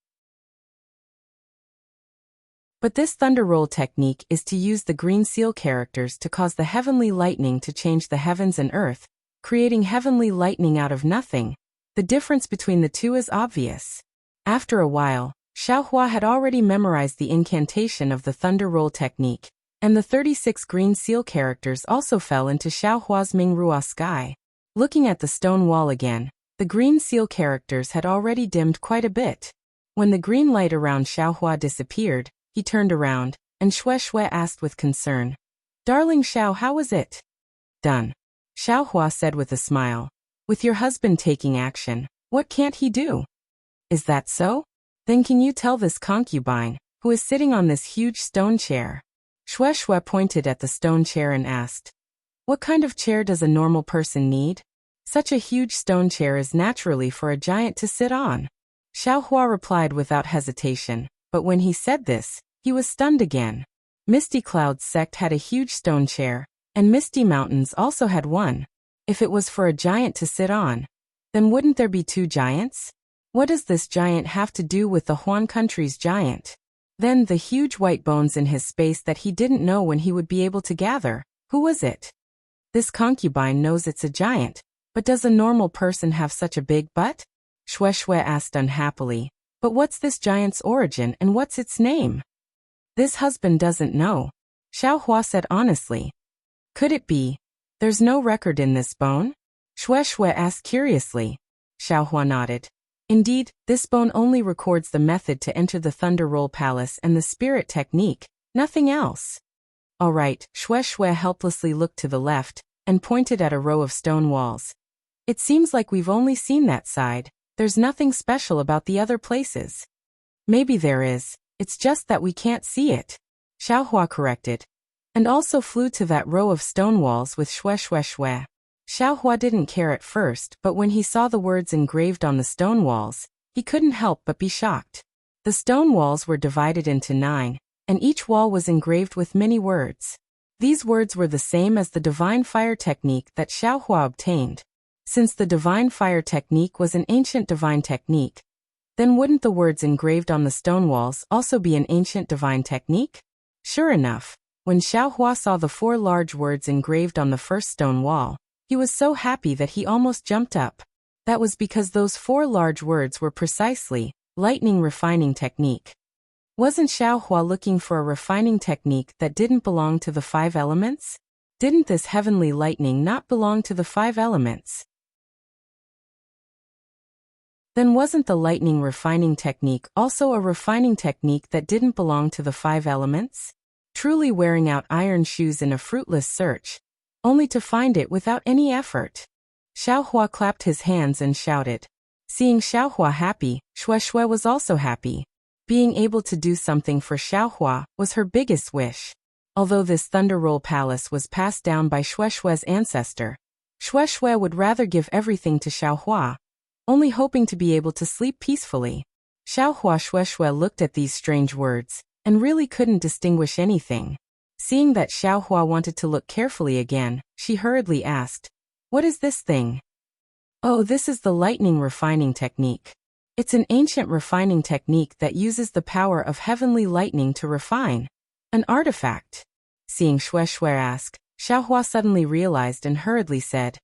But this thunder roll technique is to use the green seal characters to cause the heavenly lightning to change the heavens and earth, creating heavenly lightning out of nothing. The difference between the two is obvious. After a while, Xiaohua had already memorized the incantation of the thunder roll technique, and the 36 green seal characters also fell into Xiaohua's Mingrua sky. Looking at the stone wall again, the green seal characters had already dimmed quite a bit. When the green light around Xiaohua disappeared, he turned around, and Shui asked with concern, "Darling Xiao, how was it?" "Done," Xiaohua said with a smile. "With your husband taking action, what can't he do?" "Is that so? Then can you tell this concubine, who is sitting on this huge stone chair?" Shui pointed at the stone chair and asked, "What kind of chair does a normal person need? Such a huge stone chair is naturally for a giant to sit on." Xiaohua replied without hesitation, but when he said this, he was stunned again. Misty Cloud's sect had a huge stone chair, and Misty Mountains also had one. If it was for a giant to sit on, then wouldn't there be two giants? What does this giant have to do with the Huan country's giant? Then the huge white bones in his space that he didn't know when he would be able to gather, who was it? This concubine knows it's a giant, but does a normal person have such a big butt? Shui asked unhappily. But what's this giant's origin and what's its name? This husband doesn't know, Xiaohua said honestly. Could it be? There's no record in this bone? Shui asked curiously. Xiaohua nodded. Indeed, this bone only records the method to enter the Thunder Roll Palace and the spirit technique, nothing else. All right, Shui helplessly looked to the left and pointed at a row of stone walls. It seems like we've only seen that side. There's nothing special about the other places. Maybe there is, it's just that we can't see it, Xiaohua corrected, and also flew to that row of stone walls with Shui. Xiaohua didn't care at first, but when he saw the words engraved on the stone walls, he couldn't help but be shocked. The stone walls were divided into 9, and each wall was engraved with many words. These words were the same as the divine fire technique that Xiaohua obtained. Since the divine fire technique was an ancient divine technique, then wouldn't the words engraved on the stone walls also be an ancient divine technique? Sure enough, when Xiaohua saw the 4 large words engraved on the first stone wall, he was so happy that he almost jumped up. That was because those 4 large words were precisely lightning refining technique. Wasn't Xiaohua looking for a refining technique that didn't belong to the 5 elements? Didn't this heavenly lightning not belong to the 5 elements? Then wasn't the lightning refining technique also a refining technique that didn't belong to the 5 elements? Truly wearing out iron shoes in a fruitless search, only to find it without any effort. Xiaohua clapped his hands and shouted. Seeing Xiaohua happy, Shui was also happy. Being able to do something for Xiaohua was her biggest wish. Although this Thunder Roll Palace was passed down by Shui's ancestor, Shui would rather give everything to Xiaohua, only hoping to be able to sleep peacefully. Xiaohua Shui looked at these strange words, and really couldn't distinguish anything. Seeing that Xiaohua wanted to look carefully again, she hurriedly asked, "What is this thing?" "Oh, this is the lightning refining technique. It's an ancient refining technique that uses the power of heavenly lightning to refine. An artifact." Seeing Shui ask, Xiaohua suddenly realized and hurriedly said,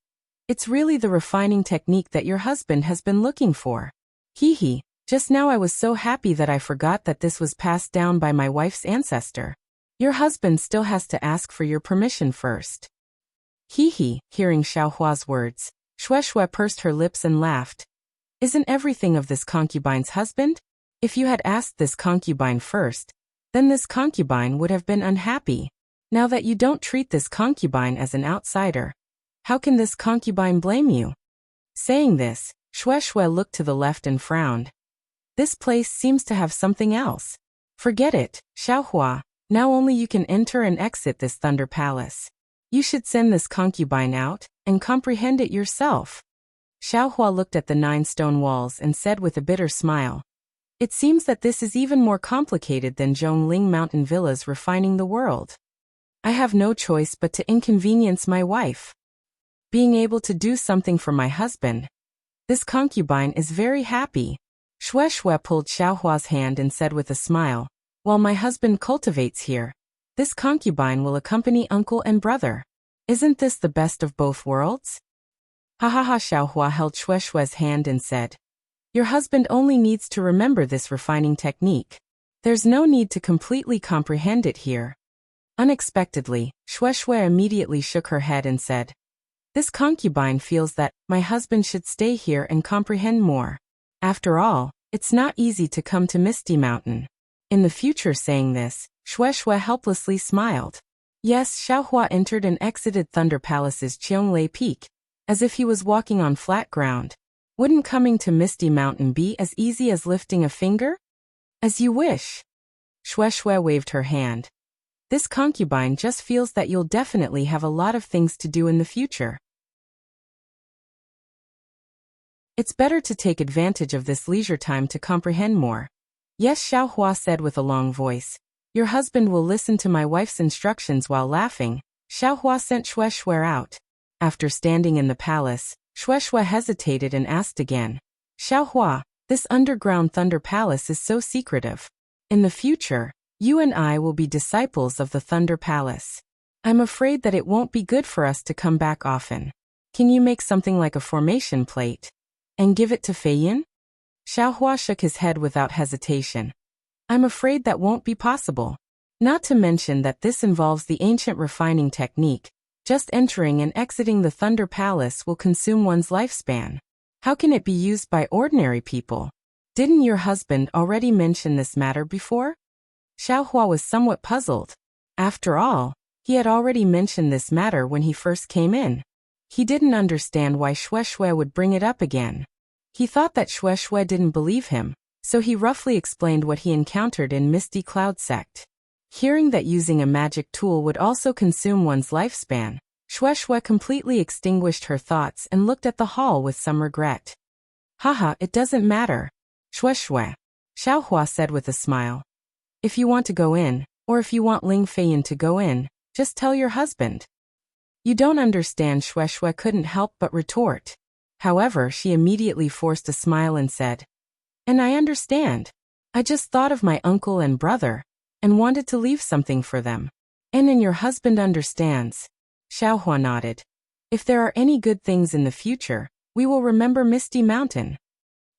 "It's really the refining technique that your husband has been looking for. Hee, just now I was so happy that I forgot that this was passed down by my wife's ancestor. Your husband still has to ask for your permission first." Hee, hearing Xiaohua's words, Shui pursed her lips and laughed. "Isn't everything of this concubine's husband? If you had asked this concubine first, then this concubine would have been unhappy. Now that you don't treat this concubine as an outsider, how can this concubine blame you?" Saying this, Shui looked to the left and frowned. "This place seems to have something else. Forget it, Xiaohua, now only you can enter and exit this Thunder Palace. You should send this concubine out, and comprehend it yourself." Xiaohua looked at the 9 stone walls and said with a bitter smile, "It seems that this is even more complicated than Zhongling Mountain Villa's refining the world. I have no choice but to inconvenience my wife. Being able to do something for my husband. This concubine is very happy." Shui pulled Xiaohua's hand and said with a smile, While my husband cultivates here, this concubine will accompany uncle and brother. Isn't this the best of both worlds? Ha ha ha. Xiaohua held Shueishue's hand and said, your husband only needs to remember this refining technique. There's no need to completely comprehend it here. Unexpectedly, Shueishue immediately shook her head and said, this concubine feels that my husband should stay here and comprehend more. After all, it's not easy to come to Misty Mountain. In the future, saying this, Shueishue helplessly smiled. Yes, Xiaohua entered and exited Thunder Palace's Qionglei Peak, as if he was walking on flat ground. Wouldn't coming to Misty Mountain be as easy as lifting a finger? As you wish. Shueishue waved her hand. This concubine just feels that you'll definitely have a lot of things to do in the future. It's better to take advantage of this leisure time to comprehend more. Yes, Xiaohua said with a long voice. Your husband will listen to my wife's instructions. While laughing, Xiaohua sent Shueishue out. After standing in the palace, Shueishue hesitated and asked again. Xiaohua, this underground Thunder Palace is so secretive. In the future, you and I will be disciples of the Thunder Palace. I'm afraid that it won't be good for us to come back often. Can you make something like a formation plate and give it to Feiyin? Xiaohua shook his head without hesitation. I'm afraid that won't be possible. Not to mention that this involves the ancient refining technique. Just entering and exiting the Thunder Palace will consume one's lifespan. How can it be used by ordinary people? Didn't your husband already mention this matter before? Xiaohua was somewhat puzzled. After all, he had already mentioned this matter when he first came in. He didn't understand why Shueishue would bring it up again. He thought that Shueishue didn't believe him, so he roughly explained what he encountered in Misty Cloud Sect. Hearing that using a magic tool would also consume one's lifespan, Shueishue completely extinguished her thoughts and looked at the hall with some regret. Haha, it doesn't matter. Shueishue, Xiaohua said with a smile. If you want to go in, or if you want Ling Feiyin to go in, just tell your husband. You don't understand. Shueishue couldn't help but retort. However, she immediately forced a smile and said, and I understand. I just thought of my uncle and brother, and wanted to leave something for them. And your husband understands. Xiaohua nodded. If there are any good things in the future, we will remember Misty Mountain.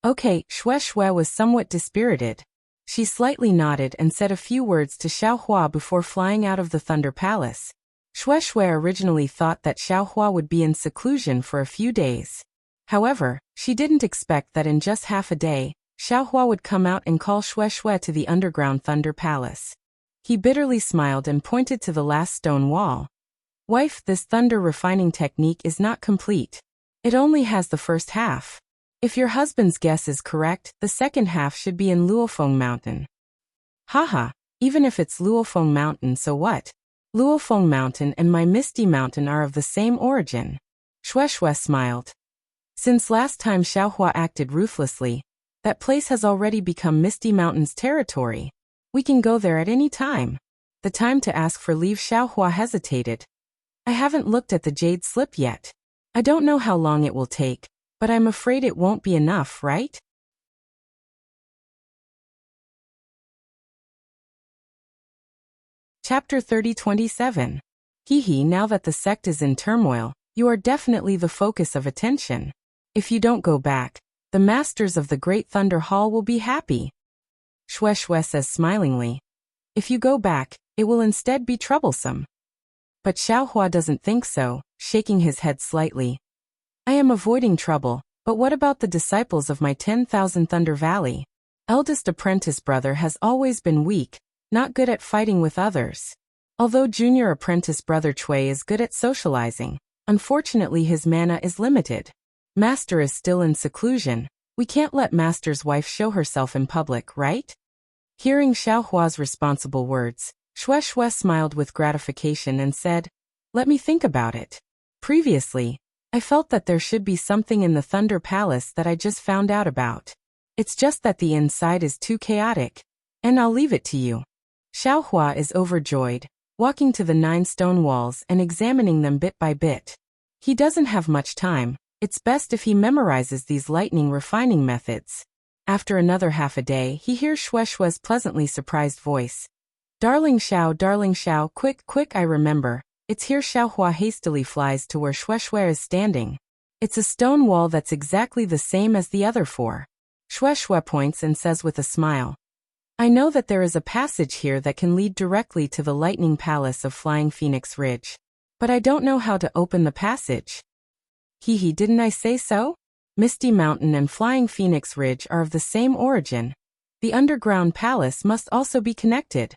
Okay, Shueishue was somewhat dispirited. She slightly nodded and said a few words to Xiaohua before flying out of the Thunder Palace. Shueishue originally thought that Xiaohua would be in seclusion for a few days. However, she didn't expect that in just half a day, Xiaohua would come out and call Shueishue to the underground Thunder Palace. He bitterly smiled and pointed to the last stone wall. Wife, this thunder refining technique is not complete. It only has the first half. If your husband's guess is correct, the second half should be in Luofeng Mountain. Haha, even if it's Luofeng Mountain, so what? Luofeng Mountain and my Misty Mountain are of the same origin. Shueishue smiled. Since last time Xiaohua acted ruthlessly, that place has already become Misty Mountain's territory. We can go there at any time. The time to ask for leave. Xiaohua hesitated. I haven't looked at the jade slip yet. I don't know how long it will take, but I'm afraid it won't be enough, right? Chapter 30-27. Hehe, now that the sect is in turmoil, you are definitely the focus of attention. If you don't go back, the masters of the Great Thunder Hall will be happy. Shueishue says smilingly. If you go back, it will instead be troublesome. But Xiaohua doesn't think so, shaking his head slightly. I am avoiding trouble, but what about the disciples of my 10,000 Thunder Valley? Eldest apprentice brother has always been weak, not good at fighting with others. Although junior apprentice brother Cui is good at socializing, unfortunately his mana is limited. Master is still in seclusion. We can't let Master's wife show herself in public, right? Hearing Xiaohua's responsible words, Shueishue smiled with gratification and said, let me think about it. Previously, I felt that there should be something in the Thunder Palace that I just found out about. It's just that the inside is too chaotic, and I'll leave it to you. Xiaohua is overjoyed, walking to the 9 stone walls and examining them bit by bit. He doesn't have much time. It's best if he memorizes these lightning refining methods. After another half a day, he hears Shue's pleasantly surprised voice. Darling Xiao, quick, quick, I remember. It's here. Xiaohua hastily flies to where Shui is standing. It's a stone wall that's exactly the same as the other four. Shui points and says with a smile. I know that there is a passage here that can lead directly to the Lightning Palace of Flying Phoenix Ridge. But I don't know how to open the passage. Hee, didn't I say so? Misty Mountain and Flying Phoenix Ridge are of the same origin. The underground palace must also be connected.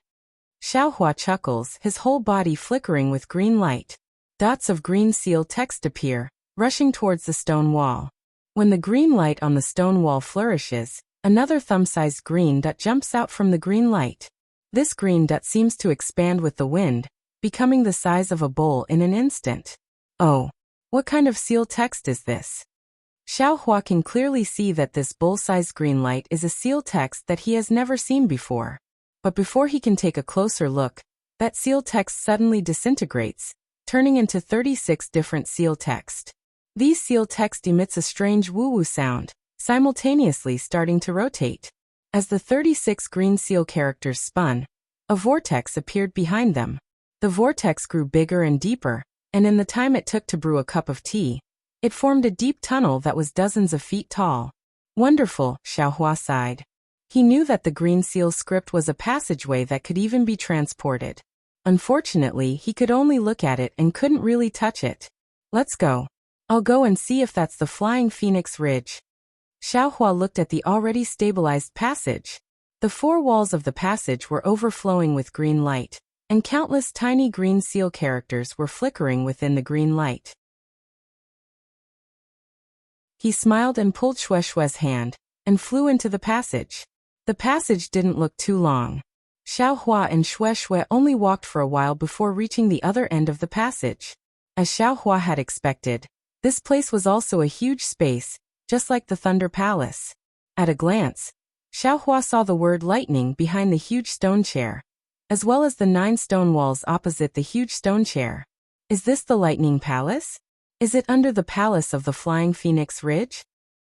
Xiaohua chuckles, his whole body flickering with green light. Dots of green seal text appear, rushing towards the stone wall. When the green light on the stone wall flourishes, another thumb-sized green dot jumps out from the green light. This green dot seems to expand with the wind, becoming the size of a bowl in an instant. Oh, what kind of seal text is this? Xiaohua can clearly see that this bowl-sized green light is a seal text that he has never seen before. But before he can take a closer look, that seal text suddenly disintegrates, turning into 36 different seal text. These seal text emits a strange woo-woo sound, simultaneously starting to rotate. As the 36 green seal characters spun, a vortex appeared behind them. The vortex grew bigger and deeper, and in the time it took to brew a cup of tea, it formed a deep tunnel that was dozens of feet tall. Wonderful, Xiaohua sighed. He knew that the green seal script was a passageway that could even be transported. Unfortunately, he could only look at it and couldn't really touch it. Let's go. I'll go and see if that's the Flying Phoenix Ridge. Xiaohua looked at the already stabilized passage. The four walls of the passage were overflowing with green light, and countless tiny green seal characters were flickering within the green light. He smiled and pulled Shue's hand, and flew into the passage. The passage didn't look too long. Xiaohua and Shui only walked for a while before reaching the other end of the passage. As Xiaohua had expected, this place was also a huge space, just like the Thunder Palace. At a glance, Xiaohua saw the word lightning behind the huge stone chair, as well as the 9 stone walls opposite the huge stone chair. Is this the Lightning Palace? Is it under the Palace of the Flying Phoenix Ridge?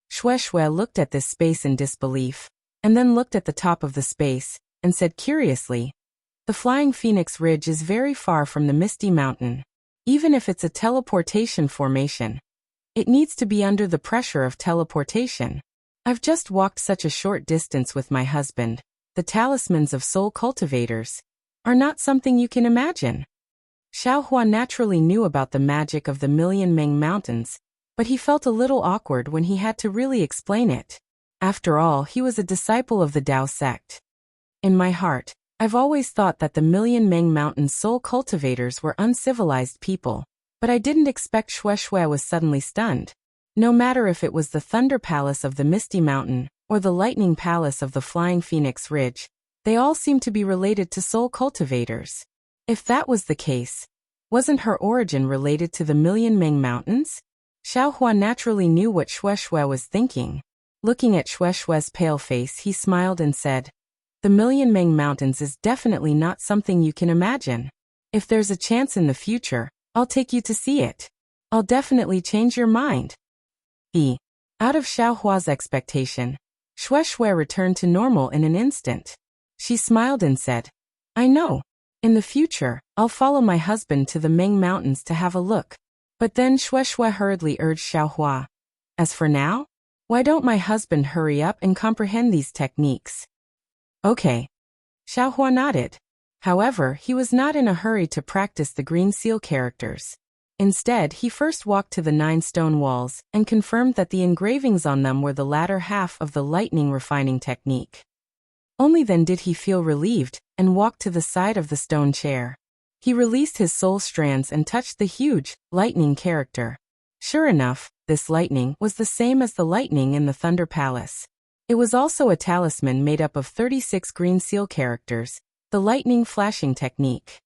Shui looked at this space in disbelief, and then looked at the top of the space, and said curiously, the Flying Phoenix Ridge is very far from the Misty Mountain. Even if it's a teleportation formation, it needs to be under the pressure of teleportation. I've just walked such a short distance with my husband. The talismans of soul cultivators are not something you can imagine. Xiaohua naturally knew about the magic of the Million Meng Mountains, but he felt a little awkward when he had to really explain it. After all, he was a disciple of the Tao sect. In my heart, I've always thought that the Million Meng Mountains soul cultivators were uncivilized people, but I didn't expect Shui was suddenly stunned. No matter if it was the Thunder Palace of the Misty Mountain, or the Lightning Palace of the Flying Phoenix Ridge, they all seemed to be related to soul cultivators. If that was the case, wasn't her origin related to the Million Meng Mountains? Xiaohua naturally knew what Shui was thinking. Looking at Shue's pale face, he smiled and said, the Million Meng Mountains is definitely not something you can imagine. If there's a chance in the future, I'll take you to see it. I'll definitely change your mind. Out of Xiaohua's expectation, Shui returned to normal in an instant. She smiled and said, I know. In the future, I'll follow my husband to the Meng Mountains to have a look. But then Shui hurriedly urged Xiaohua. As for now, why don't my husband hurry up and comprehend these techniques? Okay. Xiaohua nodded. However, he was not in a hurry to practice the green seal characters. Instead, he first walked to the 9 stone walls and confirmed that the engravings on them were the latter half of the lightning refining technique. Only then did he feel relieved and walked to the side of the stone chair. He released his soul strands and touched the huge, lightning character. Sure enough, this lightning was the same as the lightning in the Thunder Palace. It was also a talisman made up of 36 green seal characters, the lightning flashing technique.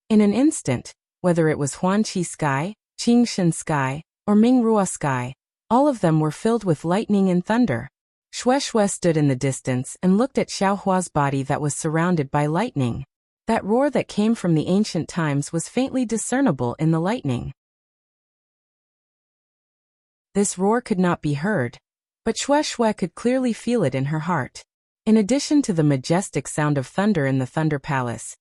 In an instant, whether it was Huanqi sky, Qingshan sky, or Mingrua sky, all of them were filled with lightning and thunder. Shui stood in the distance and looked at Xiaohua's body that was surrounded by lightning. That roar that came from the ancient times was faintly discernible in the lightning. This roar could not be heard, but Xue Xue could clearly feel it in her heart. In addition to the majestic sound of thunder in the Thunder Palace,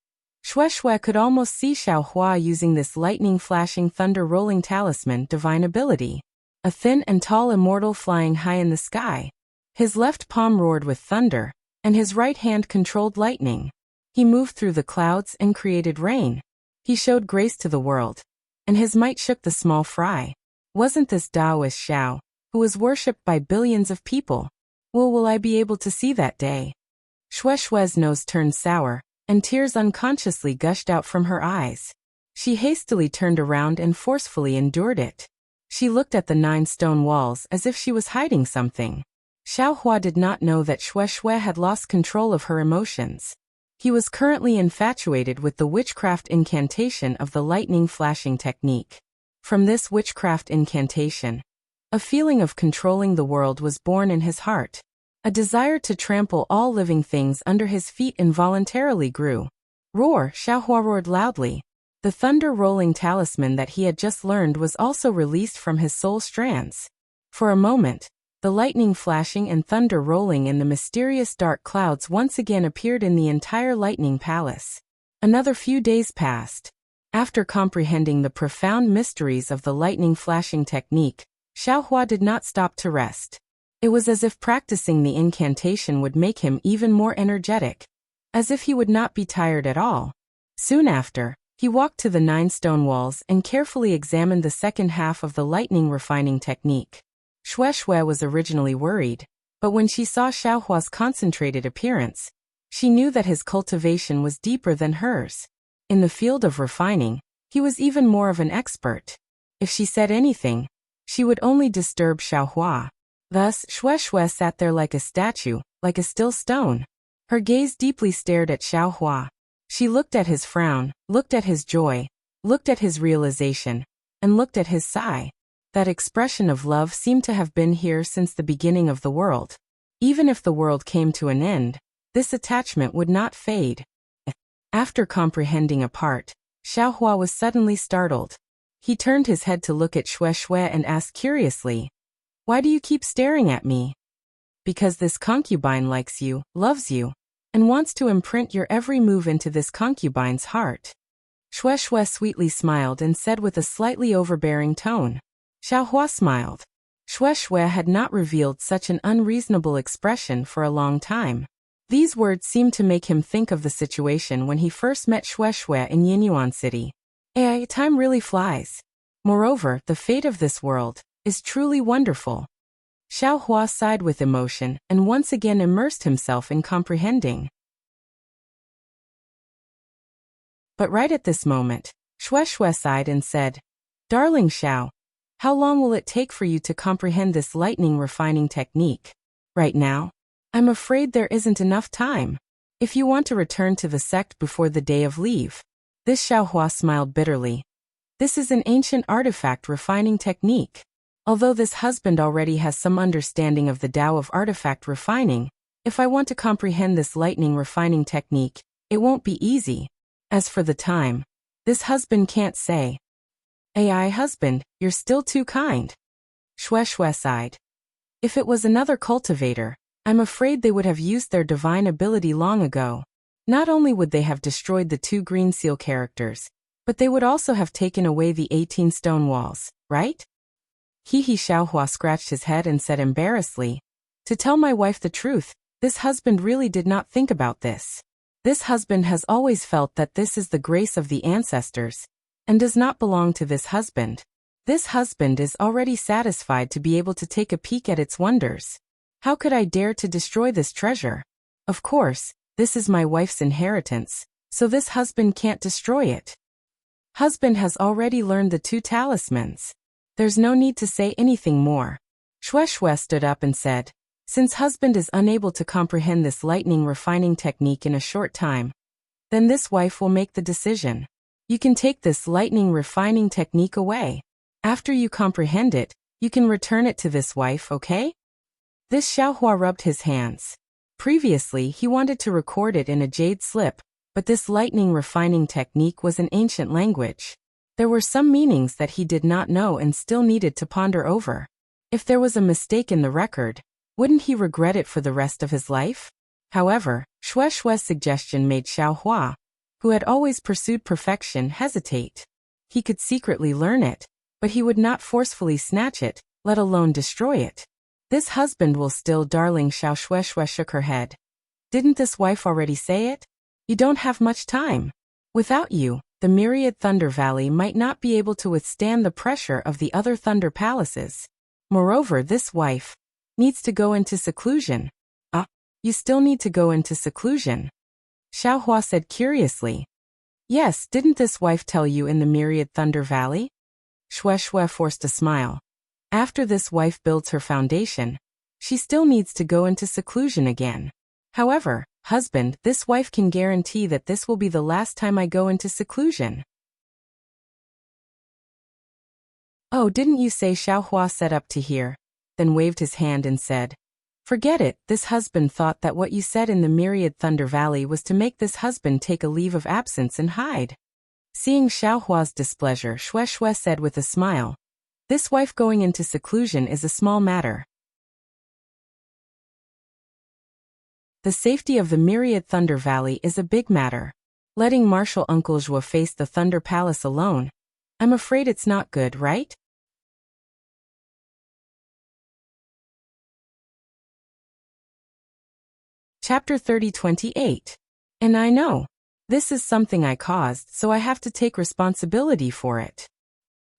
Xue Xue could almost see Xiao Hua using this lightning-flashing thunder-rolling talisman divine ability. A thin and tall immortal flying high in the sky. His left palm roared with thunder, and his right hand controlled lightning. He moved through the clouds and created rain. He showed grace to the world, and his might shook the small fry. Wasn't this Taoist Xiao, who was worshipped by billions of people? Will I be able to see that day? Xue Xue's nose turned sour, and tears unconsciously gushed out from her eyes. She hastily turned around and forcefully endured it. She looked at the 9 stone walls as if she was hiding something. Xiao Hua did not know that Xue Xue had lost control of her emotions. He was currently infatuated with the witchcraft incantation of the lightning flashing technique. From this witchcraft incantation, a feeling of controlling the world was born in his heart. A desire to trample all living things under his feet involuntarily grew. Roar! Xiao Hua roared loudly. The thunder-rolling talisman that he had just learned was also released from his soul strands. For a moment, the lightning flashing and thunder rolling in the mysterious dark clouds once again appeared in the entire lightning palace. Another few days passed. After comprehending the profound mysteries of the lightning flashing technique, Xiao Hua did not stop to rest. It was as if practicing the incantation would make him even more energetic, as if he would not be tired at all. Soon after, he walked to the 9 stone walls and carefully examined the second half of the lightning refining technique. Xue Xue was originally worried, but when she saw Xiao Hua's concentrated appearance, she knew that his cultivation was deeper than hers. In the field of refining, he was even more of an expert. If she said anything, she would only disturb Xiao Hua. Thus, Xue Xue sat there like a statue, like a still stone. Her gaze deeply stared at Xiao Hua. She looked at his frown, looked at his joy, looked at his realization, and looked at his sigh. That expression of love seemed to have been here since the beginning of the world. Even if the world came to an end, this attachment would not fade. After comprehending a part, Xiao Hua was suddenly startled. He turned his head to look at Xue Xue and asked curiously, "Why do you keep staring at me?" "Because this concubine likes you, loves you, and wants to imprint your every move into this concubine's heart." Xue Xue sweetly smiled and said with a slightly overbearing tone. Xiao Hua smiled. Xue Xue had not revealed such an unreasonable expression for a long time. These words seemed to make him think of the situation when he first met Xue Xue in Yinyuan City. Time really flies. Moreover, the fate of this world is truly wonderful. Xiao Hua sighed with emotion and once again immersed himself in comprehending. But right at this moment, Xue Xue sighed and said, "Darling Xiao, how long will it take for you to comprehend this lightning refining technique? Right now? I'm afraid there isn't enough time. If you want to return to the sect before the day of leave." This Xiao Hua smiled bitterly. This is an ancient artifact refining technique. Although this husband already has some understanding of the Tao of artifact refining, if I want to comprehend this lightning refining technique, it won't be easy. As for the time, this husband can't say. Husband, you're still too kind." Xue Xue sighed. If it was another cultivator, I'm afraid they would have used their divine ability long ago. Not only would they have destroyed the 2 green seal characters, but they would also have taken away the 18 stone walls, right? Xiao Hua scratched his head and said embarrassedly, "To tell my wife the truth, this husband really did not think about this. This husband has always felt that this is the grace of the ancestors, and does not belong to this husband. This husband is already satisfied to be able to take a peek at its wonders. How could I dare to destroy this treasure? Of course, this is my wife's inheritance, so this husband can't destroy it. Husband has already learned the 2 talismans. There's no need to say anything more." Xue Xue stood up and said, "Since husband is unable to comprehend this lightning refining technique in a short time, then this wife will make the decision. You can take this lightning refining technique away. After you comprehend it, you can return it to this wife, okay?" This Xiao Hua rubbed his hands. Previously, he wanted to record it in a jade slip, but this lightning refining technique was an ancient language. There were some meanings that he did not know and still needed to ponder over. If there was a mistake in the record, Wouldn't he regret it for the rest of his life? However, Xue Xue's suggestion made Xiao Hua, who had always pursued perfection, hesitate. He could secretly learn it, but he would not forcefully snatch it, let alone destroy it. This husband will still, darling. Xiao Xue Xue shook her head. Didn't this wife already say it? You don't have much time. Without you, the myriad Thunder Valley might not be able to withstand the pressure of the other Thunder Palaces. Moreover, this wife needs to go into seclusion. You still need to go into seclusion? Xiao Hua said curiously. Yes, didn't this wife tell you in the myriad Thunder Valley? Xue Xue forced a smile. After this wife builds her foundation, she still needs to go into seclusion again. However, husband, this wife can guarantee that this will be the last time I go into seclusion. Oh, didn't you say? Xiao Hua sat up to hear, then waved his hand and said, forget it. This husband thought that what you said in the myriad Thunder Valley was to make this husband take a leave of absence and hide. Seeing Xiao Hua's displeasure, Xue Xue said with a smile, this wife going into seclusion is a small matter. The safety of the myriad Thunder Valley is a big matter. Letting Marshal Uncle Zhuo face the Thunder Palace alone, I'm afraid it's not good, right? Chapter 30:28. And I know. This is something I caused, so I have to take responsibility for it.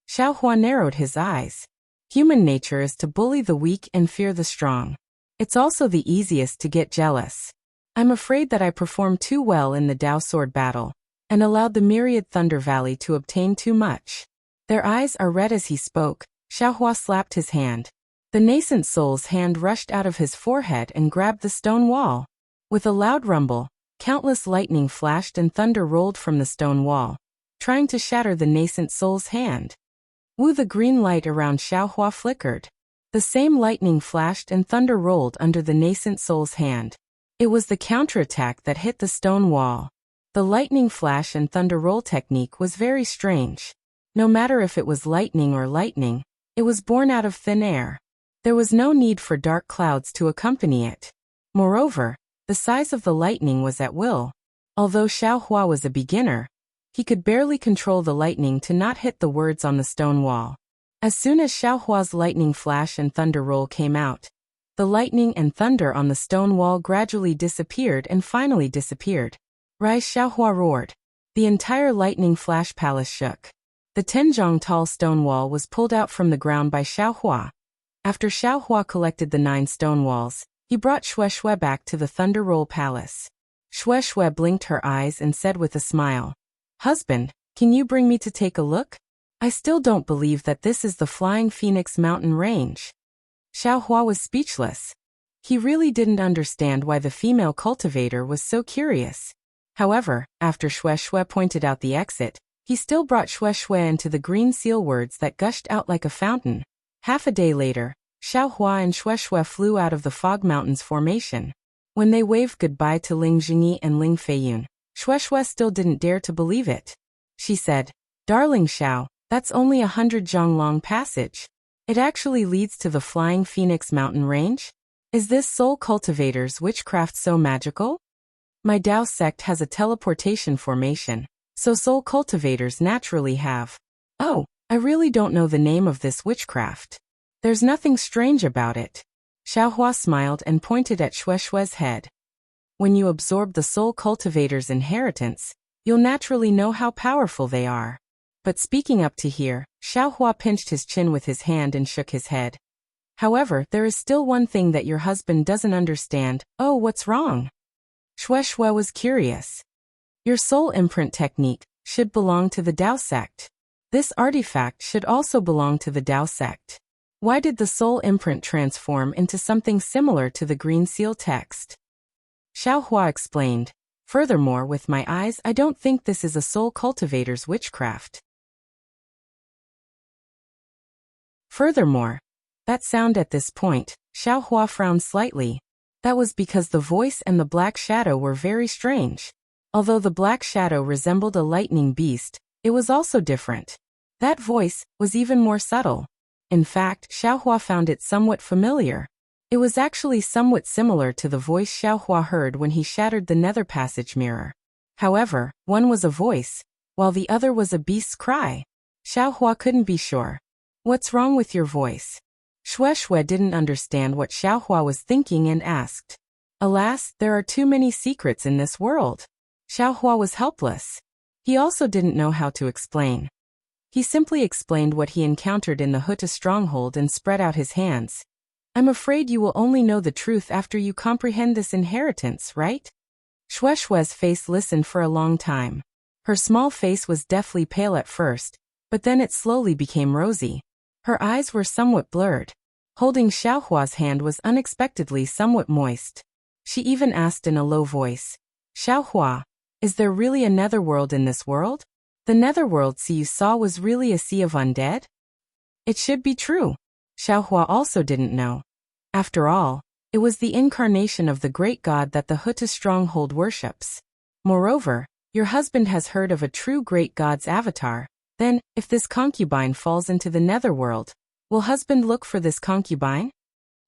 Xiao Hua narrowed his eyes. Human nature is to bully the weak and fear the strong. It's also the easiest to get jealous. I'm afraid that I performed too well in the Dao sword battle, and allowed the myriad Thunder Valley to obtain too much. Their eyes are red as he spoke. Xiao Hua slapped his hand. The nascent soul's hand rushed out of his forehead and grabbed the stone wall. With a loud rumble, countless lightning flashed and thunder rolled from the stone wall, trying to shatter the nascent soul's hand. The green light around Xiao Hua flickered. The same lightning flashed and thunder rolled under the nascent soul's hand. It was the counterattack that hit the stone wall. The lightning flash and thunder roll technique was very strange. No matter if it was lightning or lightning, it was born out of thin air. There was no need for dark clouds to accompany it. Moreover, the size of the lightning was at will. Although Xiao Hua was a beginner, he could barely control the lightning to not hit the words on the stone wall. As soon as Xiao Hua's lightning flash and thunder roll came out, the lightning and thunder on the stone wall gradually disappeared and finally disappeared. Rise! Xiao Hua roared. The entire lightning flash palace shook. The 10-zhang tall stone wall was pulled out from the ground by Xiao Hua. After Xiao Hua collected the 9 stone walls, he brought Xue Xue back to the Thunder Roll Palace. Xue Xue blinked her eyes and said with a smile, husband, can you bring me to take a look? I still don't believe that this is the Flying Phoenix mountain range. Xiao Hua was speechless. He really didn't understand why the female cultivator was so curious. However, after Xue Xue pointed out the exit, he still brought Xue Xue into the green seal words that gushed out like a fountain. Half a day later, Xiao Hua and Xue Xue flew out of the Fog Mountains formation. When they waved goodbye to Ling Jingyi and Ling Feiyun, Xue Xue still didn't dare to believe it. She said, darling Xiao, that's only 100-zhang long passage. It actually leads to the Flying Phoenix mountain range? Is this Soul Cultivator's witchcraft so magical? My Dao sect has a teleportation formation, so Soul Cultivators naturally have. Oh, I really don't know the name of this witchcraft. There's nothing strange about it. Xiao Hua smiled and pointed at Xue Xue's head. When you absorb the Soul Cultivator's inheritance, you'll naturally know how powerful they are. But speaking up to here, Xiao Hua pinched his chin with his hand and shook his head. However, there is still one thing that your husband doesn't understand. Oh, what's wrong? Xue Xue was curious. Your soul imprint technique should belong to the Dao sect. This artifact should also belong to the Dao sect. Why did the soul imprint transform into something similar to the green seal text? Xiao Hua explained. Furthermore, with my eyes, I don't think this is a soul cultivator's witchcraft. Furthermore, that sound at this point, Xiao Hua frowned slightly. That was because the voice and the black shadow were very strange. Although the black shadow resembled a lightning beast, it was also different. That voice was even more subtle. In fact, Xiao Hua found it somewhat familiar. It was actually somewhat similar to the voice Xiaohua heard when he shattered the nether passage mirror. However, one was a voice, while the other was a beast's cry. Xiaohua couldn't be sure. What's wrong with your voice? Shueshue didn't understand what Xiaohua was thinking and asked. Alas, there are too many secrets in this world. Xiaohua was helpless. He also didn't know how to explain. He simply explained what he encountered in the Huta stronghold and spread out his hands. I'm afraid you will only know the truth after you comprehend this inheritance, right? Shueshue's face listened for a long time. Her small face was deathly pale at first, but then it slowly became rosy. Her eyes were somewhat blurred. Holding Xiaohua's hand was unexpectedly somewhat moist. She even asked in a low voice, Xiaohua, is there really a netherworld in this world? The netherworld sea you saw was really a sea of undead? It should be true. Xiaohua also didn't know. After all, it was the incarnation of the great god that the Huta stronghold worships. Moreover, your husband has heard of a true great god's avatar. Then, if this concubine falls into the netherworld, will husband look for this concubine?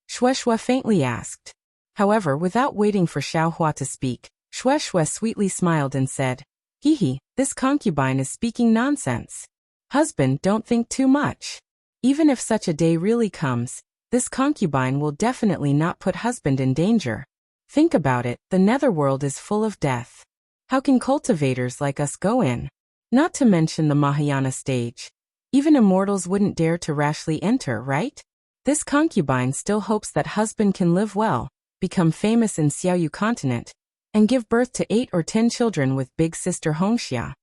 Shueshue faintly asked. However, without waiting for Xiaohua to speak, Shueshue sweetly smiled and said, Hehe, this concubine is speaking nonsense. Husband, don't think too much. Even if such a day really comes, this concubine will definitely not put husband in danger. Think about it, the netherworld is full of death. How can cultivators like us go in? Not to mention the Mahayana stage. Even immortals wouldn't dare to rashly enter, right? This concubine still hopes that husband can live well, become famous in Xiaoyu continent, and give birth to 8 or 10 children with big sister Hongxia.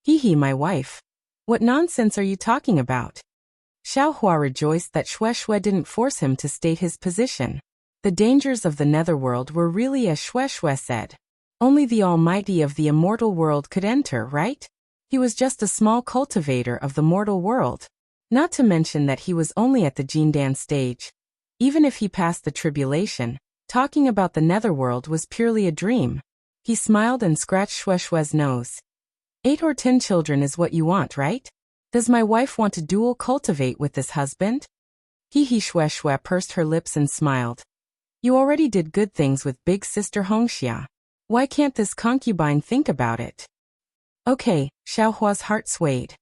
Hehe, my wife. What nonsense are you talking about? Xiaohua rejoiced that Shueshue didn't force him to state his position. The dangers of the netherworld were really as Shueshue said. Only the almighty of the immortal world could enter, right? He was just a small cultivator of the mortal world. Not to mention that he was only at the Jindan stage. Even if he passed the tribulation, talking about the netherworld was purely a dream. He smiled and scratched Shueshue's nose. 8 or 10 children is what you want, right? Does my wife want to dual cultivate with this husband? Hehe. Shueshue pursed her lips and smiled. You already did good things with big sister Hongxia. Why can't this concubine think about it? Okay, Xiaohua's heart swayed.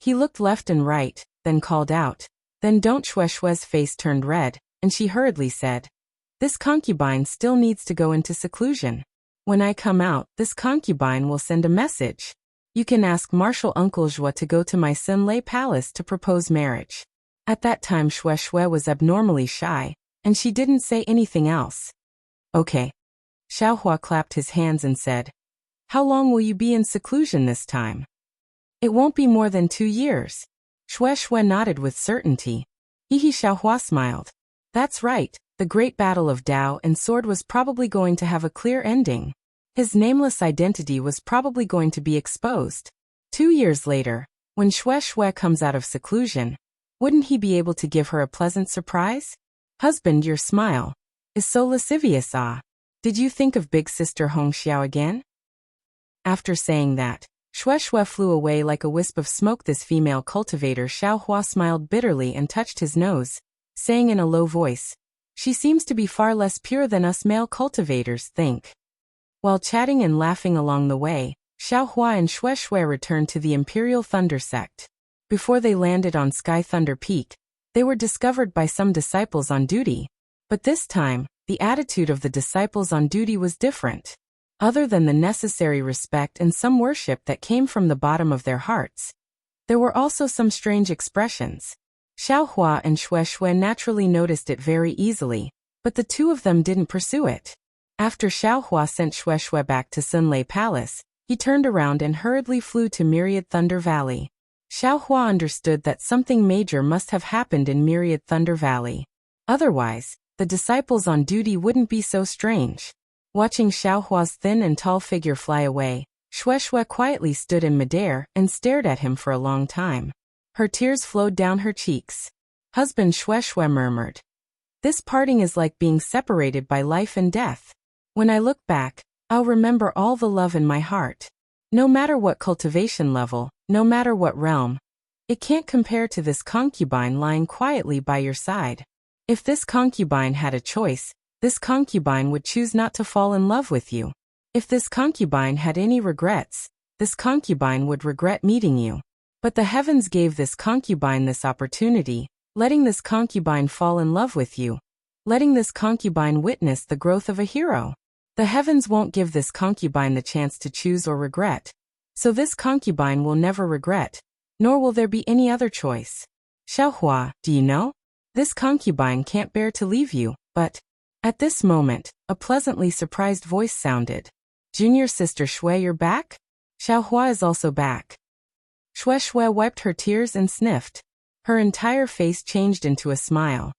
He looked left and right, then called out. Then don't. Shueshue's face turned red, and she hurriedly said, This concubine still needs to go into seclusion. When I come out, this concubine will send a message. You can ask Marshal Uncle Zhua to go to my Sunlei palace to propose marriage. At that time Shueshue was abnormally shy, and she didn't say anything else. Okay. Xiaohua clapped his hands and said, How long will you be in seclusion this time? It won't be more than 2 years. Shueshue nodded with certainty. Hehe. Xiaohua smiled. That's right, the great battle of Dao and Sword was probably going to have a clear ending. His nameless identity was probably going to be exposed. 2 years later, when Shueshue comes out of seclusion, wouldn't he be able to give her a pleasant surprise? Husband, your smile is so lascivious. Did you think of big sister Hongxiao again? After saying that, Shueshue flew away like a wisp of smoke. This female cultivator Xiaohua smiled bitterly and touched his nose, saying in a low voice, She seems to be far less pure than us male cultivators think. While chatting and laughing along the way, Xiaohua and Shueshue returned to the Imperial Thunder Sect. Before they landed on Sky Thunder Peak, they were discovered by some disciples on duty. But this time, the attitude of the disciples on duty was different. Other than the necessary respect and some worship that came from the bottom of their hearts, there were also some strange expressions. Xiaohua and Shueshue naturally noticed it very easily, but the two of them didn't pursue it. After Xiaohua sent Shueshue back to Sunlei Palace, he turned around and hurriedly flew to Myriad Thunder Valley. Xiaohua understood that something major must have happened in Myriad Thunder Valley. Otherwise, the disciples on duty wouldn't be so strange. Watching Xiaohua's thin and tall figure fly away, Shueshue quietly stood in midair and stared at him for a long time. Her tears flowed down her cheeks. Husband, Shueshue murmured. This parting is like being separated by life and death. When I look back, I'll remember all the love in my heart. No matter what cultivation level, no matter what realm, It can't compare to this concubine lying quietly by your side. If this concubine had a choice, this concubine would choose not to fall in love with you. If this concubine had any regrets, this concubine would regret meeting you. But the heavens gave this concubine this opportunity, letting this concubine fall in love with you, letting this concubine witness the growth of a hero. The heavens won't give this concubine the chance to choose or regret. So this concubine will never regret, nor will there be any other choice. Xiaohua, do you know? This concubine can't bear to leave you, but... At this moment, a pleasantly surprised voice sounded. Junior sister Shui, you're back? Xiaohua is also back. Shui wiped her tears and sniffed. Her entire face changed into a smile.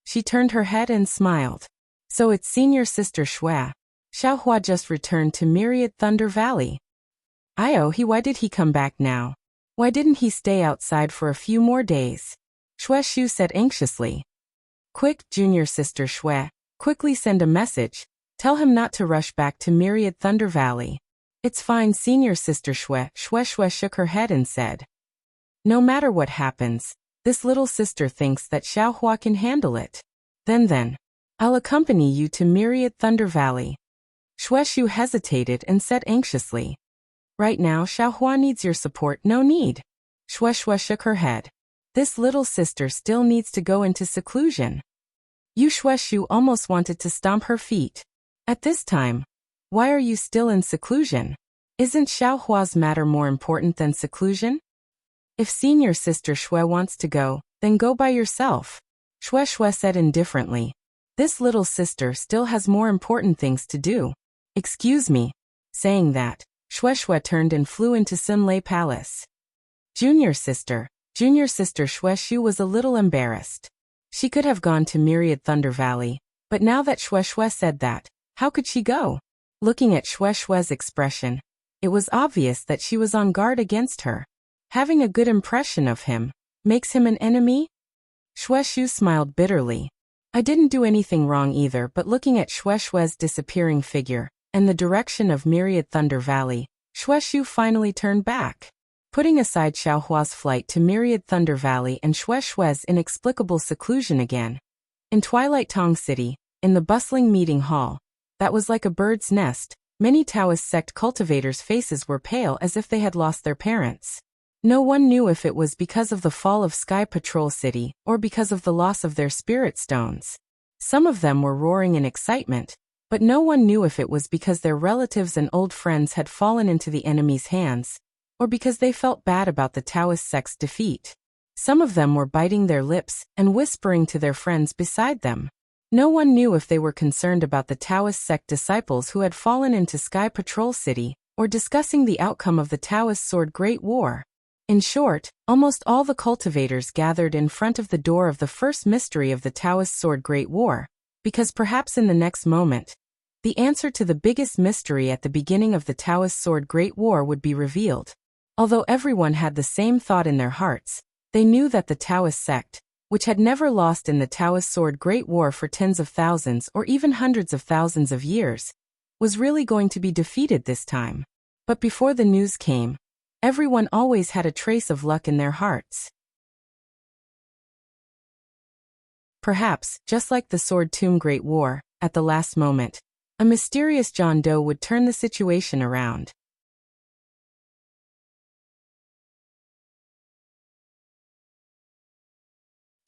She turned her head and smiled. So it's senior sister Shui. Xiaohua just returned to Myriad Thunder Valley. Why did he come back now? Why didn't he stay outside for a few more days? Shui said anxiously. Quick, junior sister Shui, quickly send a message. Tell him not to rush back to Myriad Thunder Valley. It's fine, senior sister Shui. Shui shook her head and said. No matter what happens, this little sister thinks that Xiaohua can handle it. Then, I'll accompany you to Myriad Thunder Valley. Shui hesitated and said anxiously. Right now Xiaohua needs your support, no need. Shui shook her head. This little sister still needs to go into seclusion. Yu Shueshu almost wanted to stomp her feet. At this time, why are you still in seclusion? Isn't Xiaohua's matter more important than seclusion? If senior sister Shui wants to go, then go by yourself. Shui said indifferently. This little sister still has more important things to do. Excuse me. Saying that, Shui turned and flew into Sunlei Palace. Junior sister Shui was a little embarrassed. She could have gone to Myriad Thunder Valley, but now that Shui said that, how could she go? Looking at Shui's expression, it was obvious that she was on guard against her. Having a good impression of him makes him an enemy? Shui smiled bitterly. I didn't do anything wrong either, but looking at Shui's disappearing figure and the direction of Myriad Thunder Valley, Shui finally turned back. Putting aside Xiaohua's flight to Myriad Thunder Valley and Shui's inexplicable seclusion again. In Twilight Tong City, in the bustling meeting hall, that was like a bird's nest, many Taoist sect cultivators' faces were pale as if they had lost their parents. No one knew if it was because of the fall of Sky Patrol City or because of the loss of their spirit stones. Some of them were roaring in excitement, but no one knew if it was because their relatives and old friends had fallen into the enemy's hands, or because they felt bad about the Taoist sect's defeat. Some of them were biting their lips and whispering to their friends beside them. No one knew if they were concerned about the Taoist sect disciples who had fallen into Sky Patrol City, or discussing the outcome of the Taoist Sword Great War. In short, almost all the cultivators gathered in front of the door of the first mystery of the Taoist Sword Great War, because perhaps in the next moment, the answer to the biggest mystery at the beginning of the Taoist Sword Great War would be revealed. Although everyone had the same thought in their hearts, they knew that the Taoist sect, which had never lost in the Taoist Sword Great War for tens of thousands or even hundreds of thousands of years, was really going to be defeated this time. But before the news came, everyone always had a trace of luck in their hearts. Perhaps, just like the Sword Tomb Great War, at the last moment, a mysterious John Doe would turn the situation around.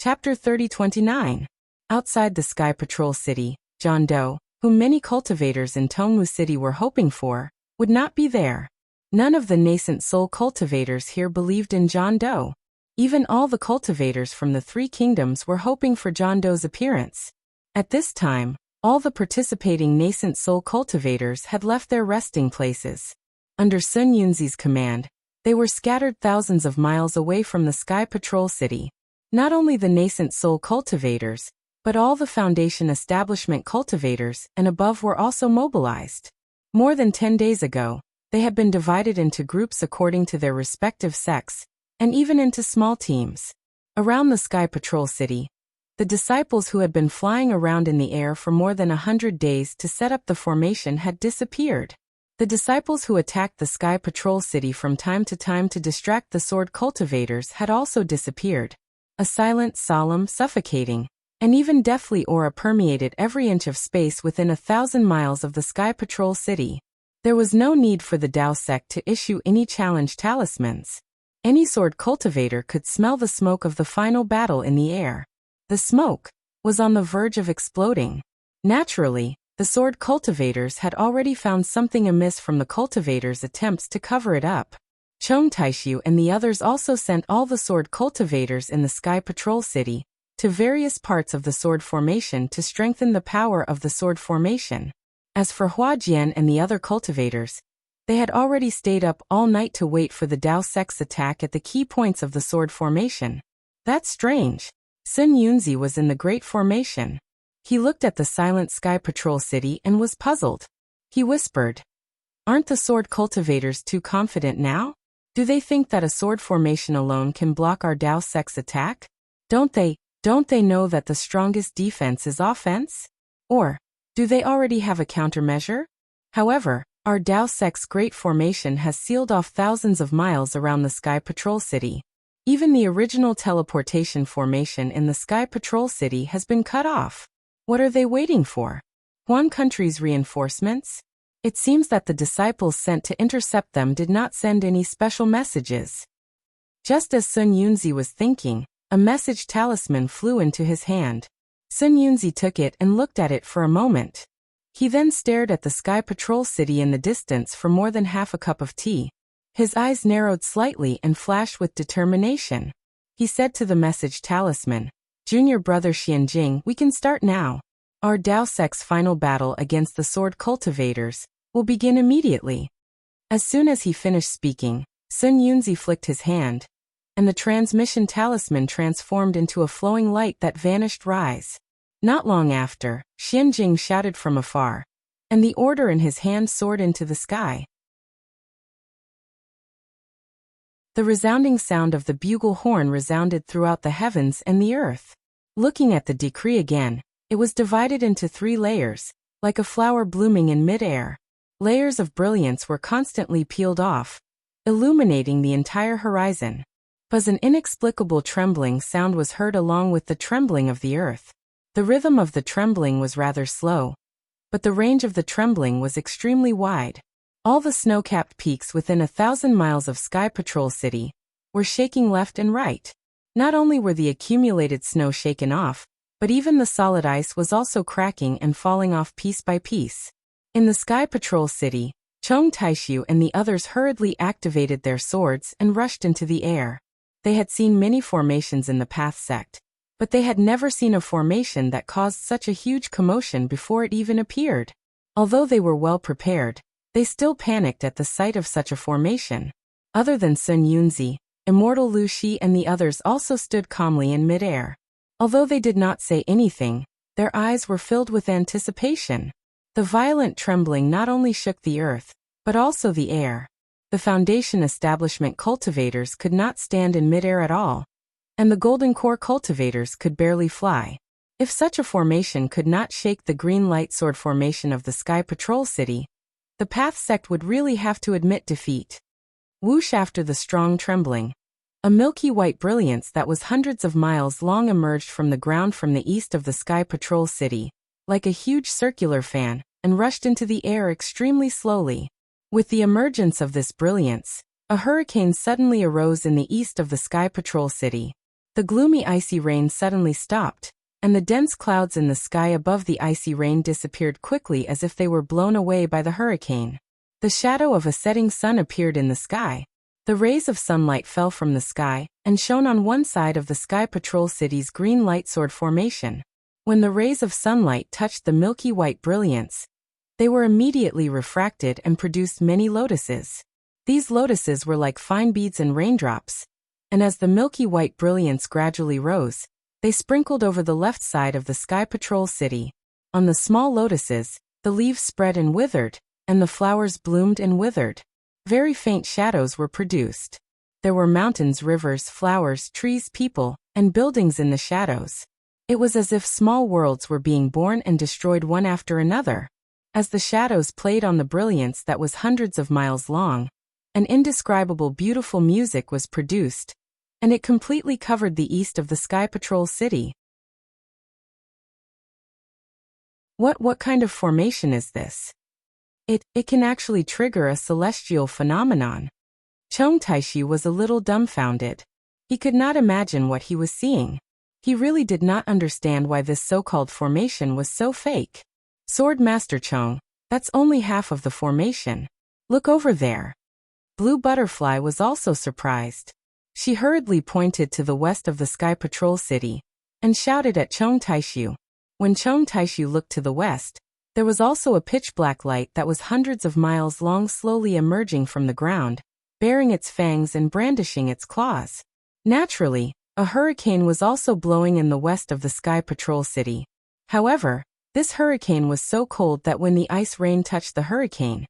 Chapter 3029. Outside the Sky Patrol City, John Doe, whom many cultivators in Tongmu City were hoping for, would not be there. None of the nascent soul cultivators here believed in John Doe. Even all the cultivators from the Three Kingdoms were hoping for John Doe's appearance. At this time, all the participating nascent soul cultivators had left their resting places. Under Sun Yunzi's command, they were scattered thousands of miles away from the Sky Patrol City. Not only the nascent soul cultivators, but all the Foundation establishment cultivators and above were also mobilized. More than 10 days ago, they had been divided into groups according to their respective sects, and even into small teams. Around the Sky Patrol City, the disciples who had been flying around in the air for more than 100 days to set up the formation had disappeared. The disciples who attacked the Sky Patrol City from time to time to distract the sword cultivators had also disappeared. A silent, solemn, suffocating, and even deathly aura permeated every inch of space within 1,000 miles of the Sky Patrol City. There was no need for the Dao sect to issue any challenge talismans. Any sword cultivator could smell the smoke of the final battle in the air. The smoke was on the verge of exploding. Naturally, the sword cultivators had already found something amiss from the cultivators' attempts to cover it up. Chong Taishu and the others also sent all the sword cultivators in the Sky Patrol City to various parts of the sword formation to strengthen the power of the sword formation. As for Hua Jian and the other cultivators, they had already stayed up all night to wait for the Dao sect's attack at the key points of the sword formation. That's strange. Sun Yunzi was in the Great Formation. He looked at the silent Sky Patrol City and was puzzled. He whispered, "Aren't the sword cultivators too confident now? Do they think that a sword formation alone can block our Dao sect's attack? Don't they know that the strongest defense is offense? Or do they already have a countermeasure? However, our Dao sect's Great Formation has sealed off thousands of miles around the Sky Patrol City. Even the original teleportation formation in the Sky Patrol City has been cut off. What are they waiting for? Huan country's reinforcements? It seems that the disciples sent to intercept them did not send any special messages." Just as Sun Yunzi was thinking, a message talisman flew into his hand. Sun Yunzi took it and looked at it for a moment. He then stared at the Sky Patrol City in the distance for more than half a cup of tea. His eyes narrowed slightly and flashed with determination. He said to the message talisman, "Junior brother Xianjing, we can start now. Our Dao sect's final battle against the sword cultivators will begin immediately." As soon as he finished speaking, Sun Yunzi flicked his hand, and the transmission talisman transformed into a flowing light that vanished rise. Not long after, Xianjing shouted from afar, and the order in his hand soared into the sky. The resounding sound of the bugle horn resounded throughout the heavens and the earth. Looking at the decree again, it was divided into 3 layers, like a flower blooming in mid-air. Layers of brilliance were constantly peeled off, illuminating the entire horizon. But an inexplicable trembling sound was heard along with the trembling of the earth. The rhythm of the trembling was rather slow, but the range of the trembling was extremely wide. All the snow-capped peaks within 1,000 miles of Sky Patrol City were shaking left and right. Not only were the accumulated snow shaken off, but even the solid ice was also cracking and falling off piece by piece. In the Sky Patrol City, Chong Taishu and the others hurriedly activated their swords and rushed into the air. They had seen many formations in the Path sect, but they had never seen a formation that caused such a huge commotion before it even appeared. Although they were well prepared, they still panicked at the sight of such a formation. Other than Sun Yunzi, Immortal Lu Shi and the others also stood calmly in midair. Although they did not say anything, their eyes were filled with anticipation. The violent trembling not only shook the earth, but also the air. The Foundation Establishment cultivators could not stand in midair at all, and the Golden Core cultivators could barely fly. If such a formation could not shake the green light sword formation of the Sky Patrol City, the Path sect would really have to admit defeat. Whoosh! After the strong trembling, a milky white brilliance that was hundreds of miles long emerged from the ground from the east of the Sky Patrol City, like a huge circular fan, and rushed into the air extremely slowly. With the emergence of this brilliance, a hurricane suddenly arose in the east of the Sky Patrol City. The gloomy icy rain suddenly stopped, and the dense clouds in the sky above the icy rain disappeared quickly as if they were blown away by the hurricane. The shadow of a setting sun appeared in the sky. The rays of sunlight fell from the sky and shone on one side of the Sky Patrol City's green light sword formation. When the rays of sunlight touched the milky white brilliance, they were immediately refracted and produced many lotuses. These lotuses were like fine beads and raindrops, and as the milky white brilliance gradually rose, they sprinkled over the left side of the Sky Patrol City. On the small lotuses, the leaves spread and withered, and the flowers bloomed and withered. Very faint shadows were produced. There were mountains, rivers, flowers, trees, people, and buildings in the shadows. It was as if small worlds were being born and destroyed one after another. As the shadows played on the brilliance that was hundreds of miles long, an indescribable beautiful music was produced, and it completely covered the east of the Sky Patrol City. What kind of formation is this? It can actually trigger a celestial phenomenon. Chong Taishi was a little dumbfounded. He could not imagine what he was seeing. He really did not understand why this so-called formation was so fake. Sword Master Chong, that's only half of the formation. Look over there. Blue Butterfly was also surprised. She hurriedly pointed to the west of the Sky Patrol City and shouted at Chong Taishu. When Chong Taishu looked to the west, there was also a pitch-black light that was hundreds of miles long, slowly emerging from the ground, baring its fangs and brandishing its claws. Naturally, a hurricane was also blowing in the west of the Sky Patrol City. However, this hurricane was so cold that when the ice rain touched the hurricane,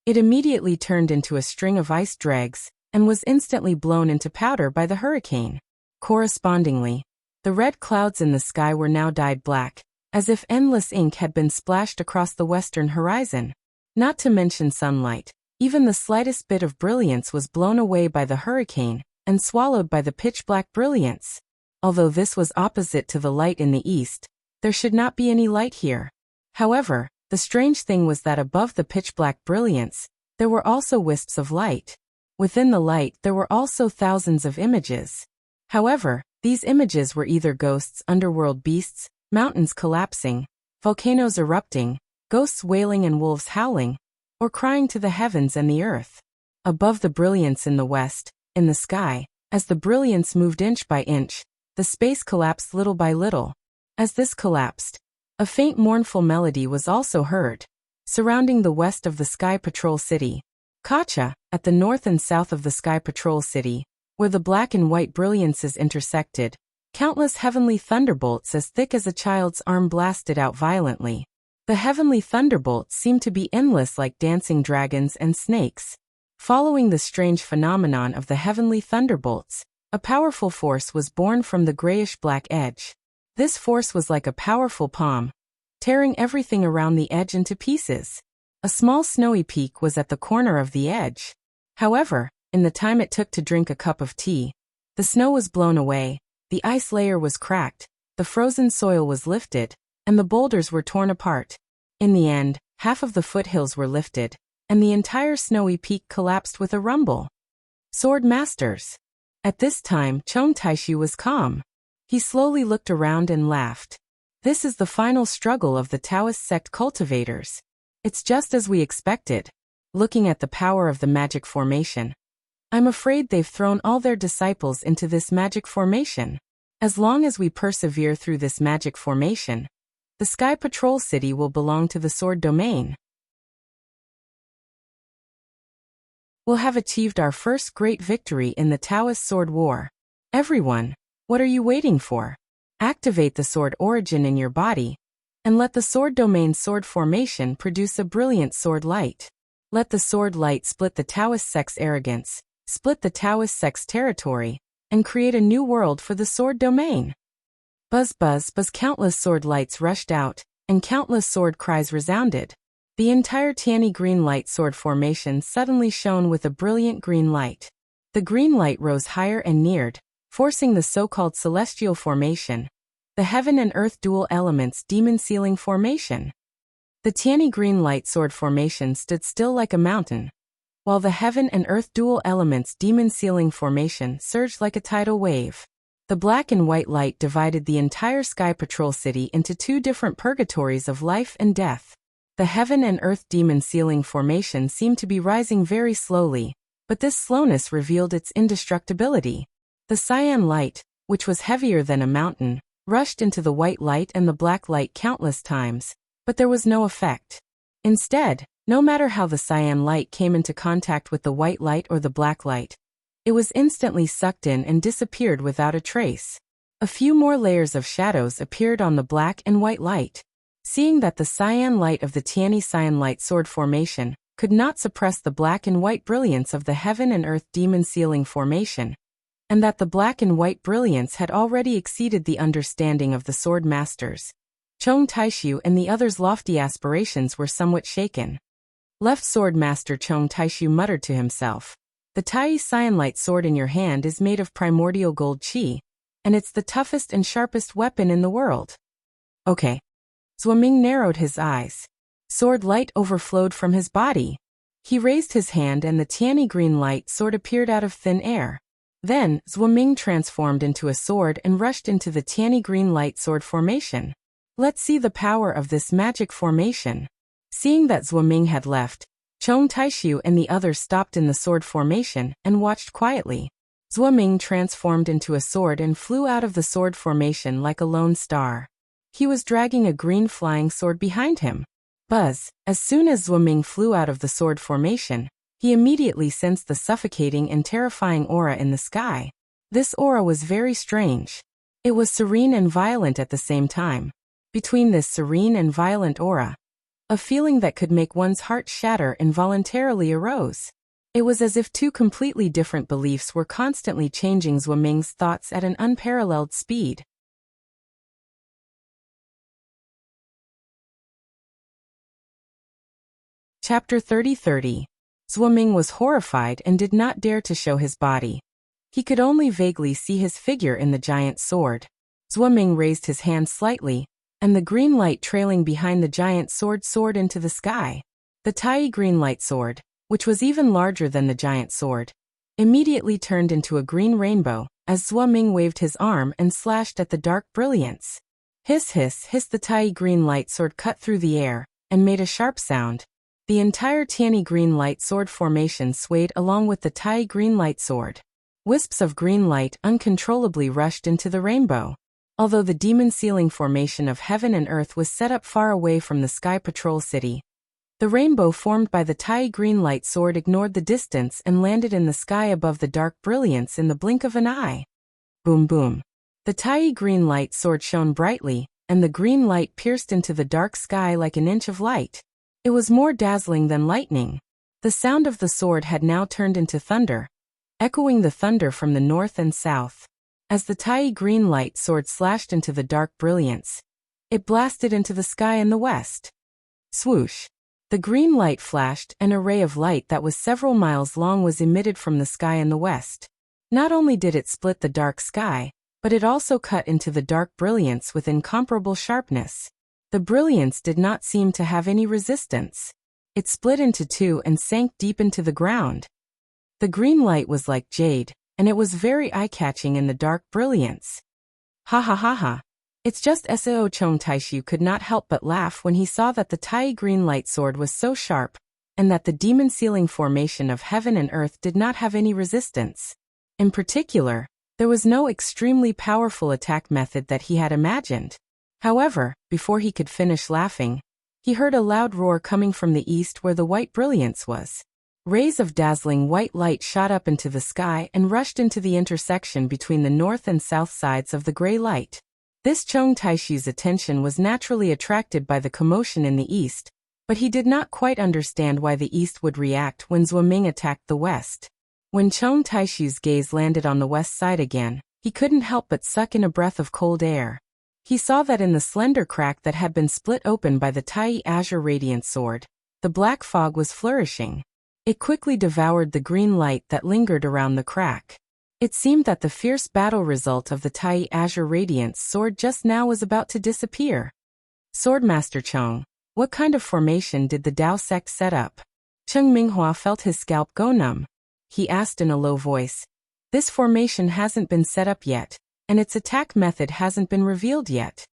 it immediately turned into a string of ice dregs and was instantly blown into powder by the hurricane. Correspondingly, the red clouds in the sky were now dyed black, as if endless ink had been splashed across the western horizon. Not to mention sunlight, even the slightest bit of brilliance was blown away by the hurricane and swallowed by the pitch-black brilliance. Although this was opposite to the light in the east, there should not be any light here. However, the strange thing was that above the pitch-black brilliance, there were also wisps of light. Within the light there were also thousands of images. However, these images were either ghosts, underworld beasts, mountains collapsing, volcanoes erupting, ghosts wailing and wolves howling, or crying to the heavens and the earth. Above the brilliance in the west, in the sky, as the brilliance moved inch by inch, the space collapsed little by little. As this collapsed, a faint mournful melody was also heard, surrounding the west of the Sky Patrol City. Kacha, at the north and south of the Sky Patrol City, where the black and white brilliances intersected, countless heavenly thunderbolts as thick as a child's arm blasted out violently. The heavenly thunderbolts seemed to be endless like dancing dragons and snakes. Following the strange phenomenon of the heavenly thunderbolts, a powerful force was born from the grayish-black edge. This force was like a powerful palm, tearing everything around the edge into pieces. A small snowy peak was at the corner of the edge. However, in the time it took to drink a cup of tea, the snow was blown away, the ice layer was cracked, the frozen soil was lifted, and the boulders were torn apart. In the end, half of the foothills were lifted, and the entire snowy peak collapsed with a rumble. Sword Masters. At this time, Chong Taishu was calm. He slowly looked around and laughed. This is the final struggle of the Taoist sect cultivators. It's just as we expected. Looking at the power of the magic formation, I'm afraid they've thrown all their disciples into this magic formation. As long as we persevere through this magic formation, the Sky Patrol City will belong to the Sword Domain. We'll have achieved our first great victory in the Taoist Sword War. Everyone, what are you waiting for? Activate the sword origin in your body, and let the Sword Domain sword formation produce a brilliant sword light. Let the sword light split the Taoist sect's arrogance, split the Taoist sect's territory, and create a new world for the Sword Domain. Buzz buzz buzz, countless sword lights rushed out, and countless sword cries resounded. The entire Tiani green light sword formation suddenly shone with a brilliant green light. The green light rose higher and neared, forcing the so-called celestial formation, the heaven and earth dual elements demon sealing formation. The Tiani green light sword formation stood still like a mountain, while the heaven and earth dual elements demon sealing formation surged like a tidal wave. The black and white light divided the entire Sky Patrol City into two different purgatories of life and death. The heaven and earth demon sealing formation seemed to be rising very slowly, but this slowness revealed its indestructibility. The cyan light, which was heavier than a mountain, rushed into the white light and the black light countless times, but there was no effect. Instead, no matter how the cyan light came into contact with the white light or the black light, it was instantly sucked in and disappeared without a trace. A few more layers of shadows appeared on the black and white light. Seeing that the cyan light of the Tiani cyan light sword formation could not suppress the black and white brilliance of the heaven and earth demon sealing formation, and that the black and white brilliance had already exceeded the understanding of the sword masters, Chong Taishu and the other's lofty aspirations were somewhat shaken. Left Sword Master Chong Taishu muttered to himself. The Tai Cyanlite sword in your hand is made of primordial gold qi, and it's the toughest and sharpest weapon in the world. Okay. Zhuoming narrowed his eyes. Sword light overflowed from his body. He raised his hand and the Tiani green light sword appeared out of thin air. Then, Zhuoming transformed into a sword and rushed into the Tiani green light sword formation. Let's see the power of this magic formation. Seeing that Zhuoming had left, Chong Taishu and the others stopped in the sword formation and watched quietly. Zhuoming transformed into a sword and flew out of the sword formation like a lone star. He was dragging a green flying sword behind him. Buzz, as soon as Zhuoming flew out of the sword formation, he immediately sensed the suffocating and terrifying aura in the sky. This aura was very strange. It was serene and violent at the same time. Between this serene and violent aura, a feeling that could make one's heart shatter involuntarily arose. It was as if two completely different beliefs were constantly changing Zhuoming's thoughts at an unparalleled speed. Chapter 30. Zhuoming was horrified and did not dare to show his body. He could only vaguely see his figure in the giant sword. Zhuoming raised his hand slightly, and the green light trailing behind the giant sword soared into the sky. The Tai green light sword, which was even larger than the giant sword, immediately turned into a green rainbow, as Zhuoming waved his arm and slashed at the dark brilliance. Hiss hiss hiss, the Tai green light sword cut through the air, and made a sharp sound. The entire Tiani green light sword formation swayed along with the Tai green light sword. Wisps of green light uncontrollably rushed into the rainbow. Although the demon ceiling formation of heaven and earth was set up far away from the Sky Patrol City, the rainbow formed by the Tai green light sword ignored the distance and landed in the sky above the dark brilliance in the blink of an eye. Boom boom. The Tai green light sword shone brightly, and the green light pierced into the dark sky like an inch of light. It was more dazzling than lightning. The sound of the sword had now turned into thunder, echoing the thunder from the north and south. As the Tai green light sword slashed into the dark brilliance, it blasted into the sky in the west. Swoosh! The green light flashed, an array of light that was several miles long was emitted from the sky in the west. Not only did it split the dark sky, but it also cut into the dark brilliance with incomparable sharpness. The brilliance did not seem to have any resistance. It split into two and sank deep into the ground. The green light was like jade, and it was very eye-catching in the dark brilliance. Ha ha ha ha. It's just Sao. Chong Taishu could not help but laugh when he saw that the Tai green light sword was so sharp, and that the demon ceiling formation of heaven and earth did not have any resistance. In particular, there was no extremely powerful attack method that he had imagined. However, before he could finish laughing, he heard a loud roar coming from the east where the white brilliance was. Rays of dazzling white light shot up into the sky and rushed into the intersection between the north and south sides of the gray light. This Chong Taishu's attention was naturally attracted by the commotion in the east, but he did not quite understand why the east would react when Zhuoming attacked the west. When Chong Taishu's gaze landed on the west side again, he couldn't help but suck in a breath of cold air. He saw that in the slender crack that had been split open by the Tai Azure Radiant Sword, the black fog was flourishing. It quickly devoured the green light that lingered around the crack. It seemed that the fierce battle result of the Tai Azure Radiance Sword just now was about to disappear. Swordmaster Chong, what kind of formation did the Dao sect set up? Cheng Minghua felt his scalp go numb. He asked in a low voice. This formation hasn't been set up yet, and its attack method hasn't been revealed yet.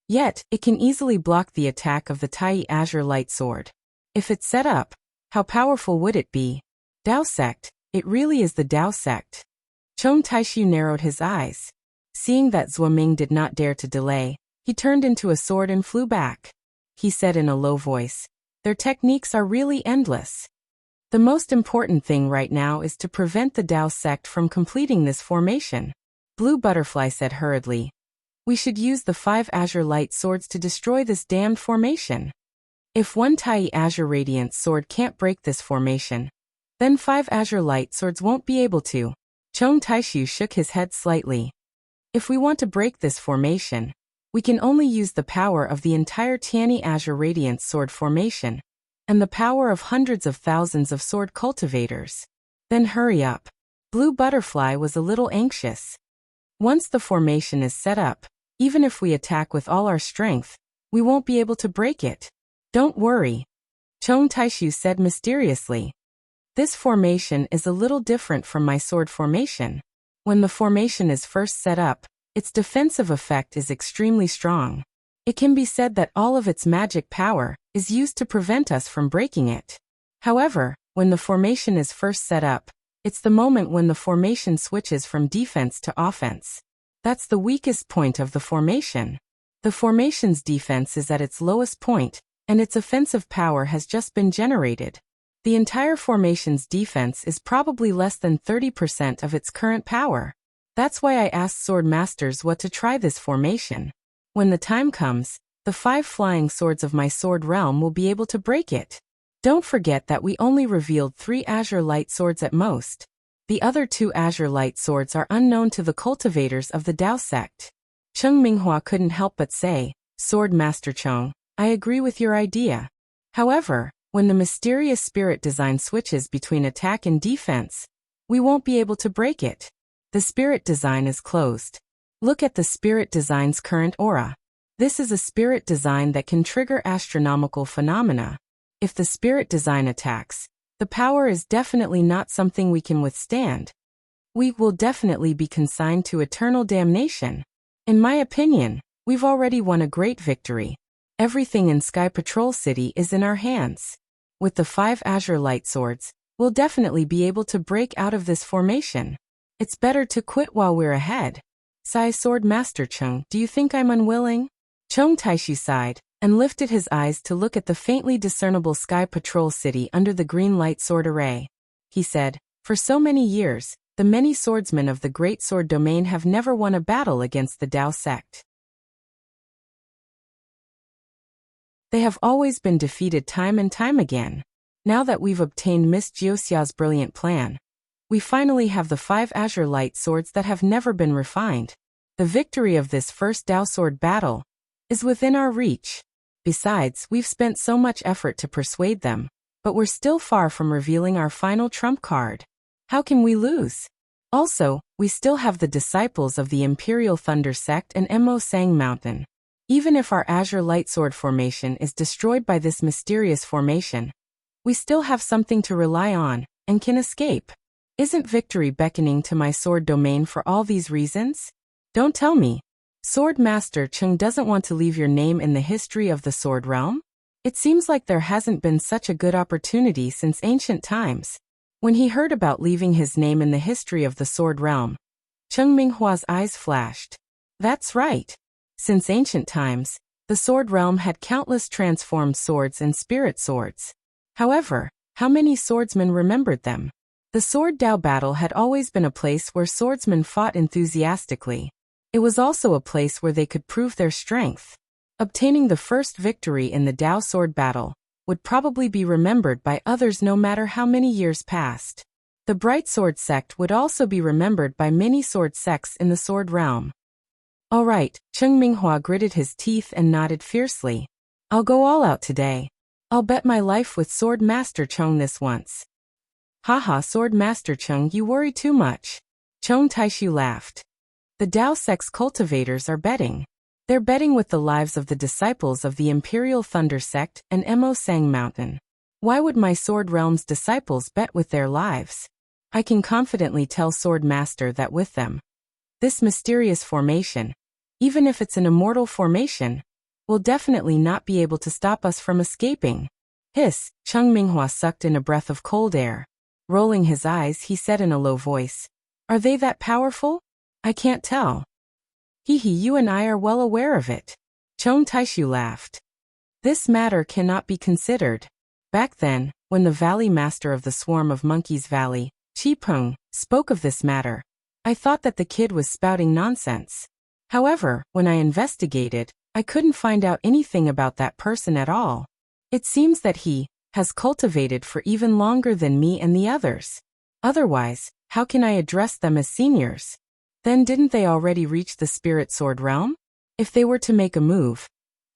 Yet, it can easily block the attack of the Tai Azure Light Sword. If it's set up, how powerful would it be? Dao sect, it really is the Dao sect. Chong Taishu narrowed his eyes. Seeing that Zhuoming did not dare to delay, he turned into a sword and flew back. He said in a low voice, their techniques are really endless. The most important thing right now is to prevent the Dao sect from completing this formation. Blue Butterfly said hurriedly. We should use the 5 Azure Light Swords to destroy this damned formation. If one Tai Azure Radiant Sword can't break this formation, then 5 Azure Light Swords won't be able to. Chong Taishu shook his head slightly. If we want to break this formation, we can only use the power of the entire Tianyi Azure Radiance Sword formation, and the power of hundreds of thousands of sword cultivators. Then hurry up. Blue Butterfly was a little anxious. Once the formation is set up, even if we attack with all our strength, we won't be able to break it. Don't worry, Chong Taishu said mysteriously. This formation is a little different from my sword formation. When the formation is first set up, its defensive effect is extremely strong. It can be said that all of its magic power is used to prevent us from breaking it. However, when the formation is first set up, it's the moment when the formation switches from defense to offense. That's the weakest point of the formation. The formation's defense is at its lowest point, and its offensive power has just been generated. The entire formation's defense is probably less than 30% of its current power. That's why I asked sword masters what to try this formation. When the time comes, the 5 flying swords of my sword realm will be able to break it. Don't forget that we only revealed 3 Azure Light Swords at most. The other 2 Azure Light Swords are unknown to the cultivators of the Dao sect. Cheng Minghua couldn't help but say, Sword Master Chong, I agree with your idea. However, when the mysterious spirit design switches between attack and defense, we won't be able to break it. The spirit design is closed. Look at the spirit design's current aura. This is a spirit design that can trigger astronomical phenomena. If the spirit design attacks, the power is definitely not something we can withstand. We will definitely be consigned to eternal damnation. In my opinion, we've already won a great victory. Everything in Sky Patrol City is in our hands. With the 5 Azure Light Swords, we'll definitely be able to break out of this formation. It's better to quit while we're ahead. Sigh Sword Master Cheng, do you think I'm unwilling? Chong Taishu sighed, and lifted his eyes to look at the faintly discernible Sky Patrol City under the green light sword array. He said, for so many years, the many swordsmen of the Great Sword Domain have never won a battle against the Dao sect. They have always been defeated time and time again. Now that we've obtained Miss Jiuxia's brilliant plan, we finally have the 5 Azure Light Swords that have never been refined. The victory of this first Dao sword battle is within our reach. Besides, we've spent so much effort to persuade them, but we're still far from revealing our final trump card. How can we lose? Also, we still have the disciples of the Imperial Thunder Sect and Mo Sang Mountain. Even if our Azure Light Sword formation is destroyed by this mysterious formation, we still have something to rely on, and can escape. Isn't victory beckoning to my sword domain for all these reasons? Don't tell me. Sword Master Cheng doesn't want to leave your name in the history of the sword realm? It seems like there hasn't been such a good opportunity since ancient times. When he heard about leaving his name in the history of the sword realm, Cheng Minghua's eyes flashed. That's right. Since ancient times, the sword realm had countless transformed swords and spirit swords. However, how many swordsmen remembered them? The Sword Dao battle had always been a place where swordsmen fought enthusiastically. It was also a place where they could prove their strength. Obtaining the first victory in the Dao sword battle would probably be remembered by others no matter how many years passed. The Bright Sword sect would also be remembered by many sword sects in the sword realm. All right, Cheng Minghua gritted his teeth and nodded fiercely. I'll go all out today. I'll bet my life with Sword Master Cheng this once. Haha, Sword Master Cheng, you worry too much. Chong Taishu laughed. The Dao sect's cultivators are betting. They're betting with the lives of the disciples of the Imperial Thunder sect and Mo Sang Mountain. Why would my sword realm's disciples bet with their lives? I can confidently tell Sword Master that with them, this mysterious formation, even if it's an immortal formation, will definitely not be able to stop us from escaping. Hiss, Cheng Minghua sucked in a breath of cold air. Rolling his eyes, he said in a low voice, are they that powerful? I can't tell. Hee, you and I are well aware of it. Chong Taishu laughed. This matter cannot be considered. Back then, when the Valley Master of the Swarm of Monkeys Valley, Chi Peng, spoke of this matter, I thought that the kid was spouting nonsense. However, when I investigated, I couldn't find out anything about that person at all. It seems that he has cultivated for even longer than me and the others. Otherwise, how can I address them as seniors? Then didn't they already reach the spirit sword realm? If they were to make a move,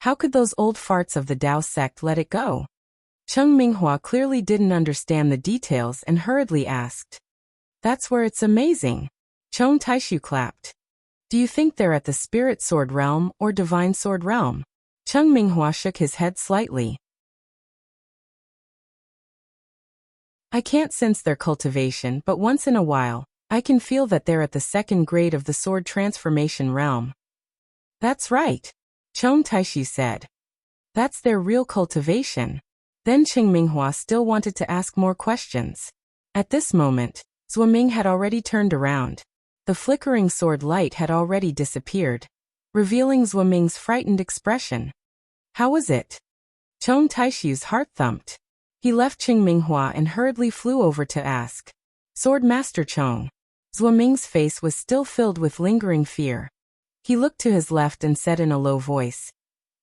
how could those old farts of the Dao sect let it go? Cheng Minghua clearly didn't understand the details and hurriedly asked. That's where it's amazing. Chong Taishu clapped. Do you think they're at the spirit sword realm or divine sword realm? Cheng Minghua shook his head slightly. I can't sense their cultivation, but once in a while, I can feel that they're at the second grade of the sword transformation realm. That's right, Chong Taishu said. That's their real cultivation. Then Cheng Minghua still wanted to ask more questions. At this moment, Zuoming had already turned around. The flickering sword light had already disappeared, revealing Zuoming's frightened expression. How was it? Chong Taishu's heart thumped. He left Cheng Minghua and hurriedly flew over to ask. Sword Master Chong. Zuoming's face was still filled with lingering fear. He looked to his left and said in a low voice.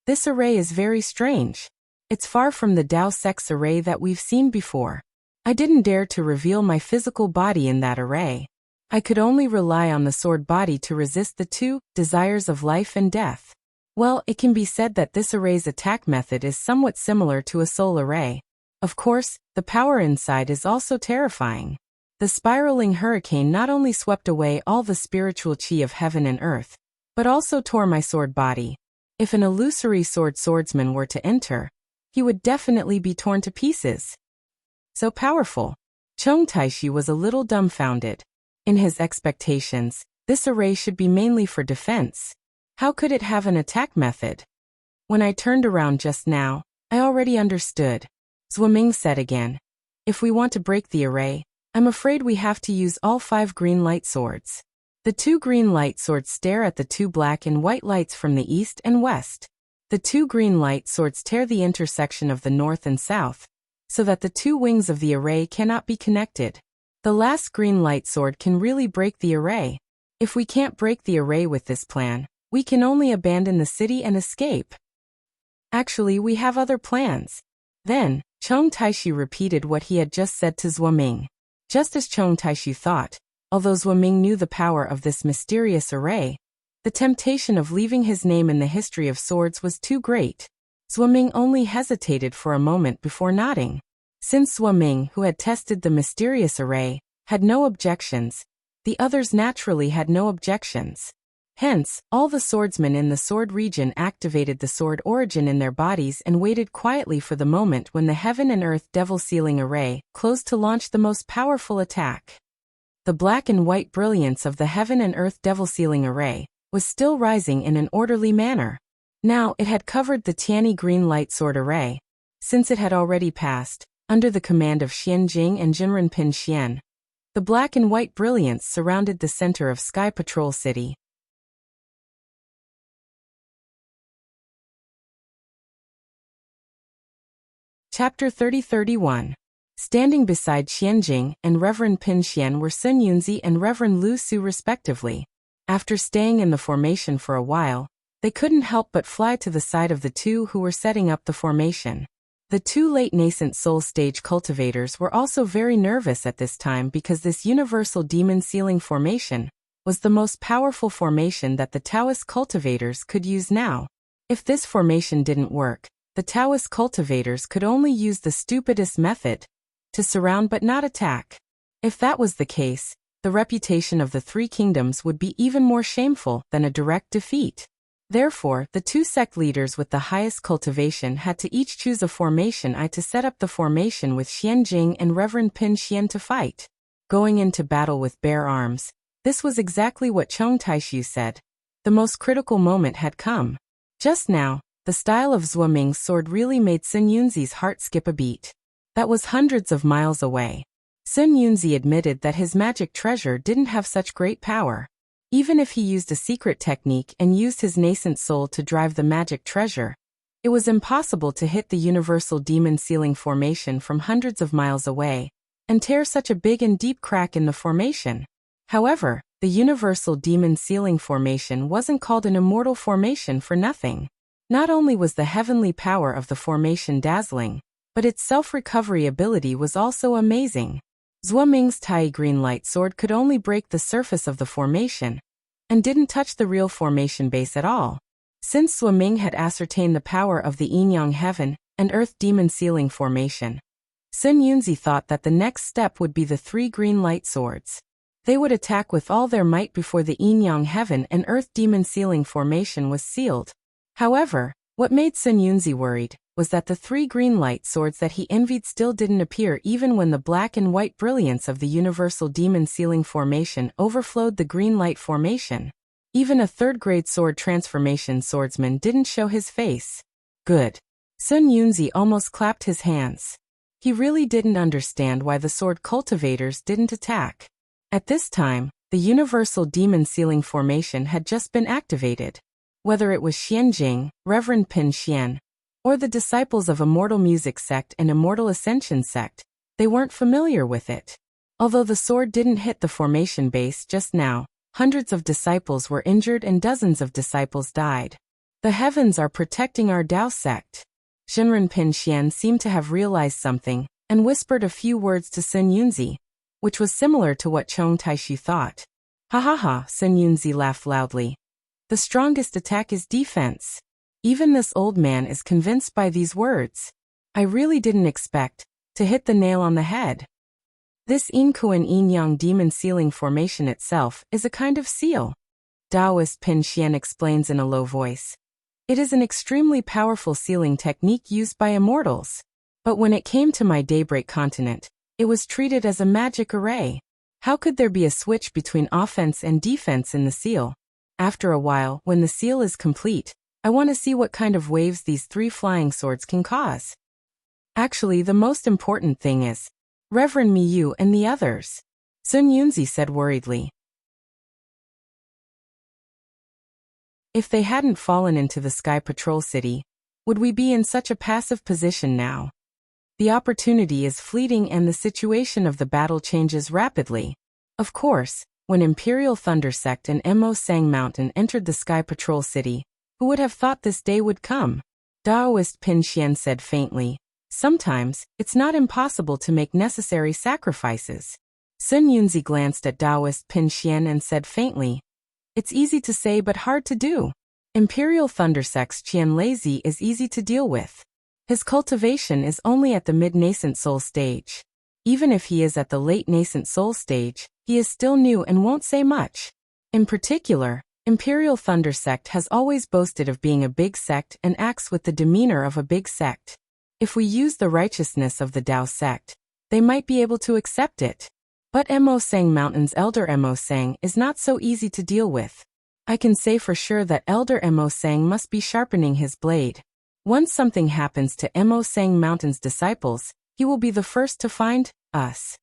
This array is very strange. It's far from the Dao sect's array that we've seen before. I didn't dare to reveal my physical body in that array. I could only rely on the sword body to resist the two desires of life and death. Well, it can be said that this array's attack method is somewhat similar to a soul array. Of course, the power inside is also terrifying. The spiraling hurricane not only swept away all the spiritual chi of heaven and earth, but also tore my sword body. If an illusory swordsman were to enter, he would definitely be torn to pieces. So powerful. Chong Taishu was a little dumbfounded. In his expectations, this array should be mainly for defense. How could it have an attack method? When I turned around just now, I already understood. Zuoming said again. If we want to break the array, I'm afraid we have to use all 5 green light swords. The 2 green light swords stare at the 2 black and white lights from the east and west. The 2 green light swords tear the intersection of the north and south, so that the 2 wings of the array cannot be connected. The last green light sword can really break the array. If we can't break the array with this plan, we can only abandon the city and escape. Actually, we have other plans. Then, Chong Taishu repeated what he had just said to Zuoming. Just as Chong Taishu thought, although Zuoming knew the power of this mysterious array, the temptation of leaving his name in the history of swords was too great. Zuoming only hesitated for a moment before nodding. Since Zuoming, who had tested the mysterious array, had no objections, the others naturally had no objections. Hence, all the swordsmen in the sword region activated the sword origin in their bodies and waited quietly for the moment when the heaven and earth devil sealing array closed to launch the most powerful attack. The black and white brilliance of the heaven and earth devil sealing array was still rising in an orderly manner. Now it had covered the Tianyi green light sword array. Since it had already passed, under the command of Xian Jing and Jinren Pin Xian, the black and white brilliance surrounded the center of Sky Patrol City. Chapter 30-31. Standing beside Xianjing and Reverend Pin Xian were Sun Yunzi and Reverend Lu Su respectively. After staying in the formation for a while, they couldn't help but fly to the side of the 2 who were setting up the formation. The 2 late nascent soul stage cultivators were also very nervous at this time because this universal demon sealing formation was the most powerful formation that the Taoist cultivators could use now. If this formation didn't work, the Taoist cultivators could only use the stupidest method to surround but not attack. If that was the case, the reputation of the 3 kingdoms would be even more shameful than a direct defeat. Therefore, the 2 sect leaders with the highest cultivation had to each choose a formation to set up the formation with Xianjing and Reverend Pin Xian to fight. Going into battle with bare arms, this was exactly what Chong Taishu said. The most critical moment had come. Just now, the style of Zuoming's sword really made Sun Yunzi's heart skip a beat. That was hundreds of miles away. Sun Yunzi admitted that his magic treasure didn't have such great power. Even if he used a secret technique and used his nascent soul to drive the magic treasure, it was impossible to hit the universal demon sealing formation from hundreds of miles away and tear such a big and deep crack in the formation. However, the universal demon sealing formation wasn't called an immortal formation for nothing. Not only was the heavenly power of the formation dazzling, but its self-recovery ability was also amazing. Zuoming's Tai green light sword could only break the surface of the formation, and didn't touch the real formation base at all. Since Zhuo had ascertained the power of the yin-yang heaven and earth demon ceiling formation, Sun Yunzi thought that the next step would be the 3 green light swords. They would attack with all their might before the yin-yang heaven and earth demon ceiling formation was sealed. However, what made Sun Yunzi worried was that the 3 green light swords that he envied still didn't appear even when the black and white brilliance of the universal demon ceiling formation overflowed the green light formation. Even a 3rd-grade sword transformation swordsman didn't show his face. Good. Sun Yunzi almost clapped his hands. He really didn't understand why the sword cultivators didn't attack. At this time, the universal demon ceiling formation had just been activated. Whether it was Xianjing, Reverend Pin Xian, or the disciples of Immortal Music Sect and Immortal Ascension Sect, they weren't familiar with it. Although the sword didn't hit the formation base just now, hundreds of disciples were injured and dozens of disciples died. The heavens are protecting our Dao sect. Shinran Pin Xian seemed to have realized something, and whispered a few words to Sun Yunzi, which was similar to what Chong Taishu thought. Ha ha ha, Sun Yunzi laughed loudly. The strongest attack is defense. Even this old man is convinced by these words. I really didn't expect to hit the nail on the head. This Yinkuan Yin-Yang demon ceiling formation itself is a kind of seal. Taoist Pin Xian explains in a low voice. It is an extremely powerful sealing technique used by immortals. But when it came to my Daybreak continent, it was treated as a magic array. How could there be a switch between offense and defense in the seal? After a while, when the seal is complete, I want to see what kind of waves these 3 flying swords can cause. Actually, the most important thing is Reverend Miyu and the others, Sun Yunzi said worriedly. If they hadn't fallen into the Sky Patrol City, would we be in such a passive position now? The opportunity is fleeting and the situation of the battle changes rapidly. Of course, when Imperial Thunder Sect and Mo Sang Mountain entered the Sky Patrol City, who would have thought this day would come? Taoist Pin Xian said faintly. Sometimes, it's not impossible to make necessary sacrifices. Sun Yunzi glanced at Taoist Pin Xian and said faintly. It's easy to say but hard to do. Imperial Thunder Sect's Qian Lazy is easy to deal with. His cultivation is only at the mid-nascent soul stage. Even if he is at the late nascent soul stage, he is still new and won't say much. In particular, Imperial Thunder Sect has always boasted of being a big sect and acts with the demeanor of a big sect. If we use the righteousness of the Dao sect, they might be able to accept it. But Mo Sang Mountain's Elder Mo Sang is not so easy to deal with. I can say for sure that Elder Mo Sang must be sharpening his blade. Once something happens to Mo Sang Mountain's disciples, he will be the first to find us.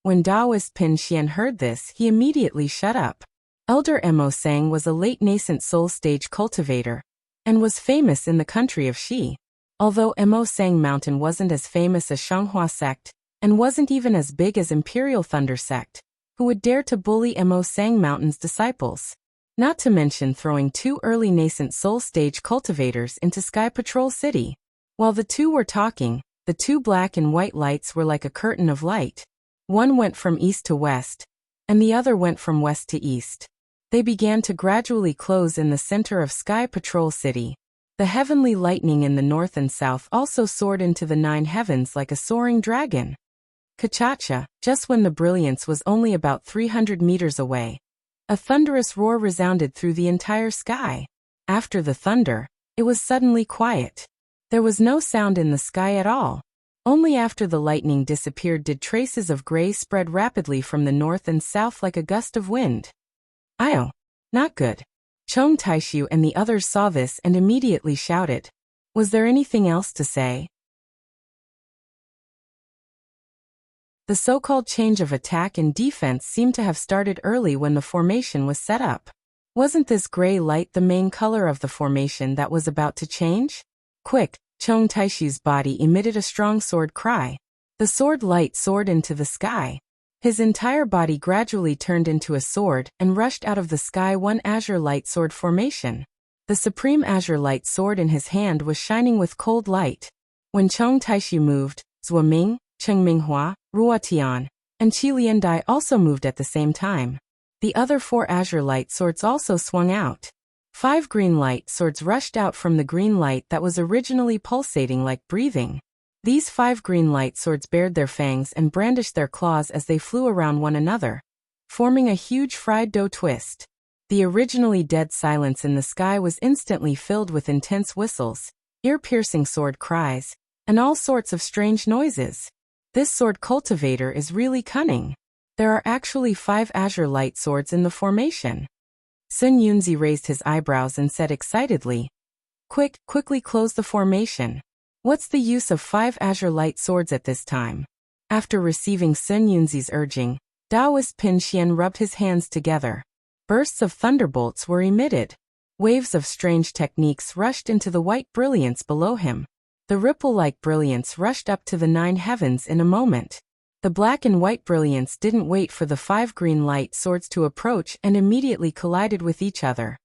When Taoist Pin Xian heard this, he immediately shut up. Elder Mo Sang was a late nascent soul stage cultivator, and was famous in the country of Xi. Although Mo Sang Mountain wasn't as famous as Shanghua Sect, and wasn't even as big as Imperial Thunder Sect, who would dare to bully Mo Sang Mountain's disciples? Not to mention throwing 2 early nascent soul stage cultivators into Sky Patrol City. While the two were talking, the 2 black and white lights were like a curtain of light. One went from east to west, and the other went from west to east. They began to gradually close in the center of Sky Patrol City. The heavenly lightning in the north and south also soared into the 9 heavens like a soaring dragon. Kachacha, just when the brilliance was only about 300 meters away, a thunderous roar resounded through the entire sky. After the thunder, it was suddenly quiet. There was no sound in the sky at all. Only after the lightning disappeared did traces of gray spread rapidly from the north and south like a gust of wind. Io! Not good. Chong Taishu and the others saw this and immediately shouted. Was there anything else to say? The so-called change of attack and defense seemed to have started early when the formation was set up. Wasn't this gray light the main color of the formation that was about to change? Quick! Chong Taishu's body emitted a strong sword cry. The sword light soared into the sky. His entire body gradually turned into a sword and rushed out of the sky one azure light sword formation. The supreme azure light sword in his hand was shining with cold light. When Chong Taishu moved, Zhuo Ming, Cheng Minghua, Ruotian, and Qi Liandai also moved at the same time. The other 4 azure light swords also swung out. 5 green light swords rushed out from the green light that was originally pulsating like breathing. These 5 green light swords bared their fangs and brandished their claws as they flew around one another, forming a huge fried dough twist. The originally dead silence in the sky was instantly filled with intense whistles, ear-piercing sword cries, and all sorts of strange noises. This sword cultivator is really cunning. There are actually 5 azure light swords in the formation. Sun Yunzi raised his eyebrows and said excitedly, Quickly close the formation. What's the use of 5 azure light swords at this time?" After receiving Sun Yunzi's urging, Taoist Pin Xian rubbed his hands together. Bursts of thunderbolts were emitted. Waves of strange techniques rushed into the white brilliance below him. The ripple-like brilliance rushed up to the 9 heavens in a moment. The black and white brilliance didn't wait for the 5 green light swords to approach and immediately collided with each other.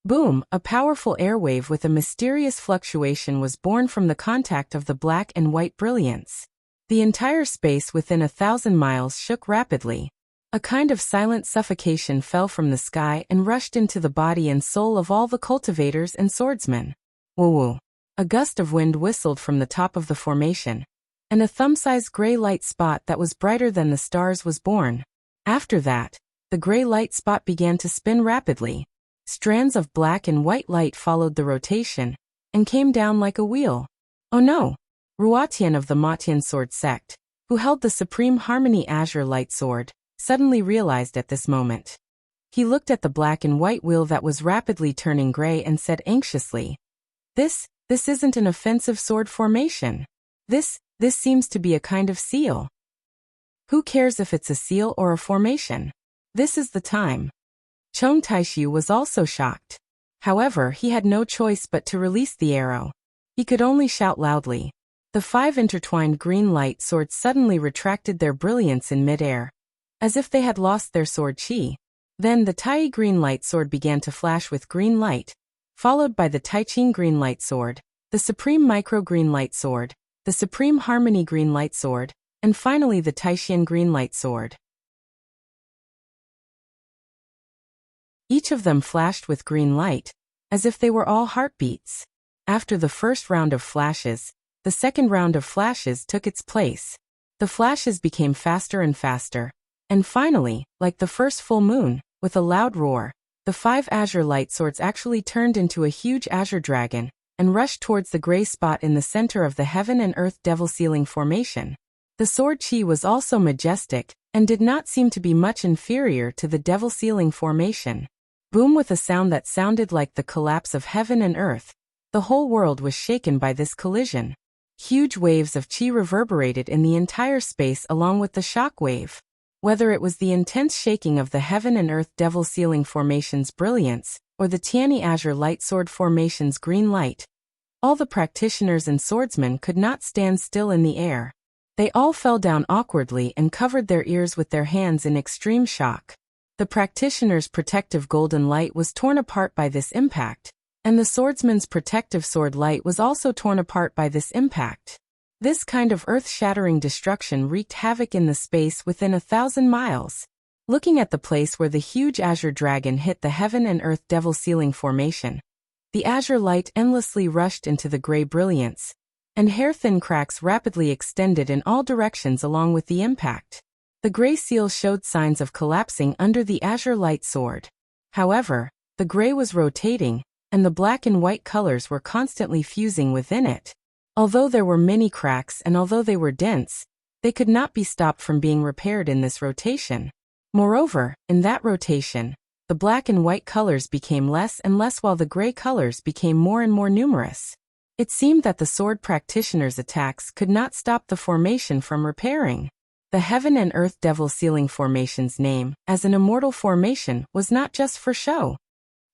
Boom! A powerful airwave with a mysterious fluctuation was born from the contact of the black and white brilliance. The entire space within 1,000 miles shook rapidly. A kind of silent suffocation fell from the sky and rushed into the body and soul of all the cultivators and swordsmen. Woo-woo! A gust of wind whistled from the top of the formation, and a thumb-sized gray light spot that was brighter than the stars was born. After that, the gray light spot began to spin rapidly. Strands of black and white light followed the rotation, and came down like a wheel. Oh no! Ruotian of the Motian sword sect, who held the Supreme Harmony Azure Light Sword, suddenly realized at this moment. He looked at the black and white wheel that was rapidly turning gray and said anxiously, This isn't an offensive sword formation. This seems to be a kind of seal. Who cares if it's a seal or a formation? This is the time. Chong Taishu was also shocked. However, he had no choice but to release the arrow. He could only shout loudly. The 5 intertwined green light swords suddenly retracted their brilliance in midair, as if they had lost their sword chi. Then the Tai green light sword began to flash with green light, followed by the Taiching green light sword, the Supreme Micro green light sword, the Supreme Harmony green light sword, and finally the Taixian green light sword. Each of them flashed with green light, as if they were all heartbeats. After the first round of flashes, the second round of flashes took its place. The flashes became faster and faster, and finally, like the first full moon, with a loud roar, the 5 azure light swords actually turned into a huge azure dragon, and rushed towards the gray spot in the center of the heaven and earth devil sealing formation. The sword chi was also majestic, and did not seem to be much inferior to the devil sealing formation. Boom! With a sound that sounded like the collapse of heaven and earth, the whole world was shaken by this collision. Huge waves of chi reverberated in the entire space along with the shock wave. Whether it was the intense shaking of the heaven and earth devil sealing formation's brilliance, or the Tiani Azure Light Sword formation's green light, all the practitioners and swordsmen could not stand still in the air. They all fell down awkwardly and covered their ears with their hands in extreme shock. The practitioner's protective golden light was torn apart by this impact, and the swordsman's protective sword light was also torn apart by this impact. This kind of earth-shattering destruction wreaked havoc in the space within 1,000 miles. Looking at the place where the huge azure dragon hit the heaven and earth devil sealing formation, the azure light endlessly rushed into the gray brilliance, and hair-thin cracks rapidly extended in all directions along with the impact. The gray seal showed signs of collapsing under the azure light sword. However, the gray was rotating, and the black and white colors were constantly fusing within it. Although there were many cracks and although they were dense, they could not be stopped from being repaired in this rotation. Moreover, in that rotation, the black and white colors became less and less while the gray colors became more and more numerous. It seemed that the sword practitioner's attacks could not stop the formation from repairing. The heaven and earth devil sealing formation's name, as an immortal formation, was not just for show.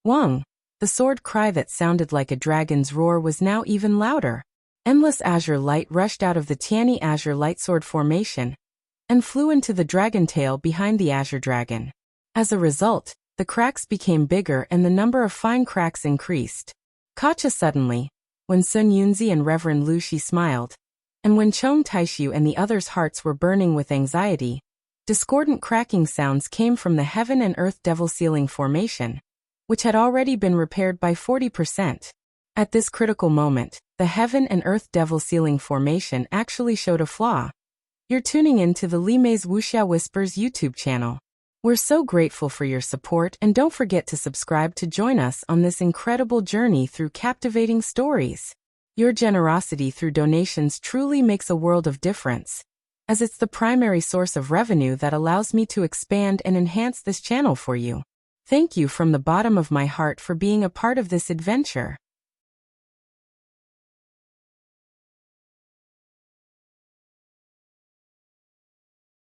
Wang! The sword cry that sounded like a dragon's roar was now even louder. Endless azure light rushed out of the Tiani Azure Light Sword formation, and flew into the dragon tail behind the azure dragon. As a result, the cracks became bigger and the number of fine cracks increased. Kacha suddenly, when Sun Yunzi and Reverend Lu Shi smiled, and when Chong Taishu and the others' hearts were burning with anxiety, Discordant cracking sounds came from the Heaven and Earth Devil Ceiling formation, which had already been repaired by 40%. At this critical moment, the Heaven and Earth Devil Ceiling formation actually showed a flaw. You're tuning in to the Limei's Wuxia Whispers YouTube channel. We're so grateful for your support, and don't forget to subscribe to join us on this incredible journey through captivating stories. Your generosity through donations truly makes a world of difference, as it's the primary source of revenue that allows me to expand and enhance this channel for you. Thank you from the bottom of my heart for being a part of this adventure.